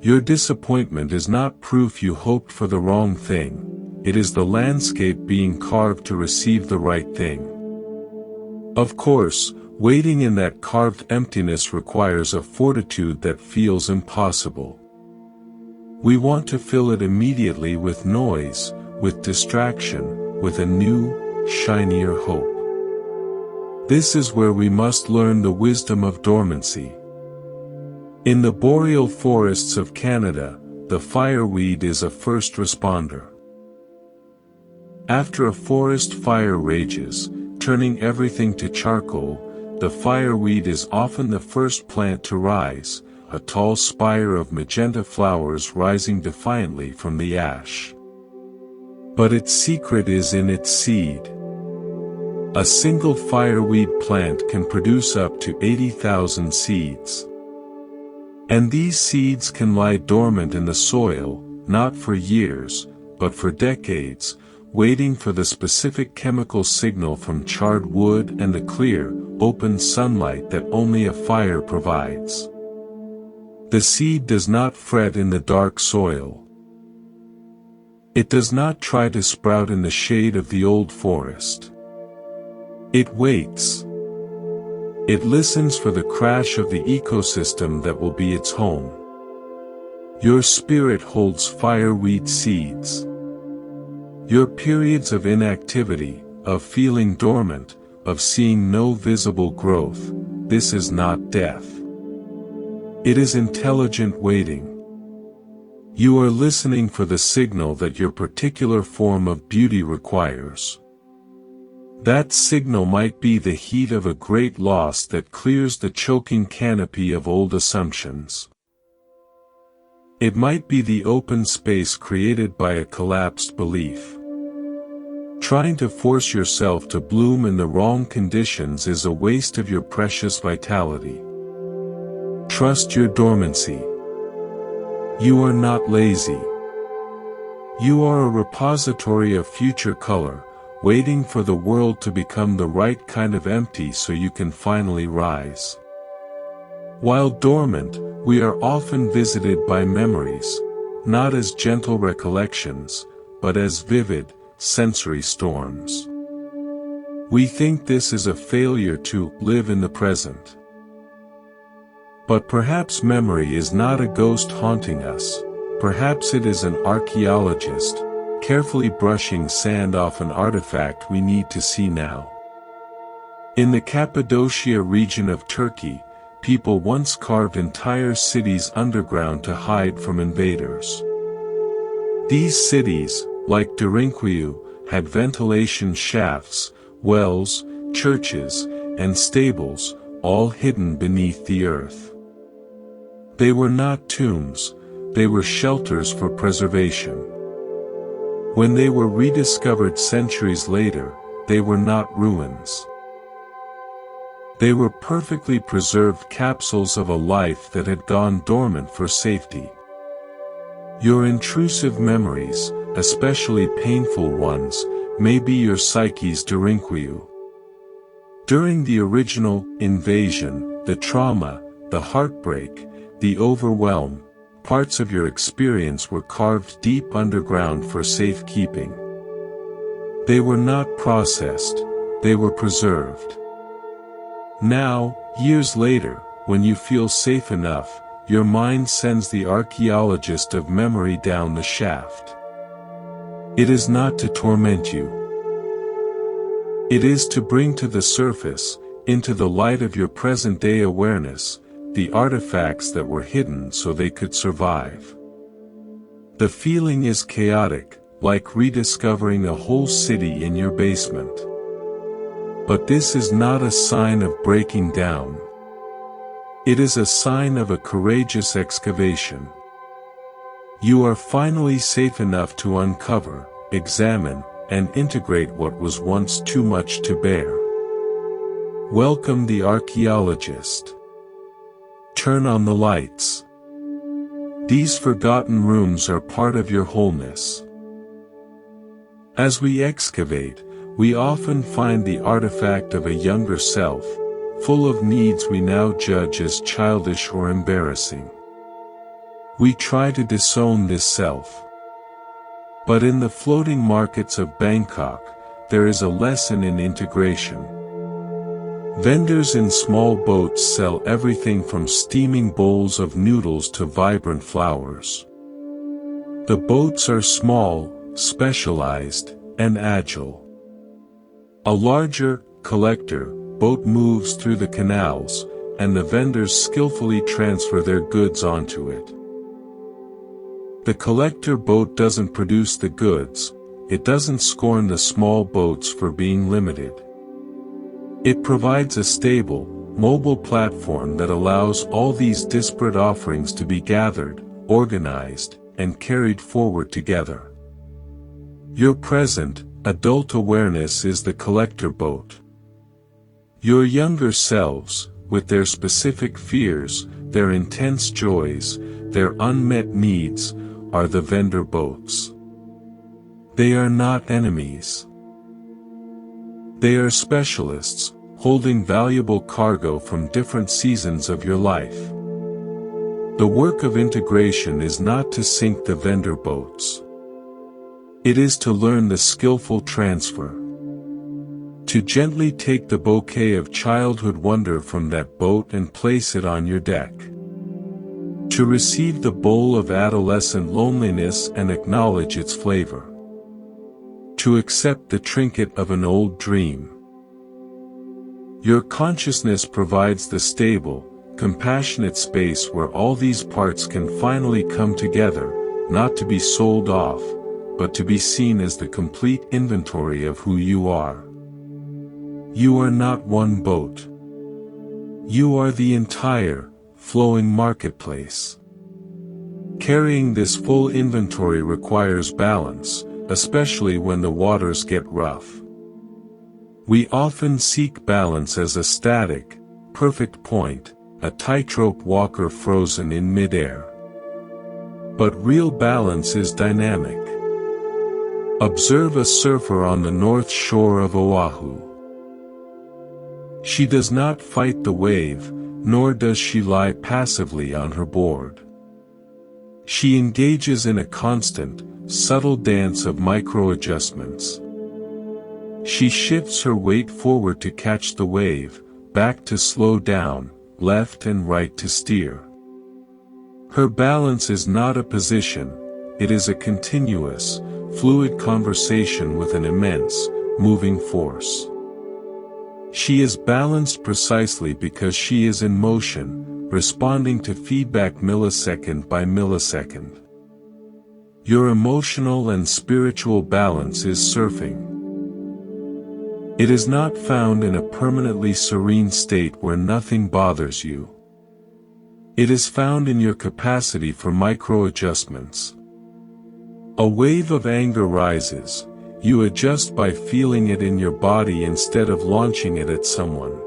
Your disappointment is not proof you hoped for the wrong thing, it is the landscape being carved to receive the right thing. Of course, waiting in that carved emptiness requires a fortitude that feels impossible. We want to fill it immediately with noise, with distraction, with a new, shinier hope. This is where we must learn the wisdom of dormancy. In the boreal forests of Canada, the fireweed is a first responder. After a forest fire rages, turning everything to charcoal, the fireweed is often the first plant to rise, a tall spire of magenta flowers rising defiantly from the ash. But its secret is in its seed. A single fireweed plant can produce up to 80,000 seeds. And these seeds can lie dormant in the soil, not for years, but for decades, waiting for the specific chemical signal from charred wood and the clear, open sunlight that only a fire provides. The seed does not fret in the dark soil. It does not try to sprout in the shade of the old forest. It waits. It listens for the crash of the ecosystem that will be its home. Your spirit holds fireweed seeds. Your periods of inactivity, of feeling dormant, of seeing no visible growth, this is not death. It is intelligent waiting. You are listening for the signal that your particular form of beauty requires. That signal might be the heat of a great loss that clears the choking canopy of old assumptions. It might be the open space created by a collapsed belief. Trying to force yourself to bloom in the wrong conditions is a waste of your precious vitality. Trust your dormancy. You are not lazy. You are a repository of future color, waiting for the world to become the right kind of empty so you can finally rise. While dormant, we are often visited by memories, not as gentle recollections, but as vivid, sensory storms. We think this is a failure to live in the present. But perhaps memory is not a ghost haunting us. Perhaps it is an archaeologist, carefully brushing sand off an artifact we need to see now. In the Cappadocia region of Turkey, people once carved entire cities underground to hide from invaders. These cities, like Derinkuyu, had ventilation shafts, wells, churches, and stables, all hidden beneath the earth. They were not tombs, they were shelters for preservation. When they were rediscovered centuries later, they were not ruins. They were perfectly preserved capsules of a life that had gone dormant for safety. Your intrusive memories, especially painful ones, may be your psyche's Derinkuyu. During the original invasion, the trauma, the heartbreak, the overwhelm, parts of your experience were carved deep underground for safekeeping. They were not processed, they were preserved. Now, years later, when you feel safe enough, your mind sends the archaeologist of memory down the shaft. It is not to torment you. It is to bring to the surface, into the light of your present-day awareness, the artifacts that were hidden so they could survive. The feeling is chaotic, like rediscovering a whole city in your basement. But this is not a sign of breaking down. It is a sign of a courageous excavation. You are finally safe enough to uncover, examine, and integrate what was once too much to bear. Welcome the archaeologist. Turn on the lights. These forgotten rooms are part of your wholeness. As we excavate, we often find the artifact of a younger self, full of needs we now judge as childish or embarrassing. We try to disown this self. But in the floating markets of Bangkok, there is a lesson in integration. Vendors in small boats sell everything from steaming bowls of noodles to vibrant flowers. The boats are small, specialized, and agile. A larger, collector, boat moves through the canals, and the vendors skillfully transfer their goods onto it. The collector boat doesn't produce the goods, it doesn't scorn the small boats for being limited. It provides a stable, mobile platform that allows all these disparate offerings to be gathered, organized, and carried forward together. Your present, adult awareness is the collector boat. Your younger selves, with their specific fears, their intense joys, their unmet needs, are the vendor boats. They are not enemies. They are specialists, holding valuable cargo from different seasons of your life. The work of integration is not to sink the vendor boats. It is to learn the skillful transfer. To gently take the bouquet of childhood wonder from that boat and place it on your deck. To receive the bowl of adolescent loneliness and acknowledge its flavor. To accept the trinket of an old dream. Your consciousness provides the stable, compassionate space where all these parts can finally come together, not to be sold off, but to be seen as the complete inventory of who you are. You are not one boat. You are the entire, flowing marketplace. Carrying this full inventory requires balance, especially when the waters get rough. We often seek balance as a static, perfect point, a tightrope walker frozen in midair. But real balance is dynamic. Observe a surfer on the north shore of Oahu. She does not fight the wave, nor does she lie passively on her board. She engages in a constant, subtle dance of micro-adjustments. She shifts her weight forward to catch the wave, back to slow down, left and right to steer. Her balance is not a position, it is a continuous, fluid conversation with an immense, moving force. She is balanced precisely because she is in motion, responding to feedback millisecond by millisecond. Your emotional and spiritual balance is surfing. It is not found in a permanently serene state where nothing bothers you. It is found in your capacity for micro-adjustments. A wave of anger rises, you adjust by feeling it in your body instead of launching it at someone.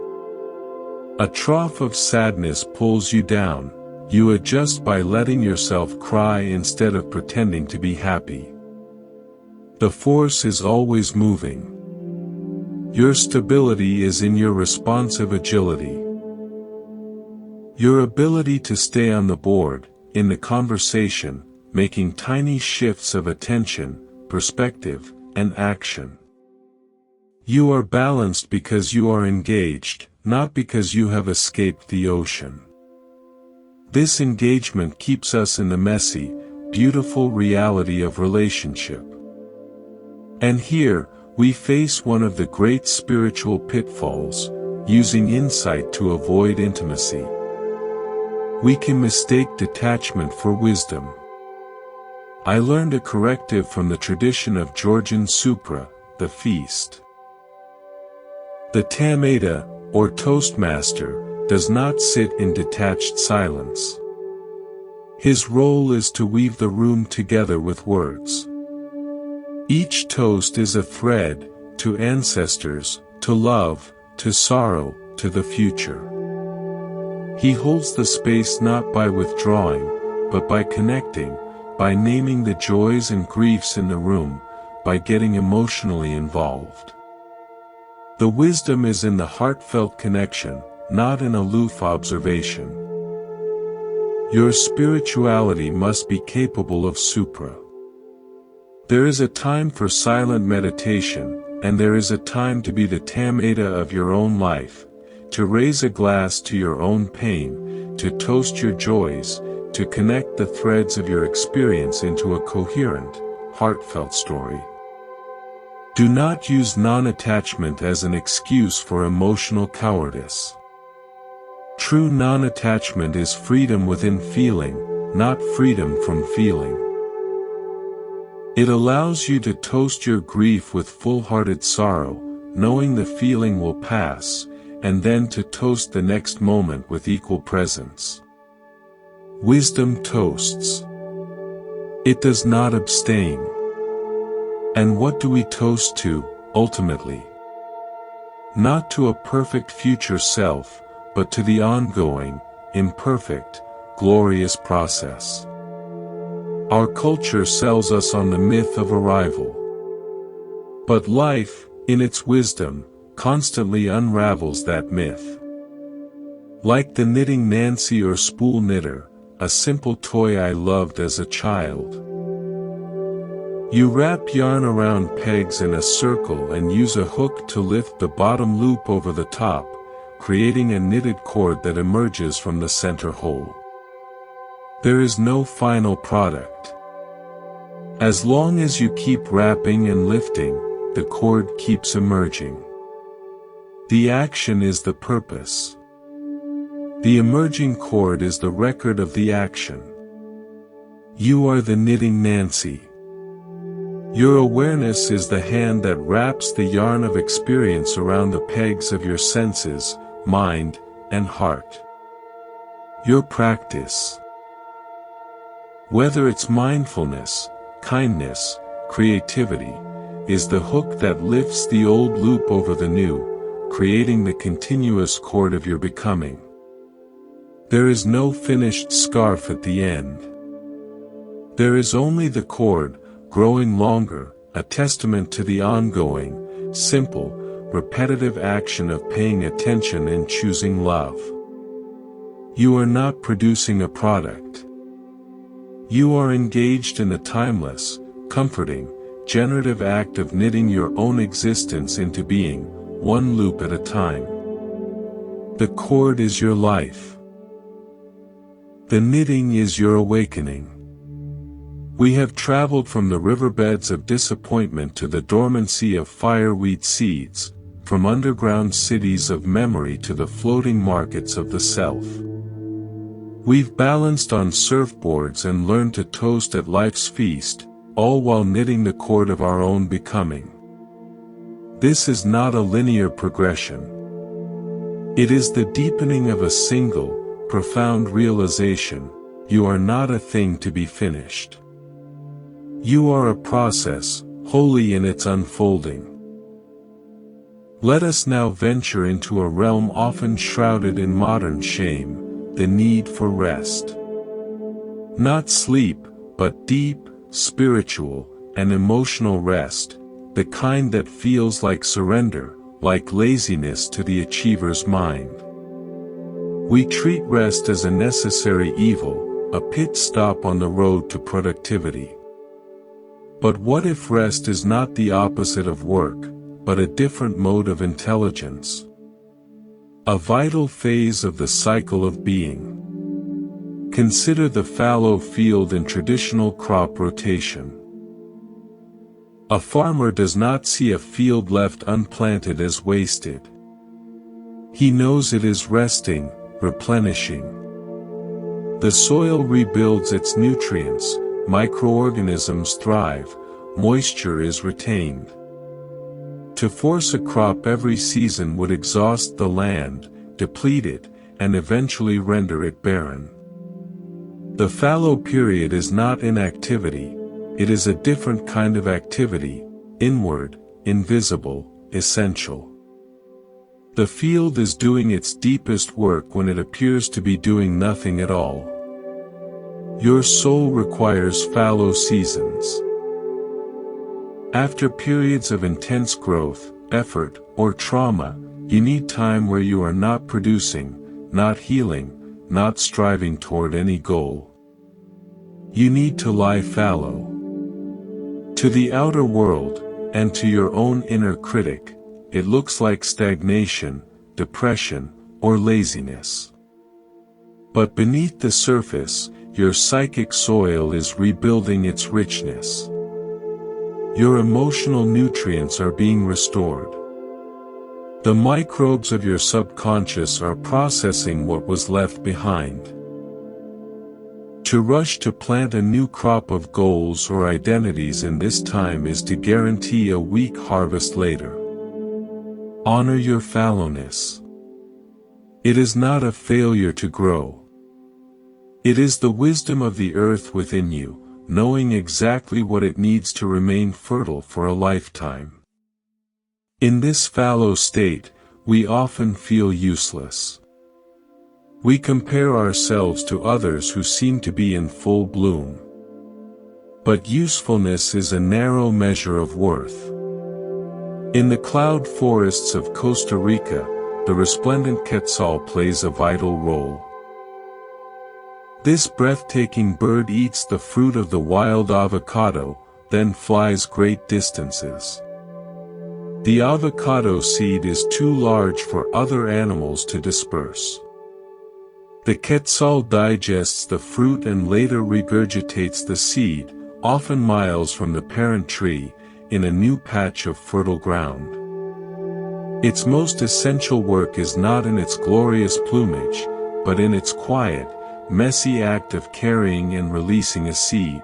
A trough of sadness pulls you down, you adjust by letting yourself cry instead of pretending to be happy. The force is always moving. Your stability is in your responsive agility. Your ability to stay on the board, in the conversation, making tiny shifts of attention, perspective, and action. You are balanced because you are engaged, not because you have escaped the ocean. This engagement keeps us in the messy, beautiful reality of relationship. And here, we face one of the great spiritual pitfalls, using insight to avoid intimacy. We can mistake detachment for wisdom. I learned a corrective from the tradition of Georgian Supra, the feast. The Tamada, or Toastmaster, does not sit in detached silence. His role is to weave the room together with words. Each toast is a thread, to ancestors, to love, to sorrow, to the future. He holds the space not by withdrawing, but by connecting, by naming the joys and griefs in the room, by getting emotionally involved. The wisdom is in the heartfelt connection, not in aloof observation. Your spirituality must be capable of supra. There is a time for silent meditation, and there is a time to be the Tamada of your own life, to raise a glass to your own pain, to toast your joys, to connect the threads of your experience into a coherent, heartfelt story. Do not use non-attachment as an excuse for emotional cowardice. True non-attachment is freedom within feeling, not freedom from feeling. It allows you to toast your grief with full-hearted sorrow, knowing the feeling will pass, and then to toast the next moment with equal presence. Wisdom toasts. It does not abstain. And what do we toast to, ultimately? Not to a perfect future self, but to the ongoing, imperfect, glorious process. Our culture sells us on the myth of arrival. But life, in its wisdom, constantly unravels that myth. Like the knitting Nancy or spool knitter, a simple toy I loved as a child. You wrap yarn around pegs in a circle and use a hook to lift the bottom loop over the top, creating a knitted cord that emerges from the center hole. There is no final product. As long as you keep wrapping and lifting, the cord keeps emerging. The action is the purpose. The emerging cord is the record of the action. You are the knitting Nancy. Your awareness is the hand that wraps the yarn of experience around the pegs of your senses, mind, and heart. Your practice. Whether it's mindfulness, kindness, creativity, is the hook that lifts the old loop over the new, creating the continuous cord of your becoming. There is no finished scarf at the end. There is only the cord, growing longer, a testament to the ongoing, simple, repetitive action of paying attention and choosing love. You are not producing a product. You are engaged in a timeless, comforting, generative act of knitting your own existence into being, one loop at a time. The cord is your life. The knitting is your awakening. We have traveled from the riverbeds of disappointment to the dormancy of fireweed seeds, from underground cities of memory to the floating markets of the self. We've balanced on surfboards and learned to toast at life's feast, all while knitting the cord of our own becoming. This is not a linear progression. It is the deepening of a single, profound realization: you are not a thing to be finished. You are a process, holy in its unfolding. Let us now venture into a realm often shrouded in modern shame: the need for rest. Not sleep, but deep, spiritual, and emotional rest, the kind that feels like surrender, like laziness to the achiever's mind. We treat rest as a necessary evil, a pit stop on the road to productivity. But what if rest is not the opposite of work, but a different mode of intelligence? A vital phase of the cycle of being. Consider the fallow field in traditional crop rotation. A farmer does not see a field left unplanted as wasted. He knows it is resting, replenishing. The soil rebuilds its nutrients, microorganisms thrive, moisture is retained. To force a crop every season would exhaust the land, deplete it, and eventually render it barren. The fallow period is not inactivity, it is a different kind of activity, inward, invisible, essential. The field is doing its deepest work when it appears to be doing nothing at all. Your soul requires fallow seasons. After periods of intense growth, effort, or trauma, you need time where you are not producing, not healing, not striving toward any goal. You need to lie fallow. To the outer world, and to your own inner critic, it looks like stagnation, depression, or laziness. But beneath the surface, your psychic soil is rebuilding its richness. Your emotional nutrients are being restored. The microbes of your subconscious are processing what was left behind. To rush to plant a new crop of goals or identities in this time is to guarantee a weak harvest later. Honor your fallowness. It is not a failure to grow. It is the wisdom of the earth within you, knowing exactly what it needs to remain fertile for a lifetime. In this fallow state, we often feel useless. We compare ourselves to others who seem to be in full bloom. But usefulness is a narrow measure of worth. In the cloud forests of Costa Rica, the resplendent quetzal plays a vital role. This breathtaking bird eats the fruit of the wild avocado, then flies great distances. The avocado seed is too large for other animals to disperse. The quetzal digests the fruit and later regurgitates the seed, often miles from the parent tree, in a new patch of fertile ground. Its most essential work is not in its glorious plumage, but in its quiet, messy act of carrying and releasing a seed.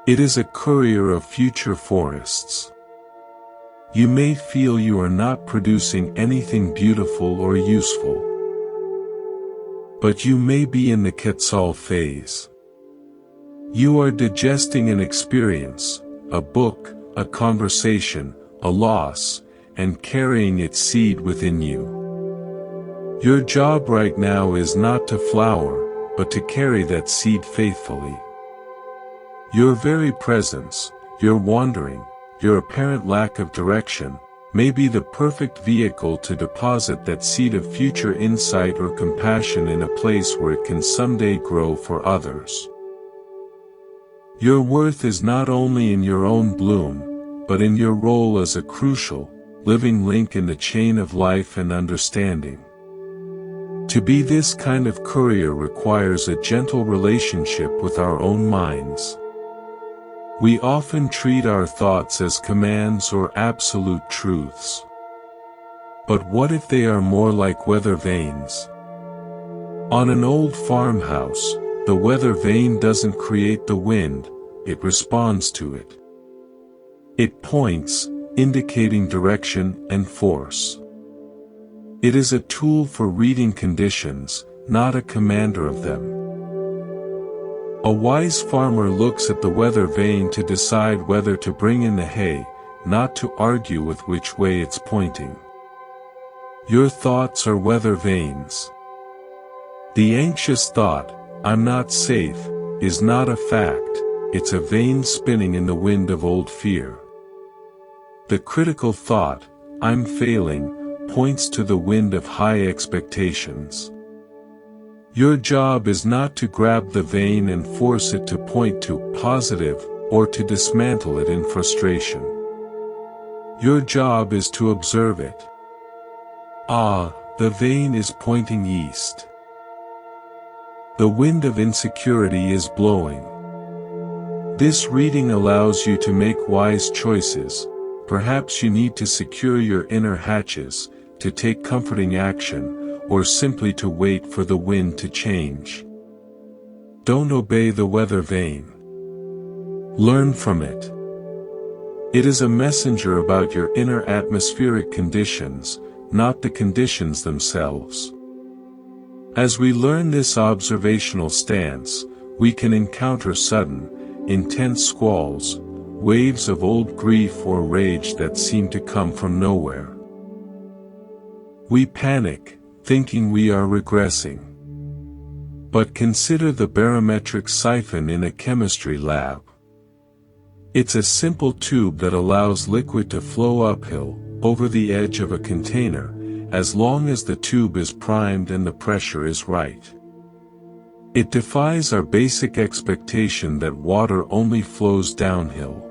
It is a courier of future forests. You may feel you are not producing anything beautiful or useful. But you may be in the quetzal phase. You are digesting an experience, a book, a conversation, a loss, and carrying its seed within you. Your job right now is not to flower, but to carry that seed faithfully. Your very presence, your wandering, your apparent lack of direction, may be the perfect vehicle to deposit that seed of future insight or compassion in a place where it can someday grow for others. Your worth is not only in your own bloom, but in your role as a crucial, living link in the chain of life and understanding. To be this kind of courier requires a gentle relationship with our own minds. We often treat our thoughts as commands or absolute truths. But what if they are more like weather vanes? On an old farmhouse, the weather vane doesn't create the wind, it responds to it. It points, indicating direction and force. It is a tool for reading conditions, not a commander of them. A wise farmer looks at the weather vane to decide whether to bring in the hay, not to argue with which way it's pointing. Your thoughts are weather vanes. The anxious thought, "I'm not safe," is not a fact, it's a vane spinning in the wind of old fear. The critical thought, "I'm failing," points to the wind of high expectations. Your job is not to grab the vane and force it to point to positive, or to dismantle it in frustration. Your job is to observe it. Ah, the vane is pointing east. The wind of insecurity is blowing. This reading allows you to make wise choices. Perhaps you need to secure your inner hatches, to take comforting action, or simply to wait for the wind to change. Don't obey the weather vane. Learn from it. It is a messenger about your inner atmospheric conditions, not the conditions themselves. As we learn this observational stance, we can encounter sudden, intense squalls, waves of old grief or rage that seem to come from nowhere. We panic, thinking we are regressing. But consider the barometric siphon in a chemistry lab. It's a simple tube that allows liquid to flow uphill, over the edge of a container, as long as the tube is primed and the pressure is right. It defies our basic expectation that water only flows downhill.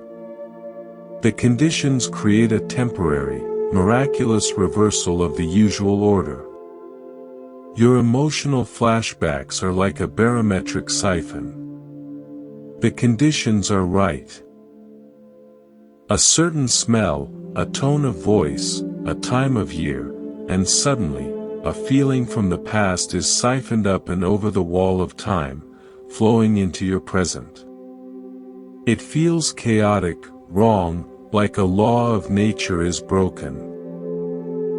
The conditions create a temporary, miraculous reversal of the usual order. Your emotional flashbacks are like a barometric siphon. The conditions are right. A certain smell, a tone of voice, a time of year, and suddenly, a feeling from the past is siphoned up and over the wall of time, flowing into your present. It feels chaotic, wrong, like a law of nature is broken.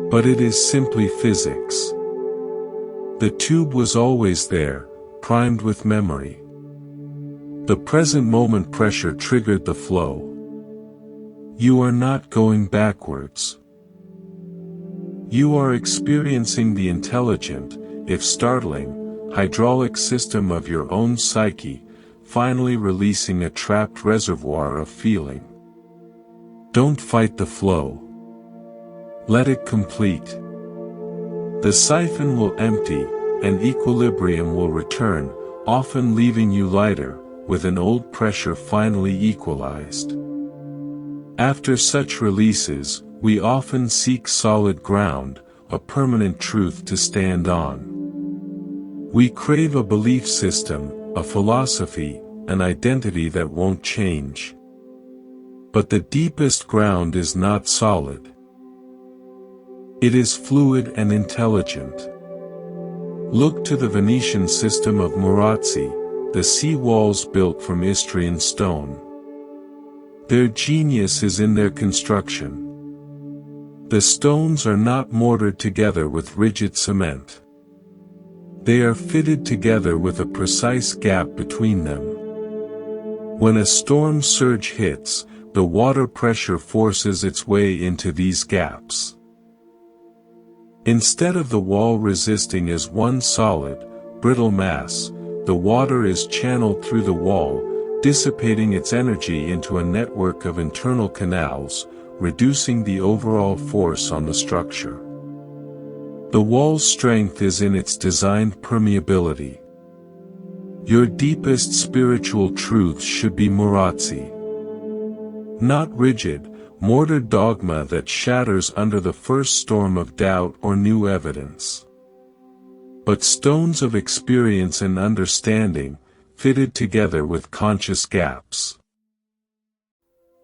But it is simply physics. The tube was always there, primed with memory. The present moment pressure triggered the flow. You are not going backwards. You are experiencing the intelligent, if startling, hydraulic system of your own psyche, finally releasing a trapped reservoir of feeling. Don't fight the flow. Let it complete. The siphon will empty, and equilibrium will return, often leaving you lighter, with an old pressure finally equalized. After such releases, we often seek solid ground, a permanent truth to stand on. We crave a belief system, a philosophy, an identity that won't change. But the deepest ground is not solid. It is fluid and intelligent. Look to the Venetian system of Murazzi, the sea walls built from Istrian stone. Their genius is in their construction. The stones are not mortared together with rigid cement. They are fitted together with a precise gap between them. When a storm surge hits, the water pressure forces its way into these gaps. Instead of the wall resisting as one solid, brittle mass, the water is channeled through the wall, dissipating its energy into a network of internal canals, reducing the overall force on the structure. The wall's strength is in its designed permeability. Your deepest spiritual truths should be morazzi. Not rigid, mortared dogma that shatters under the first storm of doubt or new evidence. But stones of experience and understanding, fitted together with conscious gaps.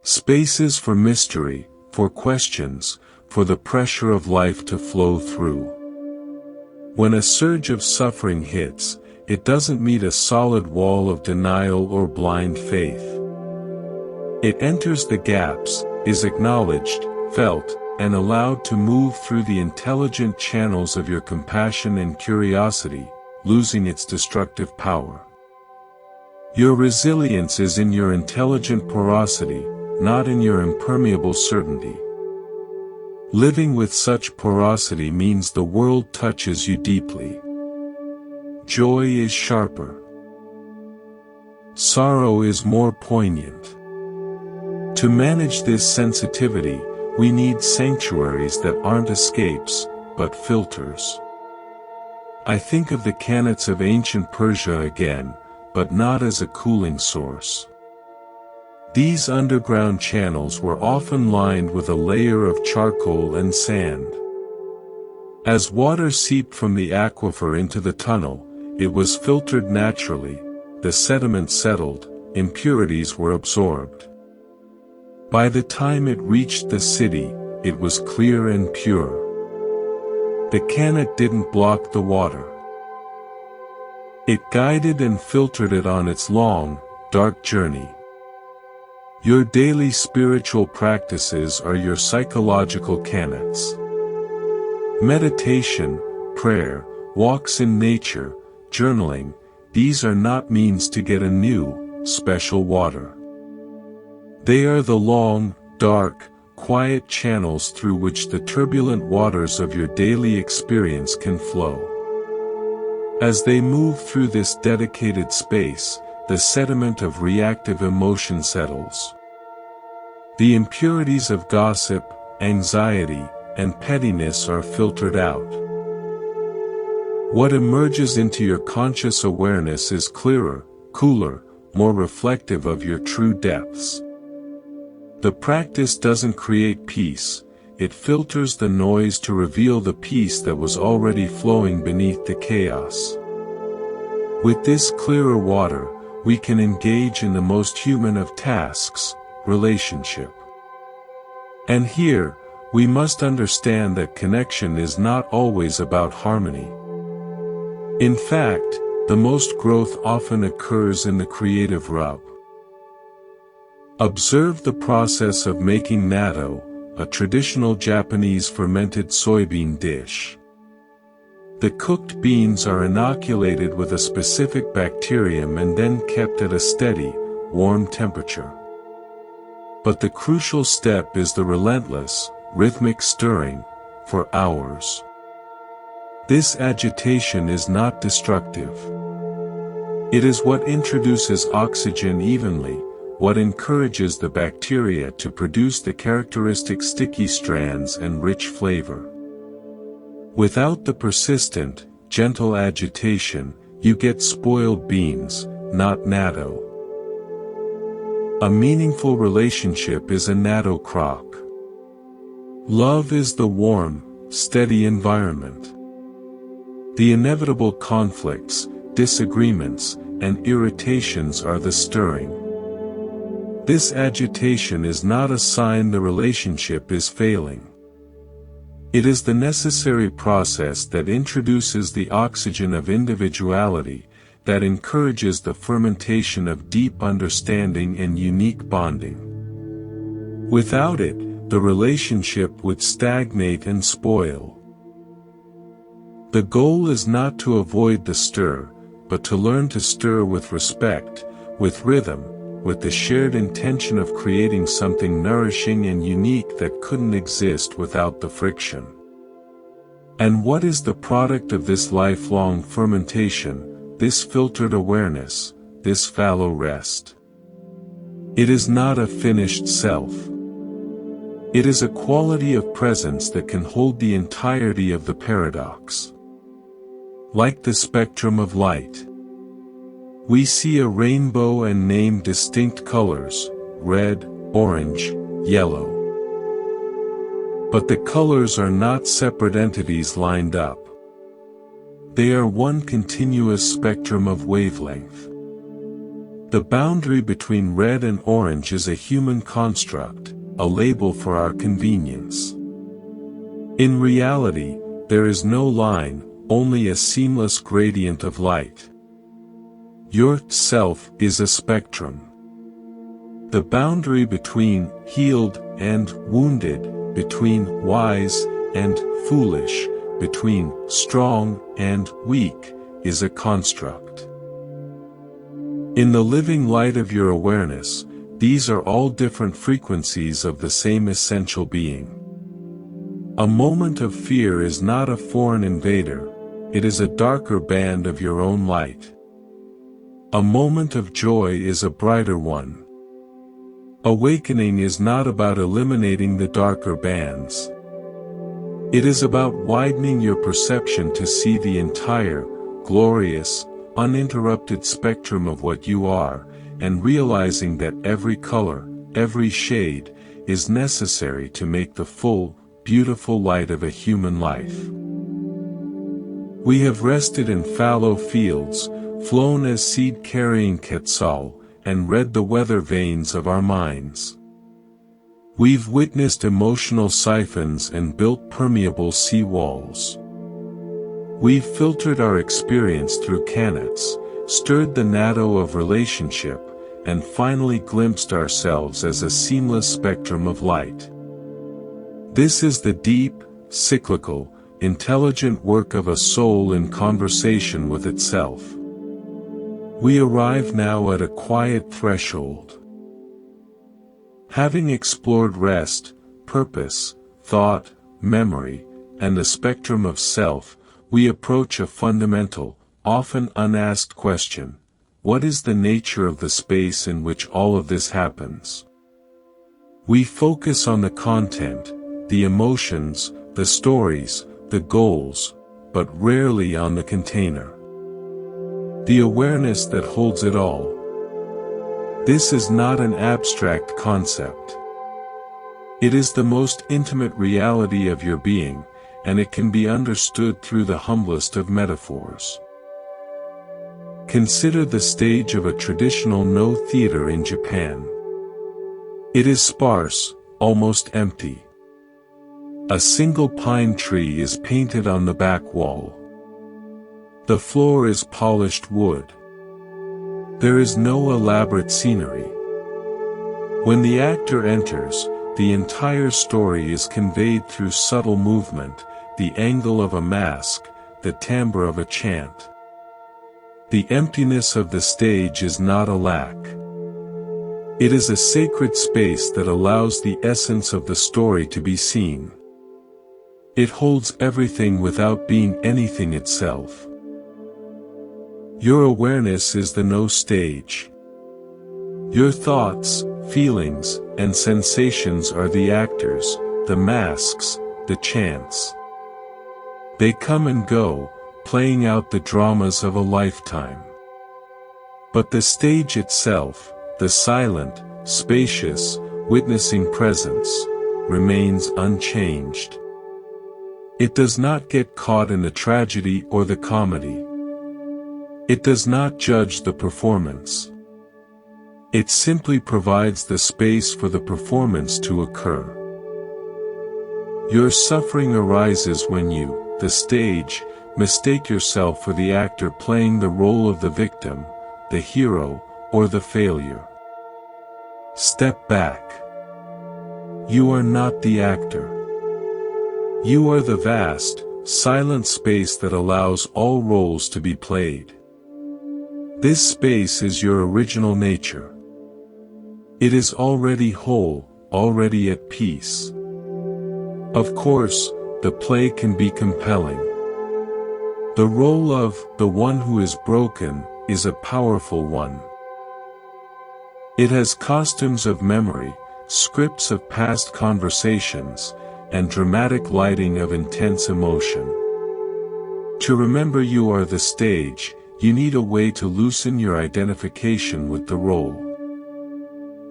Spaces for mystery, for questions, for the pressure of life to flow through. When a surge of suffering hits, it doesn't meet a solid wall of denial or blind faith. It enters the gaps, is acknowledged, felt, and allowed to move through the intelligent channels of your compassion and curiosity, losing its destructive power. Your resilience is in your intelligent porosity, not in your impermeable certainty. Living with such porosity means the world touches you deeply. Joy is sharper. Sorrow is more poignant. To manage this sensitivity, we need sanctuaries that aren't escapes, but filters. I think of the qanats of ancient Persia again, but not as a cooling source. These underground channels were often lined with a layer of charcoal and sand. As water seeped from the aquifer into the tunnel, it was filtered naturally, the sediment settled, impurities were absorbed. By the time it reached the city, it was clear and pure. The qanat didn't block the water. It guided and filtered it on its long, dark journey. Your daily spiritual practices are your psychological qanats. Meditation, prayer, walks in nature, journaling, these are not means to get a new, special water. They are the long, dark, quiet channels through which the turbulent waters of your daily experience can flow. As they move through this dedicated space, the sediment of reactive emotion settles. The impurities of gossip, anxiety, and pettiness are filtered out. What emerges into your conscious awareness is clearer, cooler, more reflective of your true depths. The practice doesn't create peace, it filters the noise to reveal the peace that was already flowing beneath the chaos. With this clearer water, we can engage in the most human of tasks, relationship. And here, we must understand that connection is not always about harmony. In fact, the most growth often occurs in the creative rub. Observe the process of making natto, a traditional Japanese fermented soybean dish. The cooked beans are inoculated with a specific bacterium and then kept at a steady, warm temperature. But the crucial step is the relentless, rhythmic stirring, for hours. This agitation is not destructive. It is what introduces oxygen evenly, what encourages the bacteria to produce the characteristic sticky strands and rich flavor. Without the persistent, gentle agitation, you get spoiled beans, not natto. A meaningful relationship is a natto crock. Love is the warm, steady environment. The inevitable conflicts, disagreements, and irritations are the stirring. This agitation is not a sign the relationship is failing. It is the necessary process that introduces the oxygen of individuality, that encourages the fermentation of deep understanding and unique bonding. Without it, the relationship would stagnate and spoil. The goal is not to avoid the stir, but to learn to stir with respect, with rhythm, with the shared intention of creating something nourishing and unique that couldn't exist without the friction. And what is the product of this lifelong fermentation, this filtered awareness, this fallow rest? It is not a finished self. It is a quality of presence that can hold the entirety of the paradox. Like the spectrum of light. We see a rainbow and name distinct colors: red, orange, yellow. But the colors are not separate entities lined up. They are one continuous spectrum of wavelength. The boundary between red and orange is a human construct, a label for our convenience. In reality, there is no line, only a seamless gradient of light. Your self is a spectrum. The boundary between healed and wounded, between wise and foolish, between strong and weak, is a construct. In the living light of your awareness, these are all different frequencies of the same essential being. A moment of fear is not a foreign invader, it is a darker band of your own light. A moment of joy is a brighter one. Awakening is not about eliminating the darker bands. It is about widening your perception to see the entire, glorious, uninterrupted spectrum of what you are, and realizing that every color, every shade, is necessary to make the full, beautiful light of a human life. We have rested in fallow fields, flown as seed-carrying quetzal, and read the weather vanes of our minds. We've witnessed emotional siphons and built permeable sea walls. We've filtered our experience through canets, stirred the natto of relationship, and finally glimpsed ourselves as a seamless spectrum of light. This is the deep, cyclical, intelligent work of a soul in conversation with itself. We arrive now at a quiet threshold. Having explored rest, purpose, thought, memory, and the spectrum of self, we approach a fundamental, often unasked question: what is the nature of the space in which all of this happens? We focus on the content, the emotions, the stories, the goals, but rarely on the container. The awareness that holds it all. This is not an abstract concept. It is the most intimate reality of your being, and it can be understood through the humblest of metaphors. Consider the stage of a traditional No theater in Japan. It is sparse, almost empty. A single pine tree is painted on the back wall. The floor is polished wood. There is no elaborate scenery. When the actor enters, the entire story is conveyed through subtle movement, the angle of a mask, the timbre of a chant. The emptiness of the stage is not a lack. It is a sacred space that allows the essence of the story to be seen. It holds everything without being anything itself. Your awareness is the No stage. Your thoughts, feelings, and sensations are the actors, the masks, the chants. They come and go, playing out the dramas of a lifetime. But the stage itself, the silent, spacious, witnessing presence, remains unchanged. It does not get caught in the tragedy or the comedy. It does not judge the performance. It simply provides the space for the performance to occur. Your suffering arises when you, the stage, mistake yourself for the actor playing the role of the victim, the hero, or the failure. Step back. You are not the actor. You are the vast, silent space that allows all roles to be played. This space is your original nature. It is already whole, already at peace. Of course, the play can be compelling. The role of the one who is broken is a powerful one. It has costumes of memory, scripts of past conversations, and dramatic lighting of intense emotion. To remember you are the stage, you need a way to loosen your identification with the role.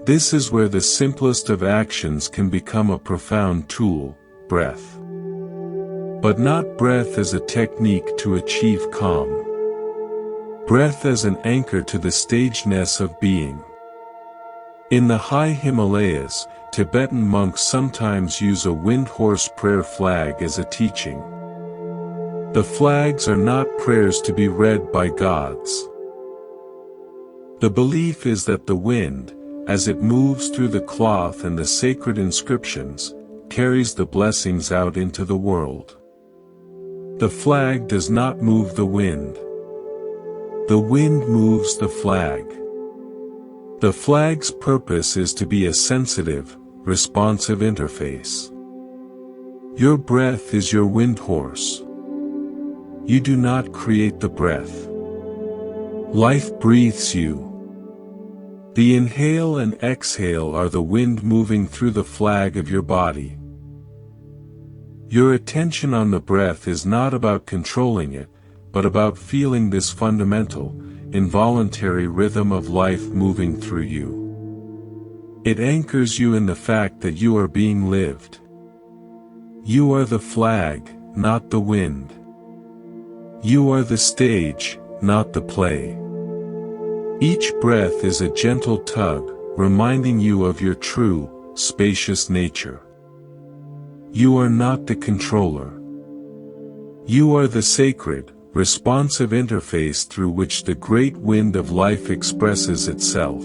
This is where the simplest of actions can become a profound tool: breath. But not breath as a technique to achieve calm. Breath as an anchor to the stageness of being. In the high Himalayas, Tibetan monks sometimes use a wind horse prayer flag as a teaching. The flags are not prayers to be read by gods. The belief is that the wind, as it moves through the cloth and the sacred inscriptions, carries the blessings out into the world. The flag does not move the wind. The wind moves the flag. The flag's purpose is to be a sensitive, responsive interface. Your breath is your wind horse. You do not create the breath. Life breathes you. The inhale and exhale are the wind moving through the flag of your body. Your attention on the breath is not about controlling it, but about feeling this fundamental, involuntary rhythm of life moving through you. It anchors you in the fact that you are being lived. You are the flag, not the wind. You are the stage, not the play. Each breath is a gentle tug, reminding you of your true, spacious nature. You are not the controller. You are the sacred, responsive interface through which the great wind of life expresses itself.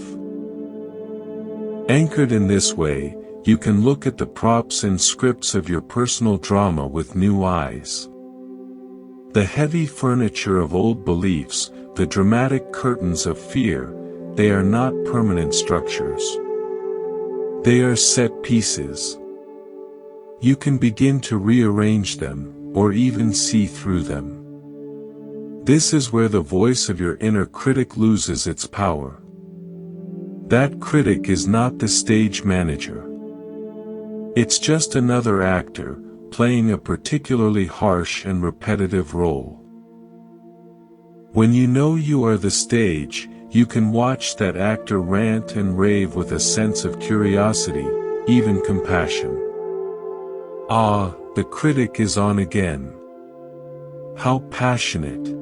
Anchored in this way, you can look at the props and scripts of your personal drama with new eyes. The heavy furniture of old beliefs, the dramatic curtains of fear, they are not permanent structures. They are set pieces. You can begin to rearrange them, or even see through them. This is where the voice of your inner critic loses its power. That critic is not the stage manager. It's just another actor, playing a particularly harsh and repetitive role. When you know you are the stage, you can watch that actor rant and rave with a sense of curiosity, even compassion. Ah, the critic is on again. How passionate.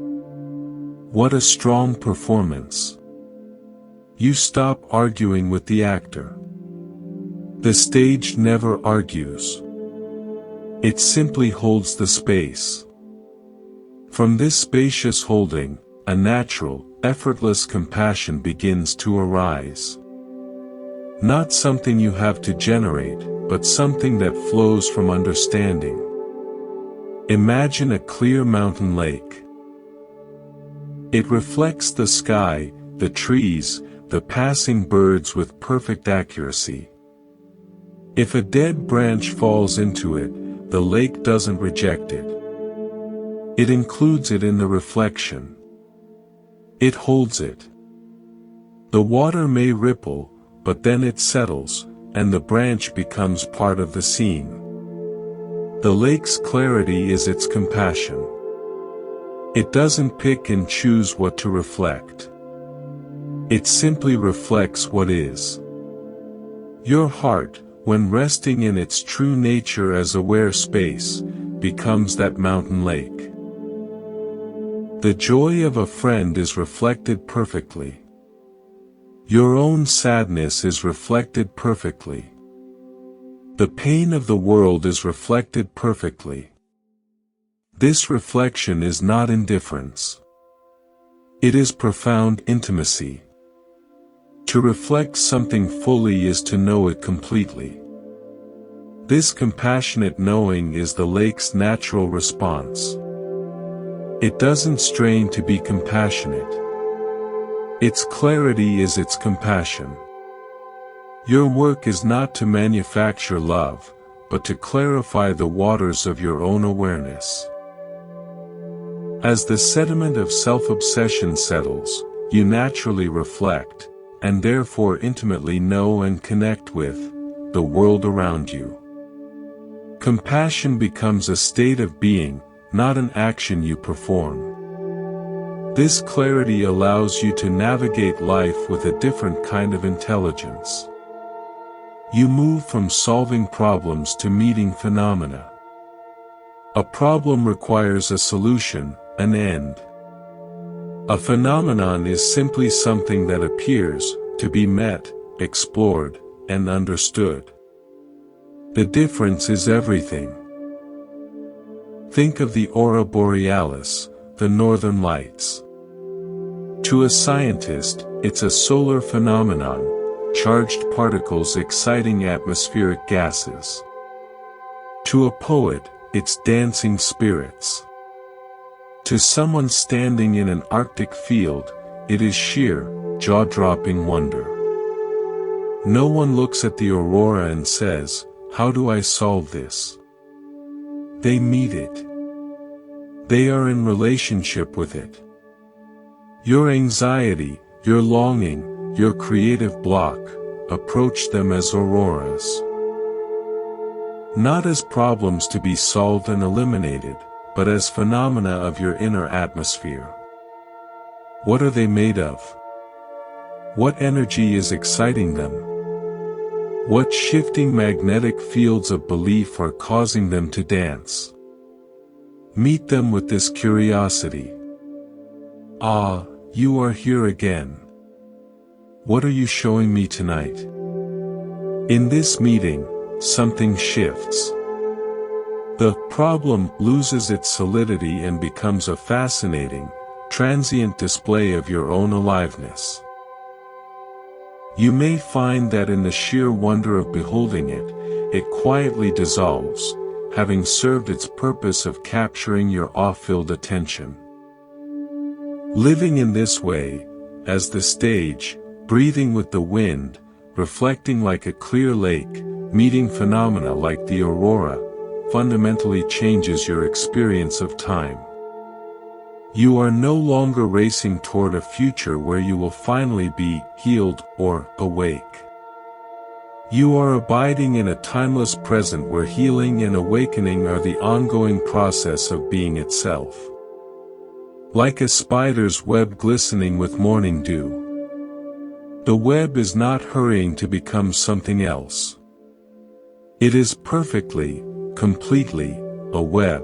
What a strong performance. You stop arguing with the actor. The stage never argues. It simply holds the space. From this spacious holding, a natural, effortless compassion begins to arise. Not something you have to generate, but something that flows from understanding. Imagine a clear mountain lake. It reflects the sky, the trees, the passing birds with perfect accuracy. If a dead branch falls into it, the lake doesn't reject it. It includes it in the reflection. It holds it. The water may ripple, but then it settles, and the branch becomes part of the scene. The lake's clarity is its compassion. It doesn't pick and choose what to reflect. It simply reflects what is. Your heart, when resting in its true nature as aware space, becomes that mountain lake. The joy of a friend is reflected perfectly. Your own sadness is reflected perfectly. The pain of the world is reflected perfectly. This reflection is not indifference. It is profound intimacy. To reflect something fully is to know it completely. This compassionate knowing is the lake's natural response. It doesn't strain to be compassionate. Its clarity is its compassion. Your work is not to manufacture love, but to clarify the waters of your own awareness. As the sediment of self-obsession settles, you naturally reflect, and therefore intimately know and connect with, the world around you. Compassion becomes a state of being, not an action you perform. This clarity allows you to navigate life with a different kind of intelligence. You move from solving problems to meeting phenomena. A problem requires a solution, an end. A phenomenon is simply something that appears to be met, explored, and understood. The difference is everything. Think of the aurora borealis, the northern lights. To a scientist, it's a solar phenomenon, charged particles exciting atmospheric gases. To a poet, it's dancing spirits. To someone standing in an Arctic field, it is sheer, jaw-dropping wonder. No one looks at the aurora and says, "How do I solve this?" They meet it. They are in relationship with it. Your anxiety, your longing, your creative block, approach them as auroras. Not as problems to be solved and eliminated, but as phenomena of your inner atmosphere. What are they made of? What energy is exciting them? What shifting magnetic fields of belief are causing them to dance? Meet them with this curiosity. Ah, you are here again. What are you showing me tonight? In this meeting, something shifts. The problem loses its solidity and becomes a fascinating, transient display of your own aliveness. You may find that in the sheer wonder of beholding it, it quietly dissolves, having served its purpose of capturing your awe-filled attention. Living in this way, as the stage, breathing with the wind, reflecting like a clear lake, meeting phenomena like the aurora, fundamentally changes your experience of time. You are no longer racing toward a future where you will finally be healed or awake. You are abiding in a timeless present where healing and awakening are the ongoing process of being itself. Like a spider's web glistening with morning dew. The web is not hurrying to become something else. It is perfectly, completely, a web.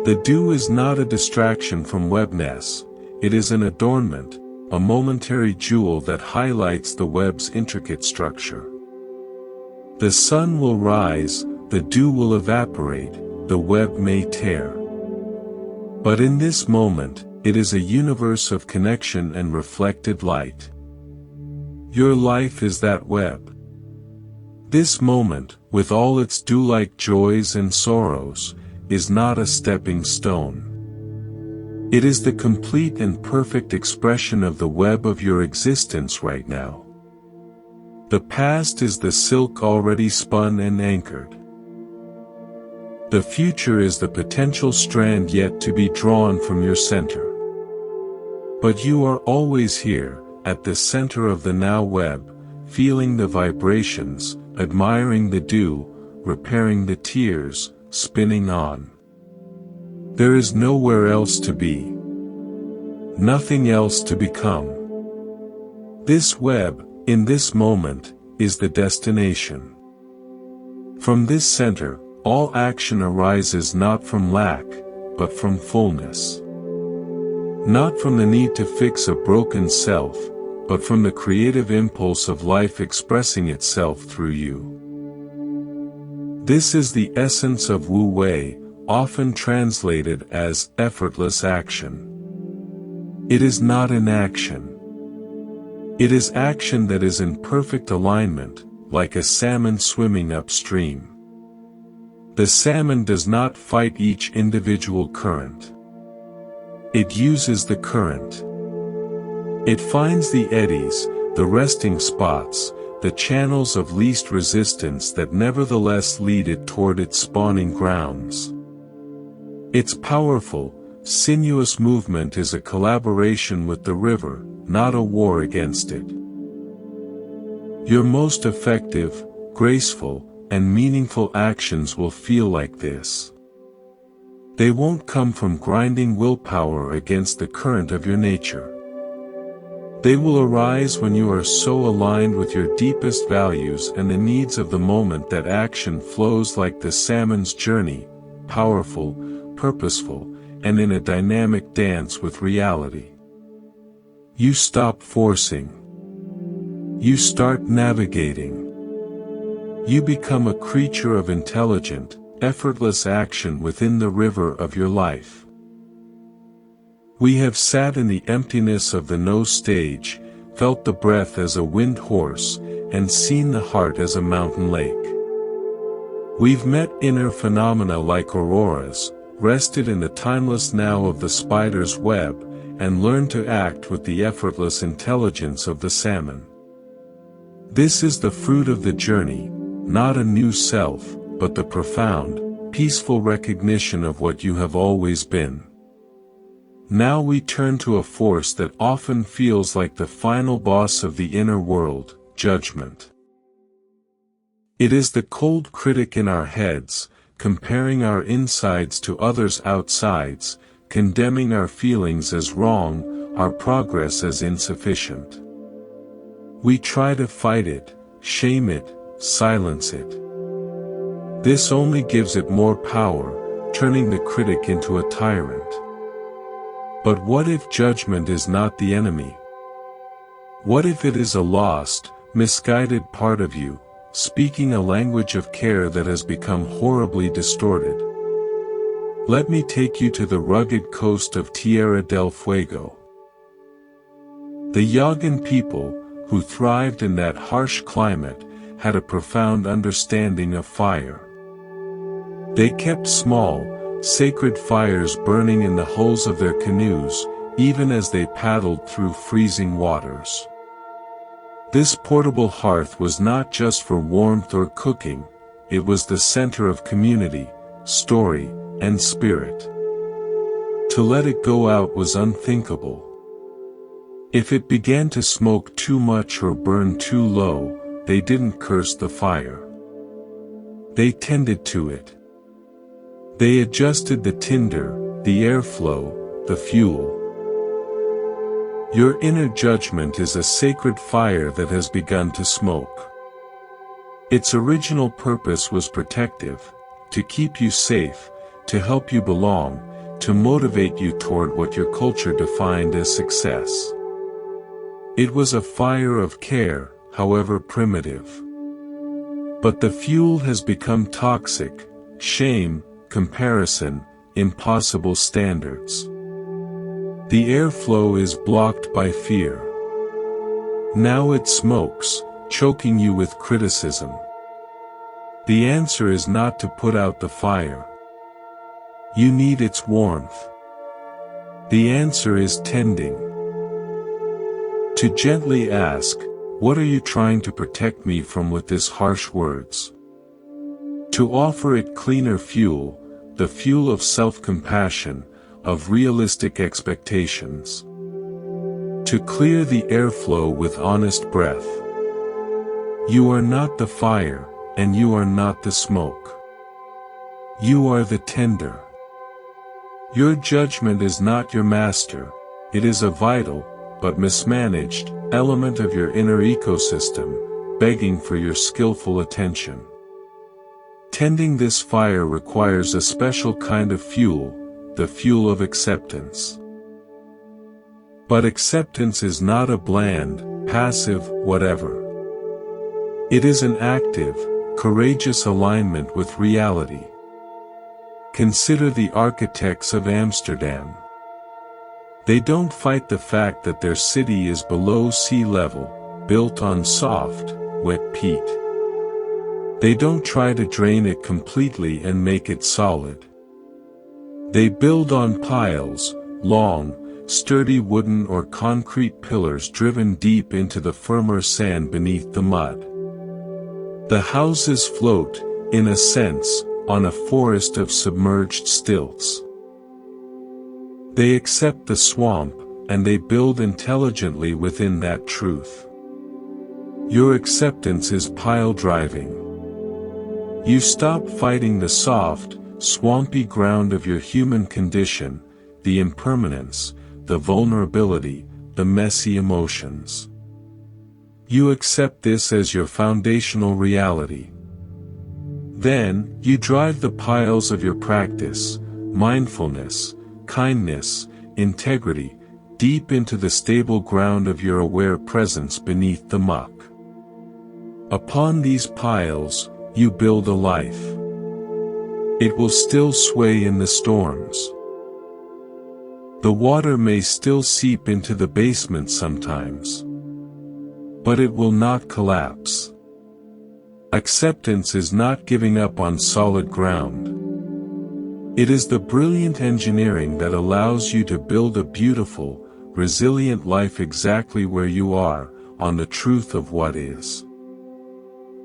The dew is not a distraction from webness, it is an adornment, a momentary jewel that highlights the web's intricate structure. The sun will rise, the dew will evaporate, the web may tear. But in this moment, it is a universe of connection and reflected light. Your life is that web. This moment, with all its dew-like joys and sorrows, is not a stepping stone. It is the complete and perfect expression of the web of your existence right now. The past is the silk already spun and anchored. The future is the potential strand yet to be drawn from your center. But you are always here, at the center of the now web, feeling the vibrations, admiring the dew, repairing the tears, spinning on. There is nowhere else to be. Nothing else to become. This web, in this moment, is the destination. From this center, all action arises not from lack, but from fullness. Not from the need to fix a broken self, but from the creative impulse of life expressing itself through you. This is the essence of Wu Wei, often translated as effortless action. It is not inaction. It is action that is in perfect alignment, like a salmon swimming upstream. The salmon does not fight each individual current. It uses the current. It finds the eddies, the resting spots, the channels of least resistance that nevertheless lead it toward its spawning grounds. Its powerful, sinuous movement is a collaboration with the river, not a war against it. Your most effective, graceful, and meaningful actions will feel like this. They won't come from grinding willpower against the current of your nature. They will arise when you are so aligned with your deepest values and the needs of the moment that action flows like the salmon's journey, powerful, purposeful, and in a dynamic dance with reality. You stop forcing. You start navigating. You become a creature of intelligent, effortless action within the river of your life. We have sat in the emptiness of the no stage, felt the breath as a wind horse, and seen the heart as a mountain lake. We've met inner phenomena like auroras, rested in the timeless now of the spider's web, and learned to act with the effortless intelligence of the salmon. This is the fruit of the journey, not a new self, but the profound, peaceful recognition of what you have always been. Now we turn to a force that often feels like the final boss of the inner world, judgment. It is the cold critic in our heads, comparing our insides to others' outsides, condemning our feelings as wrong, our progress as insufficient. We try to fight it, shame it, silence it. This only gives it more power, turning the critic into a tyrant. But what if judgment is not the enemy? What if it is a lost, misguided part of you, speaking a language of care that has become horribly distorted? Let me take you to the rugged coast of Tierra del Fuego. The Yagan people, who thrived in that harsh climate, had a profound understanding of fire. They kept small, sacred fires burning in the hulls of their canoes, even as they paddled through freezing waters. This portable hearth was not just for warmth or cooking, it was the center of community, story, and spirit. To let it go out was unthinkable. If it began to smoke too much or burn too low, they didn't curse the fire. They tended to it. They adjusted the tinder, the airflow, the fuel. Your inner judgment is a sacred fire that has begun to smoke. Its original purpose was protective, to keep you safe, to help you belong, to motivate you toward what your culture defined as success. It was a fire of care, however primitive. But the fuel has become toxic, shame, comparison, impossible standards. The airflow is blocked by fear. Now it smokes, choking you with criticism. The answer is not to put out the fire. You need its warmth. The answer is tending. To gently ask, what are you trying to protect me from with these harsh words? To offer it cleaner fuel, the fuel of self-compassion, of realistic expectations. To clear the airflow with honest breath. You are not the fire, and you are not the smoke. You are the tender. Your judgment is not your master, it is a vital, but mismanaged, element of your inner ecosystem, begging for your skillful attention. Tending this fire requires a special kind of fuel, the fuel of acceptance. But acceptance is not a bland, passive, whatever. It is an active, courageous alignment with reality. Consider the architects of Amsterdam. They don't fight the fact that their city is below sea level, built on soft, wet peat. They don't try to drain it completely and make it solid. They build on piles, long, sturdy wooden or concrete pillars driven deep into the firmer sand beneath the mud. The houses float, in a sense, on a forest of submerged stilts. They accept the swamp, and they build intelligently within that truth. Your acceptance is pile driving. You stop fighting the soft, swampy ground of your human condition, the impermanence, the vulnerability, the messy emotions. You accept this as your foundational reality. Then, you drive the piles of your practice, mindfulness, kindness, integrity, deep into the stable ground of your aware presence beneath the muck. Upon these piles, you build a life. It will still sway in the storms. The water may still seep into the basement sometimes. But it will not collapse. Acceptance is not giving up on solid ground. It is the brilliant engineering that allows you to build a beautiful, resilient life exactly where you are, on the truth of what is.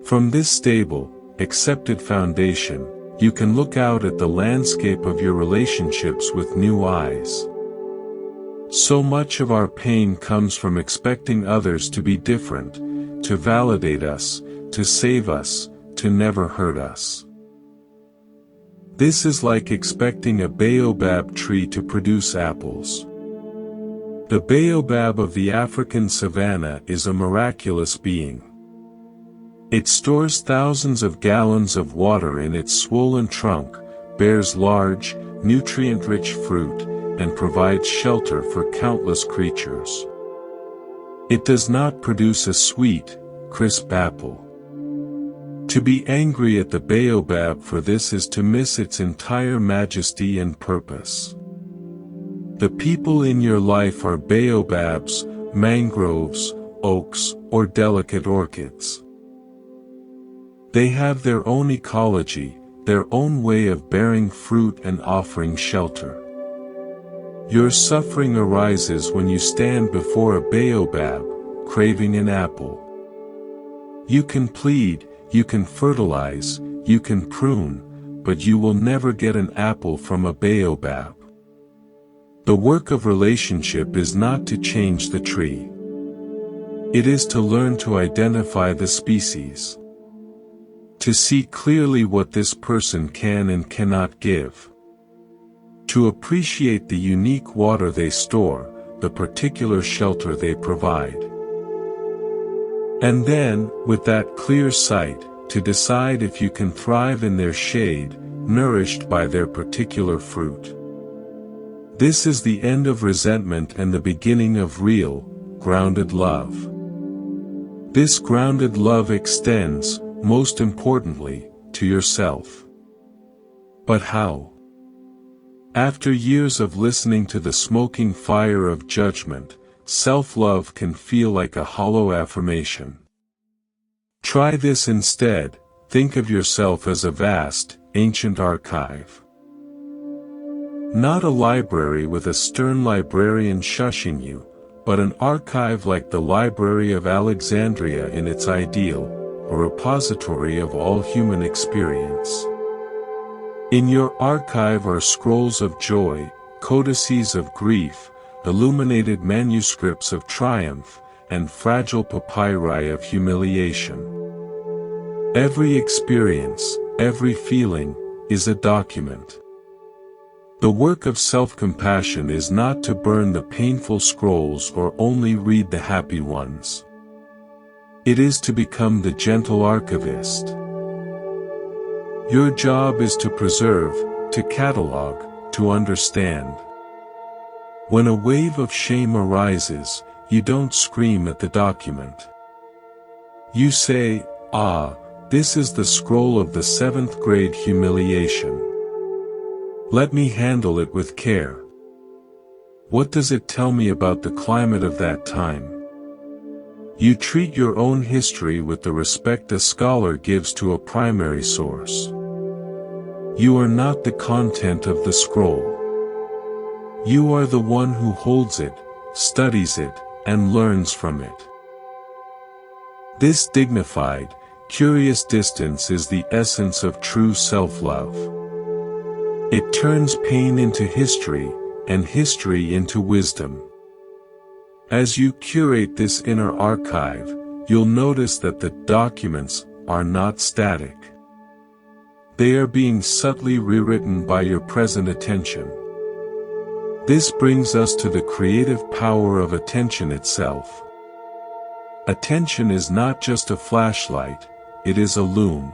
From this stable, accepted foundation, you can look out at the landscape of your relationships with new eyes. So much of our pain comes from expecting others to be different, to validate us, to save us, to never hurt us. This is like expecting a baobab tree to produce apples. The baobab of the African savanna is a miraculous being. It stores thousands of gallons of water in its swollen trunk, bears large, nutrient-rich fruit, and provides shelter for countless creatures. It does not produce a sweet, crisp apple. To be angry at the baobab for this is to miss its entire majesty and purpose. The people in your life are baobabs, mangroves, oaks, or delicate orchids. They have their own ecology, their own way of bearing fruit and offering shelter. Your suffering arises when you stand before a baobab, craving an apple. You can plead, you can fertilize, you can prune, but you will never get an apple from a baobab. The work of relationship is not to change the tree. It is to learn to identify the species. To see clearly what this person can and cannot give. To appreciate the unique water they store, the particular shelter they provide. And then, with that clear sight, to decide if you can thrive in their shade, nourished by their particular fruit. This is the end of resentment and the beginning of real, grounded love. This grounded love extends, most importantly, to yourself. But how? After years of listening to the smoking fire of judgment, self-love can feel like a hollow affirmation. Try this instead. Think of yourself as a vast, ancient archive. Not a library with a stern librarian shushing you, but an archive like the Library of Alexandria in its ideal, a repository of all human experience. In your archive are scrolls of joy, codices of grief, illuminated manuscripts of triumph, and fragile papyri of humiliation. Every experience, every feeling, is a document. The work of self-compassion is not to burn the painful scrolls or only read the happy ones. It is to become the gentle archivist. Your job is to preserve, to catalog, to understand. When a wave of shame arises, you don't scream at the document. You say, "Ah, this is the scroll of the 7th grade humiliation. Let me handle it with care. What does it tell me about the climate of that time?" You treat your own history with the respect a scholar gives to a primary source. You are not the content of the scroll. You are the one who holds it, studies it, and learns from it. This dignified, curious distance is the essence of true self-love. It turns pain into history, and history into wisdom. As you curate this inner archive, you'll notice that the documents are not static. They are being subtly rewritten by your present attention. This brings us to the creative power of attention itself. Attention is not just a flashlight, it is a loom.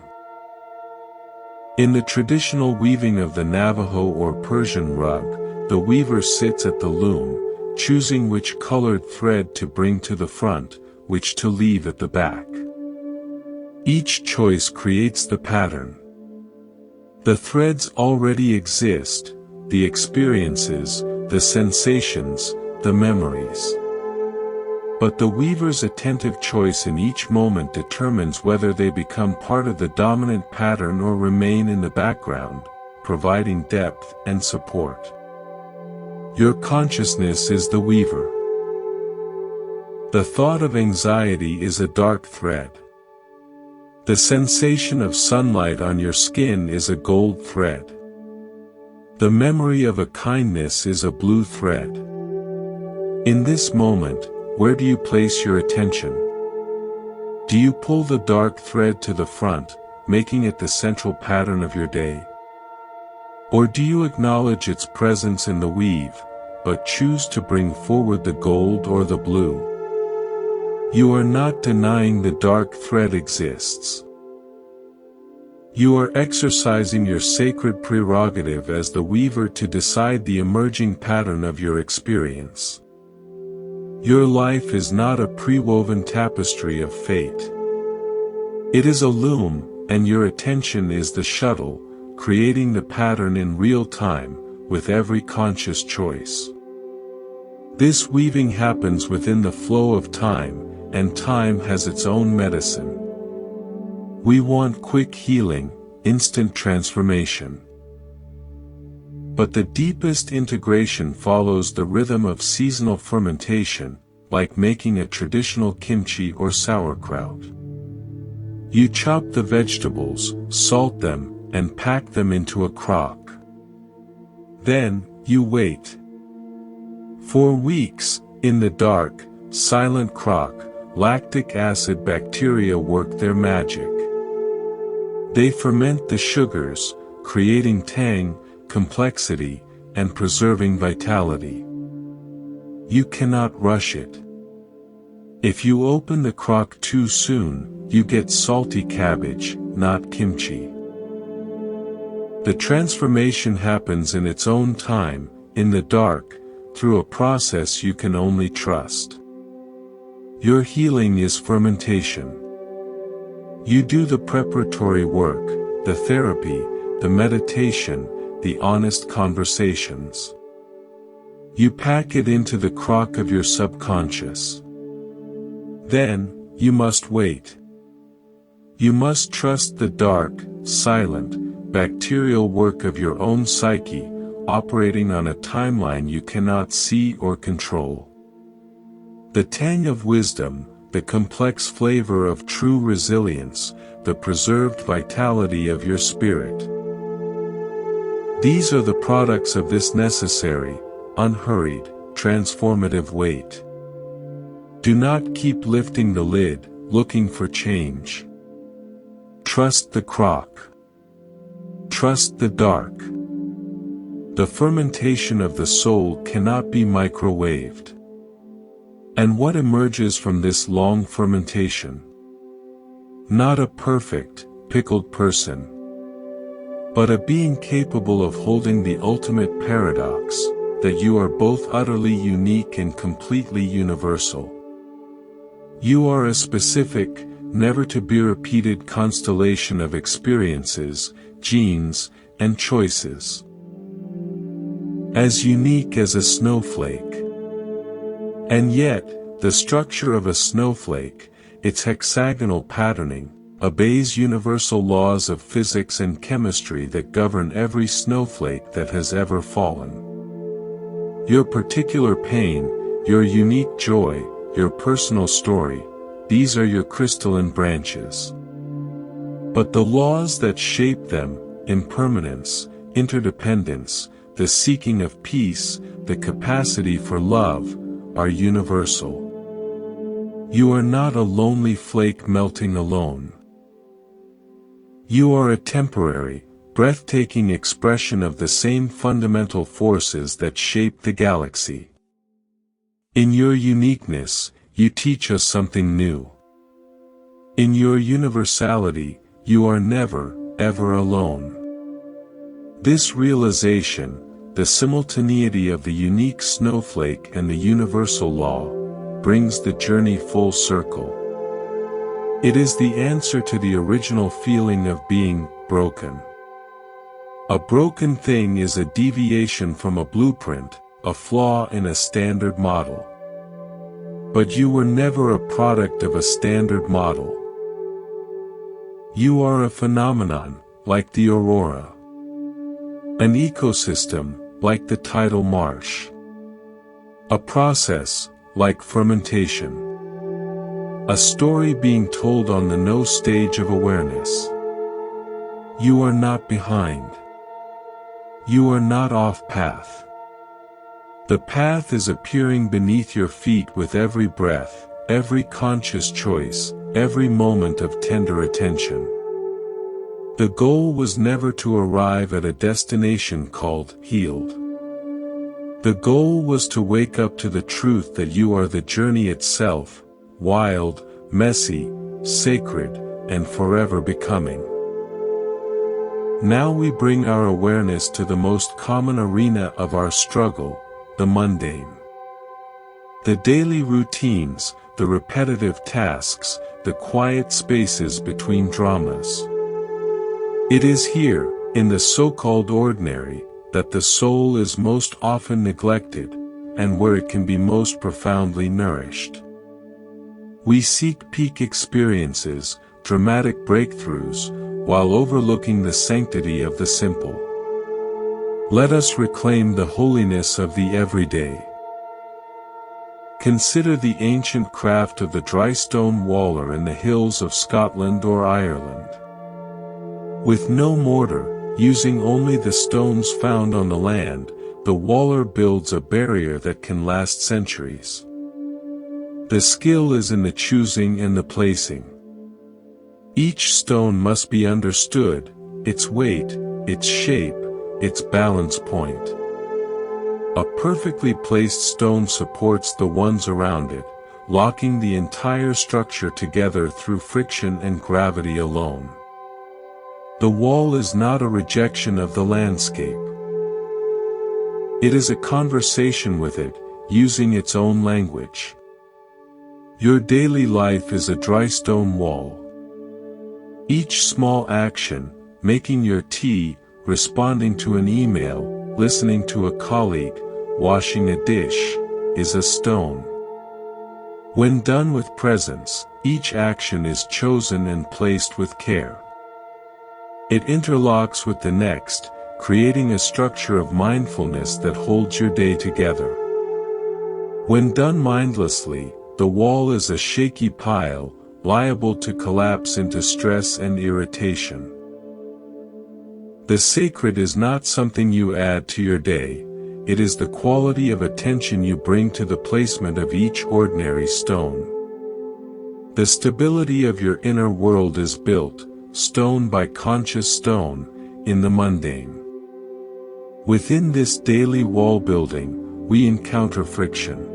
In the traditional weaving of the Navajo or Persian rug, the weaver sits at the loom, choosing which colored thread to bring to the front, which to leave at the back. Each choice creates the pattern. The threads already exist, the experiences, the sensations, the memories. But the weaver's attentive choice in each moment determines whether they become part of the dominant pattern or remain in the background, providing depth and support. Your consciousness is the weaver. The thought of anxiety is a dark thread. The sensation of sunlight on your skin is a gold thread. The memory of a kindness is a blue thread. In this moment, where do you place your attention? Do you pull the dark thread to the front, making it the central pattern of your day? Or do you acknowledge its presence in the weave, but choose to bring forward the gold or the blue? You are not denying the dark thread exists. You are exercising your sacred prerogative as the weaver to decide the emerging pattern of your experience. Your life is not a pre-woven tapestry of fate. It is a loom, and your attention is the shuttle, creating the pattern in real time, with every conscious choice. This weaving happens within the flow of time, and time has its own medicine. We want quick healing, instant transformation. But the deepest integration follows the rhythm of seasonal fermentation, like making a traditional kimchi or sauerkraut. You chop the vegetables, salt them, and pack them into a crock. Then, you wait. For weeks, in the dark, silent crock, lactic acid bacteria work their magic. They ferment the sugars, creating tang, complexity, and preserving vitality. You cannot rush it. If you open the crock too soon, you get salty cabbage, not kimchi. The transformation happens in its own time, in the dark, through a process you can only trust. Your healing is fermentation. You do the preparatory work, the therapy, the meditation, the honest conversations. You pack it into the crock of your subconscious. Then, you must wait. You must trust the dark, silent, bacterial work of your own psyche, operating on a timeline you cannot see or control. The tang of wisdom, the complex flavor of true resilience, the preserved vitality of your spirit. These are the products of this necessary, unhurried, transformative wait. Do not keep lifting the lid, looking for change. Trust the crock. Trust the dark. The fermentation of the soul cannot be microwaved. And what emerges from this long fermentation? Not a perfect, pickled person, but a being capable of holding the ultimate paradox, that you are both utterly unique and completely universal. You are a specific, never-to-be-repeated constellation of experiences, genes, and choices. As unique as a snowflake. And yet, the structure of a snowflake, its hexagonal patterning, obeys universal laws of physics and chemistry that govern every snowflake that has ever fallen. Your particular pain, your unique joy, your personal story, these are your crystalline branches. But the laws that shape them, impermanence, interdependence, the seeking of peace, the capacity for love, are universal. You are not a lonely flake melting alone. You are a temporary, breathtaking expression of the same fundamental forces that shape the galaxy. In your uniqueness, you teach us something new. In your universality, you are never, ever alone. This realization, the simultaneity of the unique snowflake and the universal law, brings the journey full circle. It is the answer to the original feeling of being broken. A broken thing is a deviation from a blueprint, a flaw in a standard model. But you were never a product of a standard model. You are a phenomenon, like the aurora. An ecosystem, like the tidal marsh. A process, like fermentation. A story being told on the no stage of awareness. You are not behind. You are not off path. The path is appearing beneath your feet with every breath, every conscious choice, every moment of tender attention. The goal was never to arrive at a destination called healed. The goal was to wake up to the truth that you are the journey itself, wild, messy, sacred, and forever becoming. Now we bring our awareness to the most common arena of our struggle, the mundane. The daily routines, the repetitive tasks, the quiet spaces between dramas. It is here, in the so-called ordinary, that the soul is most often neglected, and where it can be most profoundly nourished. We seek peak experiences, dramatic breakthroughs, while overlooking the sanctity of the simple. Let us reclaim the holiness of the everyday. Consider the ancient craft of the dry stone waller in the hills of Scotland or Ireland. With no mortar, using only the stones found on the land, the waller builds a barrier that can last centuries. The skill is in the choosing and the placing. Each stone must be understood, its weight, its shape, its balance point. A perfectly placed stone supports the ones around it, locking the entire structure together through friction and gravity alone. The wall is not a rejection of the landscape. It is a conversation with it, using its own language. Your daily life is a dry stone wall. Each small action, making your tea, responding to an email, listening to a colleague, washing a dish, is a stone. When done with presence, each action is chosen and placed with care. It interlocks with the next, creating a structure of mindfulness that holds your day together. When done mindlessly, the wall is a shaky pile, liable to collapse into stress and irritation. The sacred is not something you add to your day, it is the quality of attention you bring to the placement of each ordinary stone. The stability of your inner world is built, stone by conscious stone, in the mundane. Within this daily wall building, we encounter friction.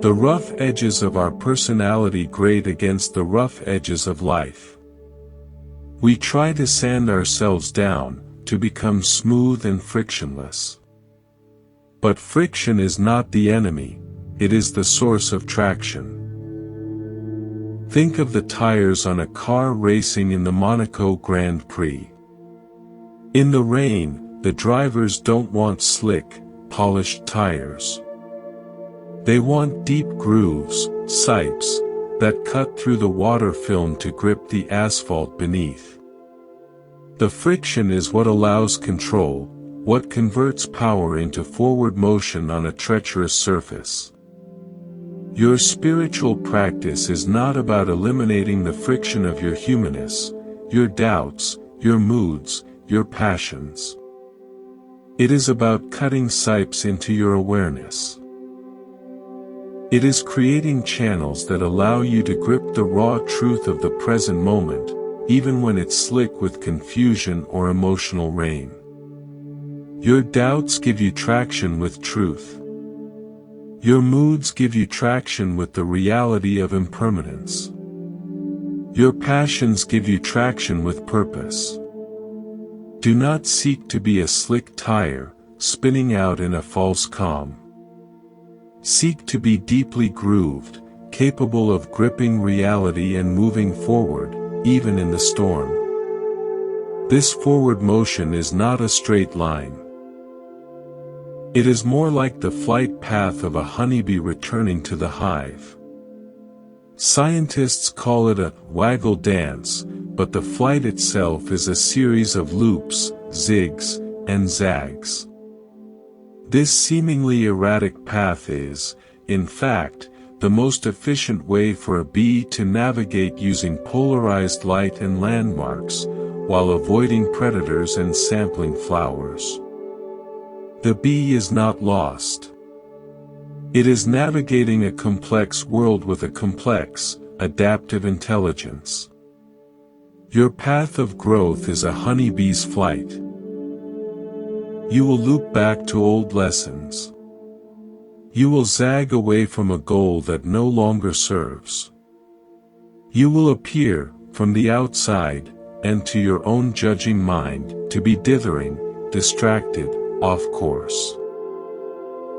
The rough edges of our personality grate against the rough edges of life. We try to sand ourselves down, to become smooth and frictionless. But friction is not the enemy, it is the source of traction. Think of the tires on a car racing in the Monaco Grand Prix. In the rain, the drivers don't want slick, polished tires. They want deep grooves, sipes, that cut through the water film to grip the asphalt beneath. The friction is what allows control, what converts power into forward motion on a treacherous surface. Your spiritual practice is not about eliminating the friction of your humanness, your doubts, your moods, your passions. It is about cutting sipes into your awareness. It is creating channels that allow you to grip the raw truth of the present moment, even when it's slick with confusion or emotional rain. Your doubts give you traction with truth. Your moods give you traction with the reality of impermanence. Your passions give you traction with purpose. Do not seek to be a slick tire, spinning out in a false calm. Seek to be deeply grooved, capable of gripping reality and moving forward, even in the storm. This forward motion is not a straight line. It is more like the flight path of a honeybee returning to the hive. Scientists call it a waggle dance, but the flight itself is a series of loops, zigs, and zags. This seemingly erratic path is, in fact, the most efficient way for a bee to navigate using polarized light and landmarks, while avoiding predators and sampling flowers. The bee is not lost. It is navigating a complex world with a complex, adaptive intelligence. Your path of growth is a honeybee's flight. You will loop back to old lessons. You will zag away from a goal that no longer serves. You will appear, from the outside, and to your own judging mind, to be dithering, distracted, off course.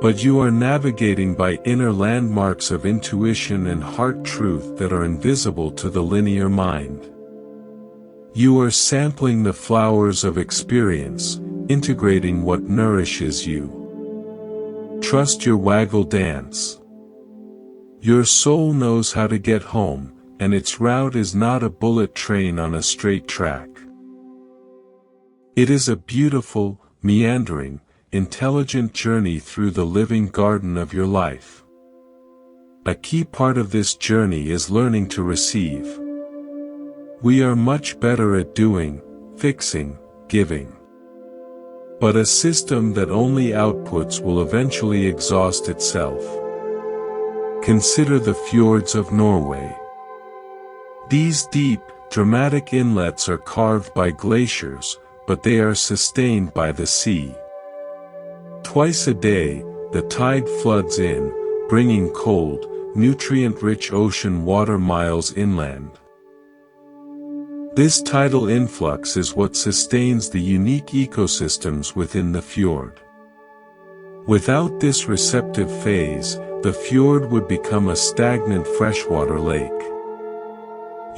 But you are navigating by inner landmarks of intuition and heart truth that are invisible to the linear mind. You are sampling the flowers of experience, integrating what nourishes you. Trust your waggle dance. Your soul knows how to get home, and its route is not a bullet train on a straight track. It is a beautiful, meandering, intelligent journey through the living garden of your life. A key part of this journey is learning to receive. We are much better at doing, fixing, giving. But a system that only outputs will eventually exhaust itself. Consider the fjords of Norway. These deep, dramatic inlets are carved by glaciers, but they are sustained by the sea. Twice a day, the tide floods in, bringing cold, nutrient-rich ocean water miles inland. This tidal influx is what sustains the unique ecosystems within the fjord. Without this receptive phase, the fjord would become a stagnant freshwater lake.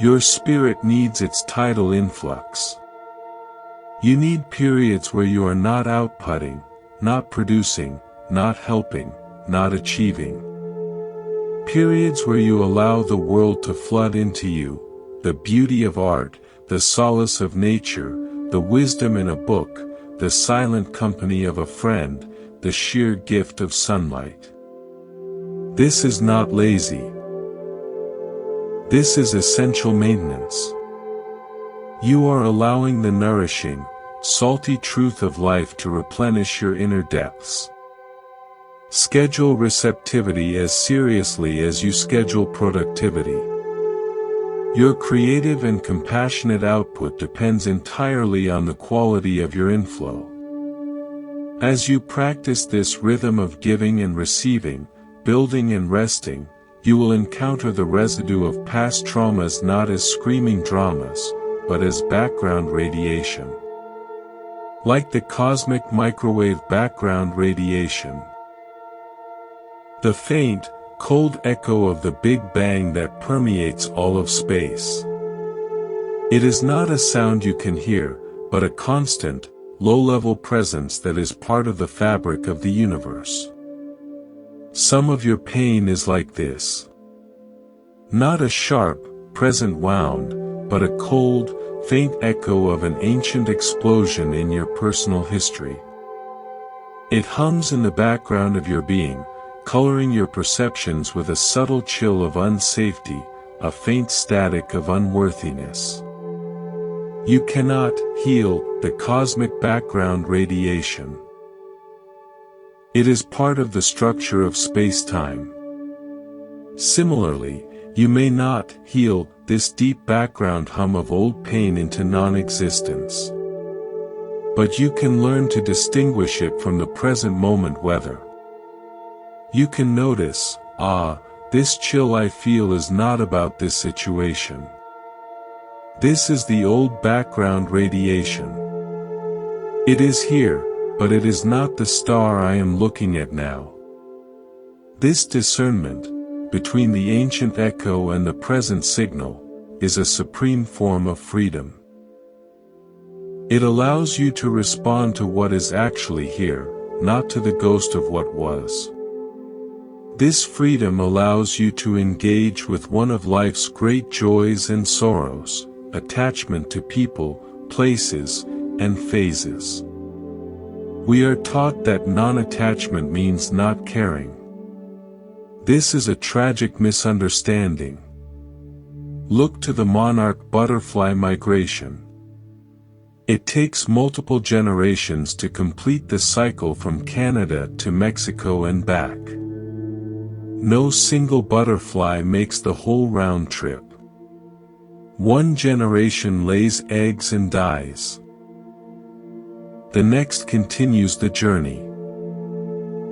Your spirit needs its tidal influx. You need periods where you are not outputting, not producing, not helping, not achieving. Periods where you allow the world to flood into you, the beauty of art, the solace of nature, the wisdom in a book, the silent company of a friend, the sheer gift of sunlight. This is not lazy. This is essential maintenance. You are allowing the nourishing, salty truth of life to replenish your inner depths. Schedule receptivity as seriously as you schedule productivity. Your creative and compassionate output depends entirely on the quality of your inflow. As you practice this rhythm of giving and receiving, building and resting, you will encounter the residue of past traumas not as screaming dramas, but as background radiation. Like the cosmic microwave background radiation. The faint, cold echo of the Big Bang that permeates all of space. It is not a sound you can hear, but a constant, low-level presence that is part of the fabric of the universe. Some of your pain is like this. Not a sharp, present wound, but a cold, faint echo of an ancient explosion in your personal history. It hums in the background of your being, coloring your perceptions with a subtle chill of unsafety, a faint static of unworthiness. You cannot heal the cosmic background radiation. It is part of the structure of space-time. Similarly, You may not heal this deep background hum of old pain into non-existence. But you can learn to distinguish it from the present moment weather. You can notice, this chill I feel is not about this situation. This is the old background radiation. It is here, but it is not the star I am looking at now. This discernment, between the ancient echo and the present signal, is a supreme form of freedom. It allows you to respond to what is actually here, not to the ghost of what was. This freedom allows you to engage with one of life's great joys and sorrows, attachment to people, places, and phases. We are taught that non-attachment means not caring. This is a tragic misunderstanding. Look to the monarch butterfly migration. It takes multiple generations to complete the cycle from Canada to Mexico and back. No single butterfly makes the whole round trip. One generation lays eggs and dies. The next continues the journey.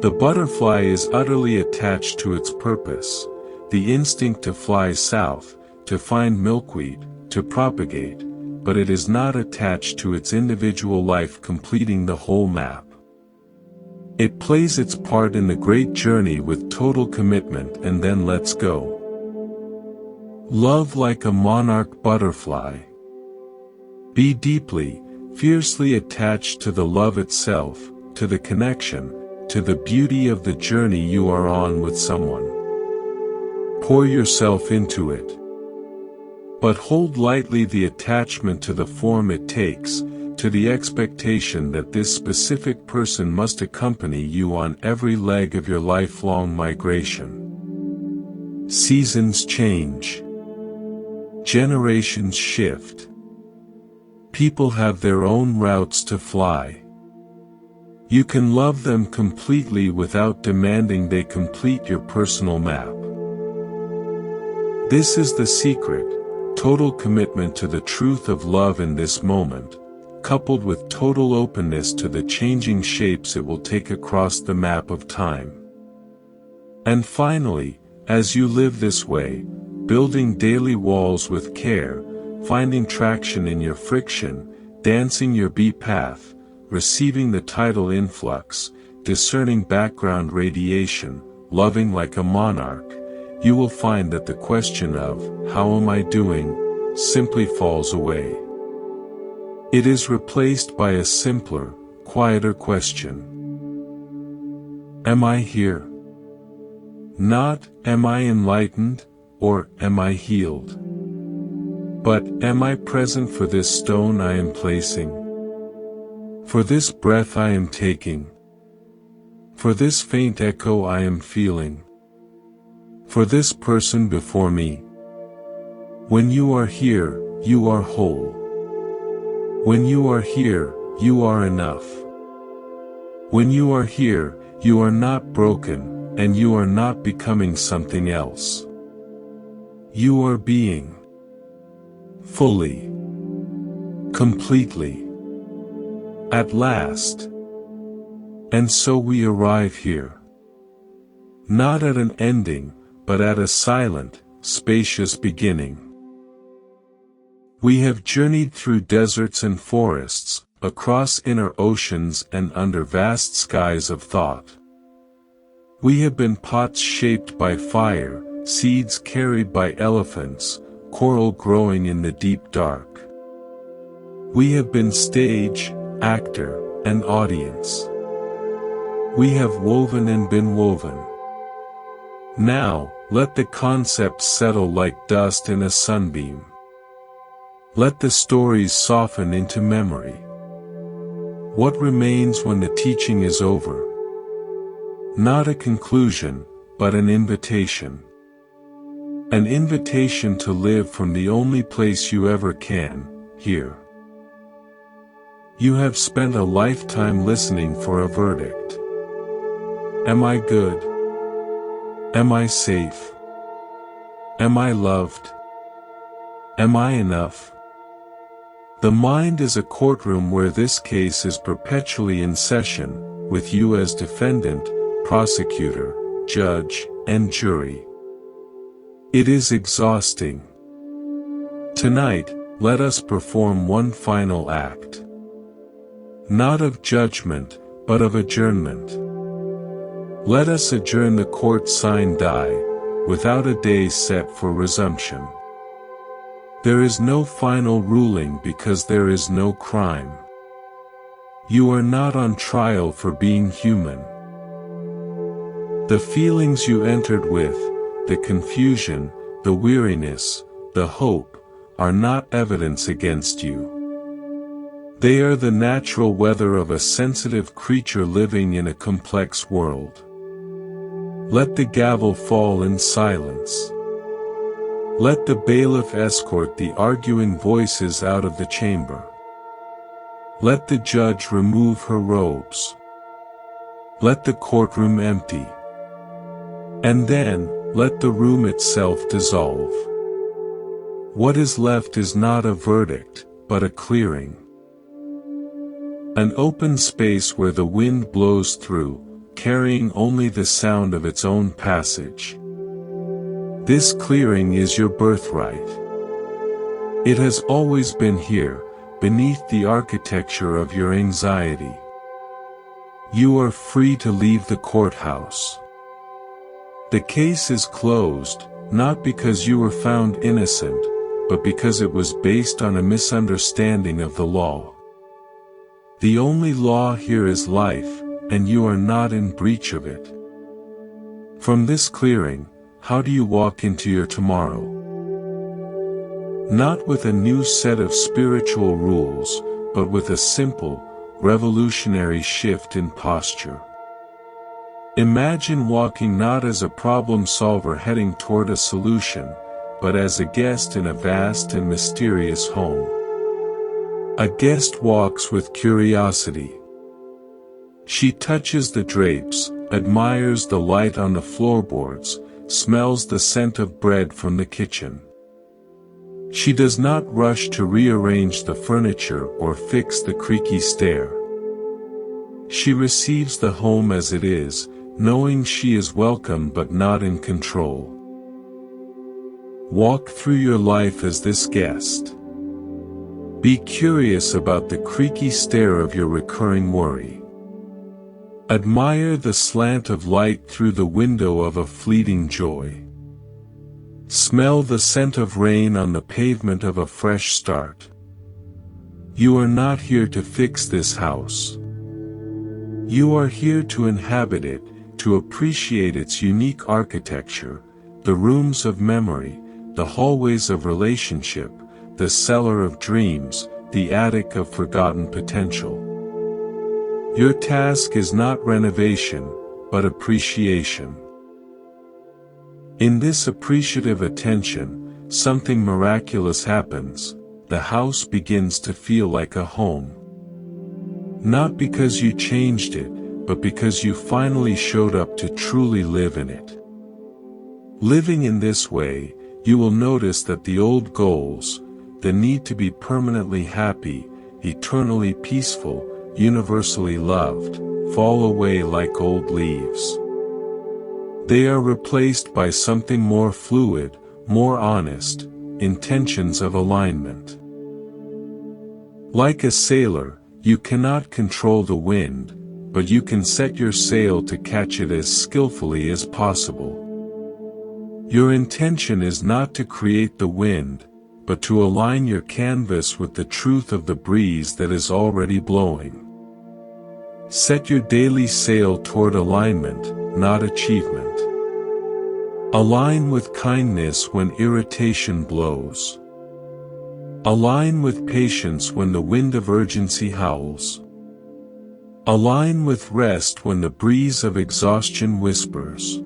The butterfly is utterly attached to its purpose, the instinct to fly south, to find milkweed, to propagate, but it is not attached to its individual life completing the whole map. It plays its part in the great journey with total commitment and then lets go. Love like a monarch butterfly. Be deeply, fiercely attached to the love itself, to the connection, to the beauty of the journey you are on with someone. Pour yourself into it. But hold lightly the attachment to the form it takes, to the expectation that this specific person must accompany you on every leg of your lifelong migration. Seasons change. Generations shift. People have their own routes to fly. You can love them completely without demanding they complete your personal map. This is the secret, total commitment to the truth of love in this moment, coupled with total openness to the changing shapes it will take across the map of time. And finally, as you live this way, building daily walls with care, finding traction in your friction, dancing your beat path, receiving the tidal influx, discerning background radiation, loving like a monarch, you will find that the question of, "How am I doing?" simply falls away. It is replaced by a simpler, quieter question. Am I here? Not, am I enlightened, or am I healed? But, am I present for this stone I am placing? For this breath I am taking? For this faint echo I am feeling? For this person before me? When you are here, you are whole. When you are here, you are enough. When you are here, you are not broken, and you are not becoming something else. You are being. Fully. Completely. At last. And so we arrive here. Not at an ending, but at a silent, spacious beginning. We have journeyed through deserts and forests, across inner oceans and under vast skies of thought. We have been pots shaped by fire, seeds carried by elephants, coral growing in the deep dark. We have been stage, actor, and audience. We have woven and been woven. Now, let the concepts settle like dust in a sunbeam. Let the stories soften into memory. What remains when the teaching is over? Not a conclusion, but an invitation. An invitation to live from the only place you ever can, here. You have spent a lifetime listening for a verdict. Am I good? Am I safe? Am I loved? Am I enough? The mind is a courtroom where this case is perpetually in session, with you as defendant, prosecutor, judge, and jury. It is exhausting. Tonight, let us perform one final act. Not of judgment, but of adjournment. Let us adjourn the court sine die, without a day set for resumption. There is no final ruling because there is no crime. You are not on trial for being human. The feelings you entered with, the confusion, the weariness, the hope, are not evidence against you. They are the natural weather of a sensitive creature living in a complex world. Let the gavel fall in silence. Let the bailiff escort the arguing voices out of the chamber. Let the judge remove her robes. Let the courtroom empty. And then, let the room itself dissolve. What is left is not a verdict, but a clearing. An open space where the wind blows through, carrying only the sound of its own passage. This clearing is your birthright. It has always been here, beneath the architecture of your anxiety. You are free to leave the courthouse. The case is closed, not because you were found innocent, but because it was based on a misunderstanding of the law. The only law here is life, and you are not in breach of it. From this clearing, how do you walk into your tomorrow? Not with a new set of spiritual rules, but with a simple, revolutionary shift in posture. Imagine walking not as a problem solver heading toward a solution, but as a guest in a vast and mysterious home. A guest walks with curiosity. She touches the drapes, admires the light on the floorboards, smells the scent of bread from the kitchen. She does not rush to rearrange the furniture or fix the creaky stair. She receives the home as it is, knowing she is welcome but not in control. Walk through your life as this guest. Be curious about the creaky stair of your recurring worry. Admire the slant of light through the window of a fleeting joy. Smell the scent of rain on the pavement of a fresh start. You are not here to fix this house. You are here to inhabit it, to appreciate its unique architecture, the rooms of memory, the hallways of relationship, the cellar of dreams, the attic of forgotten potential. Your task is not renovation, but appreciation. In this appreciative attention, something miraculous happens. The house begins to feel like a home. Not because you changed it, but because you finally showed up to truly live in it. Living in this way, you will notice that the old goals, the need to be permanently happy, eternally peaceful, universally loved, fall away like old leaves. They are replaced by something more fluid, more honest, intentions of alignment. Like a sailor, you cannot control the wind, but you can set your sail to catch it as skillfully as possible. Your intention is not to create the wind, but to align your canvas with the truth of the breeze that is already blowing. Set your daily sail toward alignment, not achievement. Align with kindness when irritation blows. Align with patience when the wind of urgency howls. Align with rest when the breeze of exhaustion whispers.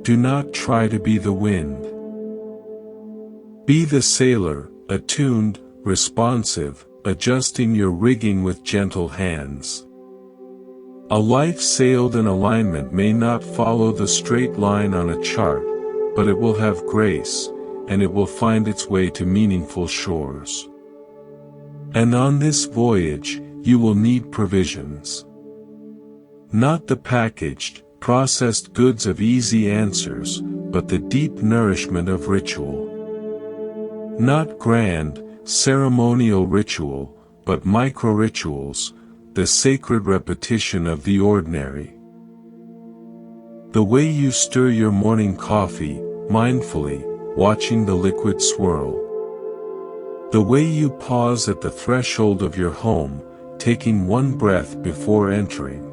Do not try to be the wind. Be the sailor, attuned, responsive, adjusting your rigging with gentle hands. A life sailed in alignment may not follow the straight line on a chart, but it will have grace, and it will find its way to meaningful shores. And on this voyage, you will need provisions. Not the packaged, processed goods of easy answers, but the deep nourishment of ritual. Not grand, ceremonial ritual, but micro-rituals, the sacred repetition of the ordinary. The way you stir your morning coffee, mindfully, watching the liquid swirl. The way you pause at the threshold of your home, taking one breath before entering.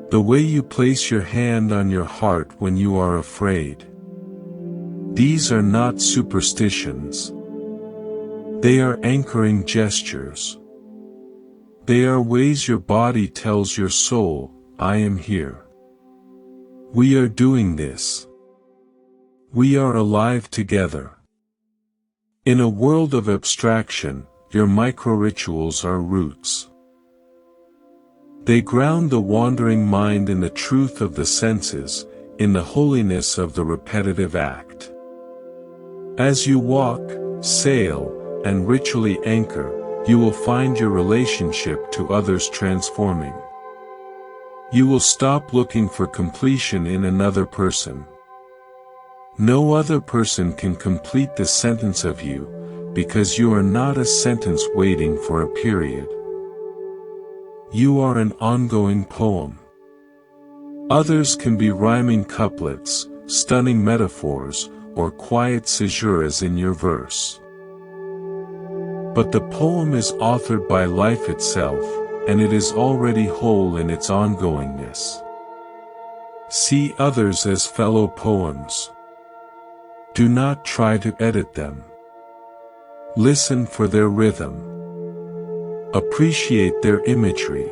The way you place your hand on your heart when you are afraid. These are not superstitions. They are anchoring gestures. They are ways your body tells your soul, I am here. We are doing this. We are alive together. In a world of abstraction, your micro-rituals are roots. They ground the wandering mind in the truth of the senses, in the holiness of the repetitive act. As you walk, sail, and ritually anchor, you will find your relationship to others transforming. You will stop looking for completion in another person. No other person can complete the sentence of you, because you are not a sentence waiting for a period. You are an ongoing poem. Others can be rhyming couplets, stunning metaphors, or quiet caesuras in your verse. But the poem is authored by life itself, and it is already whole in its ongoingness. See others as fellow poems. Do not try to edit them. Listen for their rhythm. Appreciate their imagery.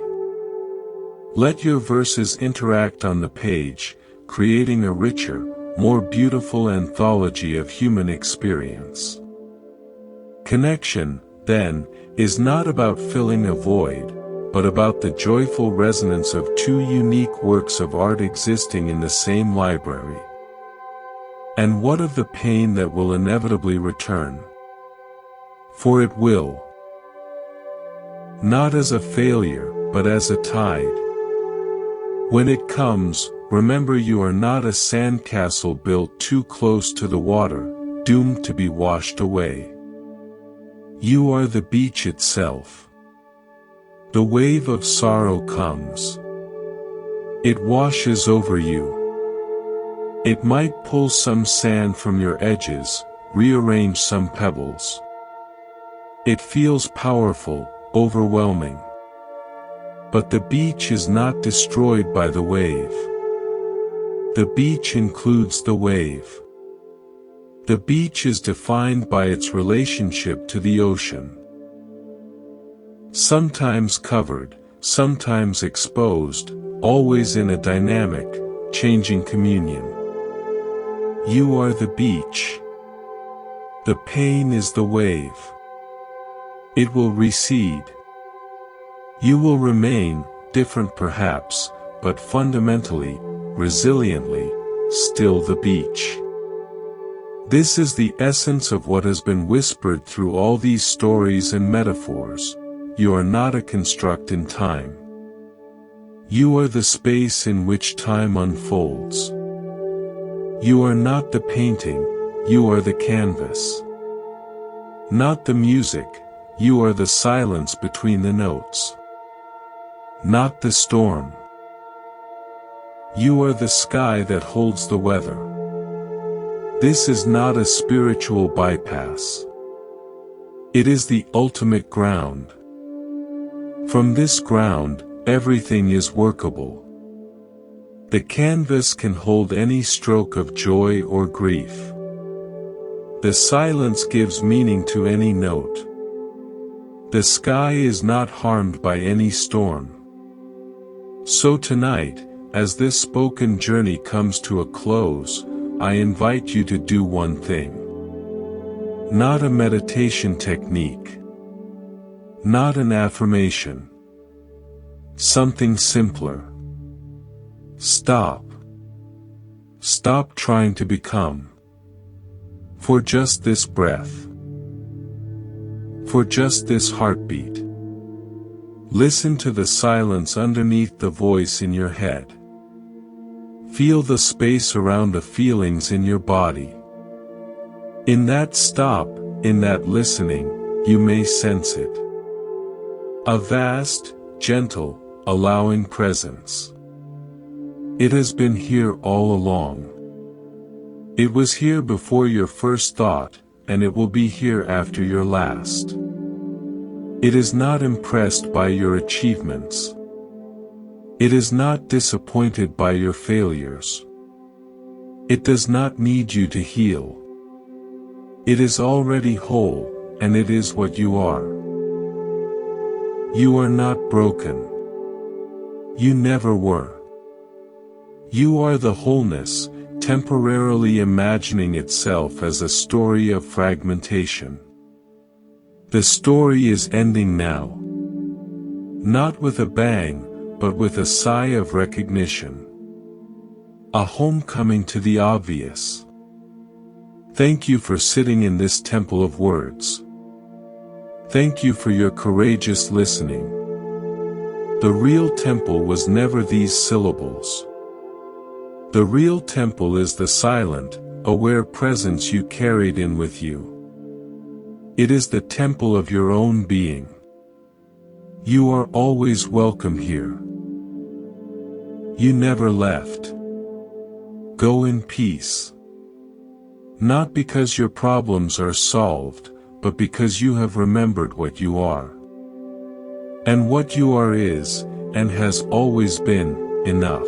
Let your verses interact on the page, creating a richer, more beautiful anthology of human experience. Connection, then, is not about filling a void, but about the joyful resonance of two unique works of art existing in the same library. And what of the pain that will inevitably return? For it will. Not as a failure, but as a tide. When it comes, remember you are not a sandcastle built too close to the water, doomed to be washed away. You are the beach itself. The wave of sorrow comes. It washes over you. It might pull some sand from your edges, rearrange some pebbles. It feels powerful, overwhelming. But the beach is not destroyed by the wave. The beach includes the wave. The beach is defined by its relationship to the ocean. Sometimes covered, sometimes exposed, always in a dynamic, changing communion. You are the beach. The pain is the wave. It will recede. You will remain, different perhaps, but fundamentally, resiliently, still the beach. This is the essence of what has been whispered through all these stories and metaphors. You are not a construct in time. You are the space in which time unfolds. You are not the painting, you are the canvas. Not the music, you are the silence between the notes. Not the storm. You are the sky that holds the weather. This is not a spiritual bypass. It is the ultimate ground. From this ground, everything is workable. The canvas can hold any stroke of joy or grief. The silence gives meaning to any note. The sky is not harmed by any storm. So tonight, as this spoken journey comes to a close, I invite you to do one thing. Not a meditation technique. Not an affirmation. Something simpler. Stop. stop trying to become. For just this breath. For just this heartbeat. Listen to the silence underneath the voice in your head. Feel the space around the feelings in your body. In that stop, in that listening, you may sense it. A vast, gentle, allowing presence. It has been here all along. It was here before your first thought, and it will be here after your last. It is not impressed by your achievements. It is not disappointed by your failures. It does not need you to heal. It is already whole, and it is what you are. You are not broken. You never were. You are the wholeness, temporarily imagining itself as a story of fragmentation. The story is ending now. Not with a bang, but with a sigh of recognition. A homecoming to the obvious. Thank you for sitting in this temple of words. Thank you for your courageous listening. The real temple was never these syllables. The real temple is the silent, aware presence you carried in with you. It is the temple of your own being. You are always welcome here. You never left. Go in peace. Not because your problems are solved, but because you have remembered what you are. And what you are is, and has always been, enough.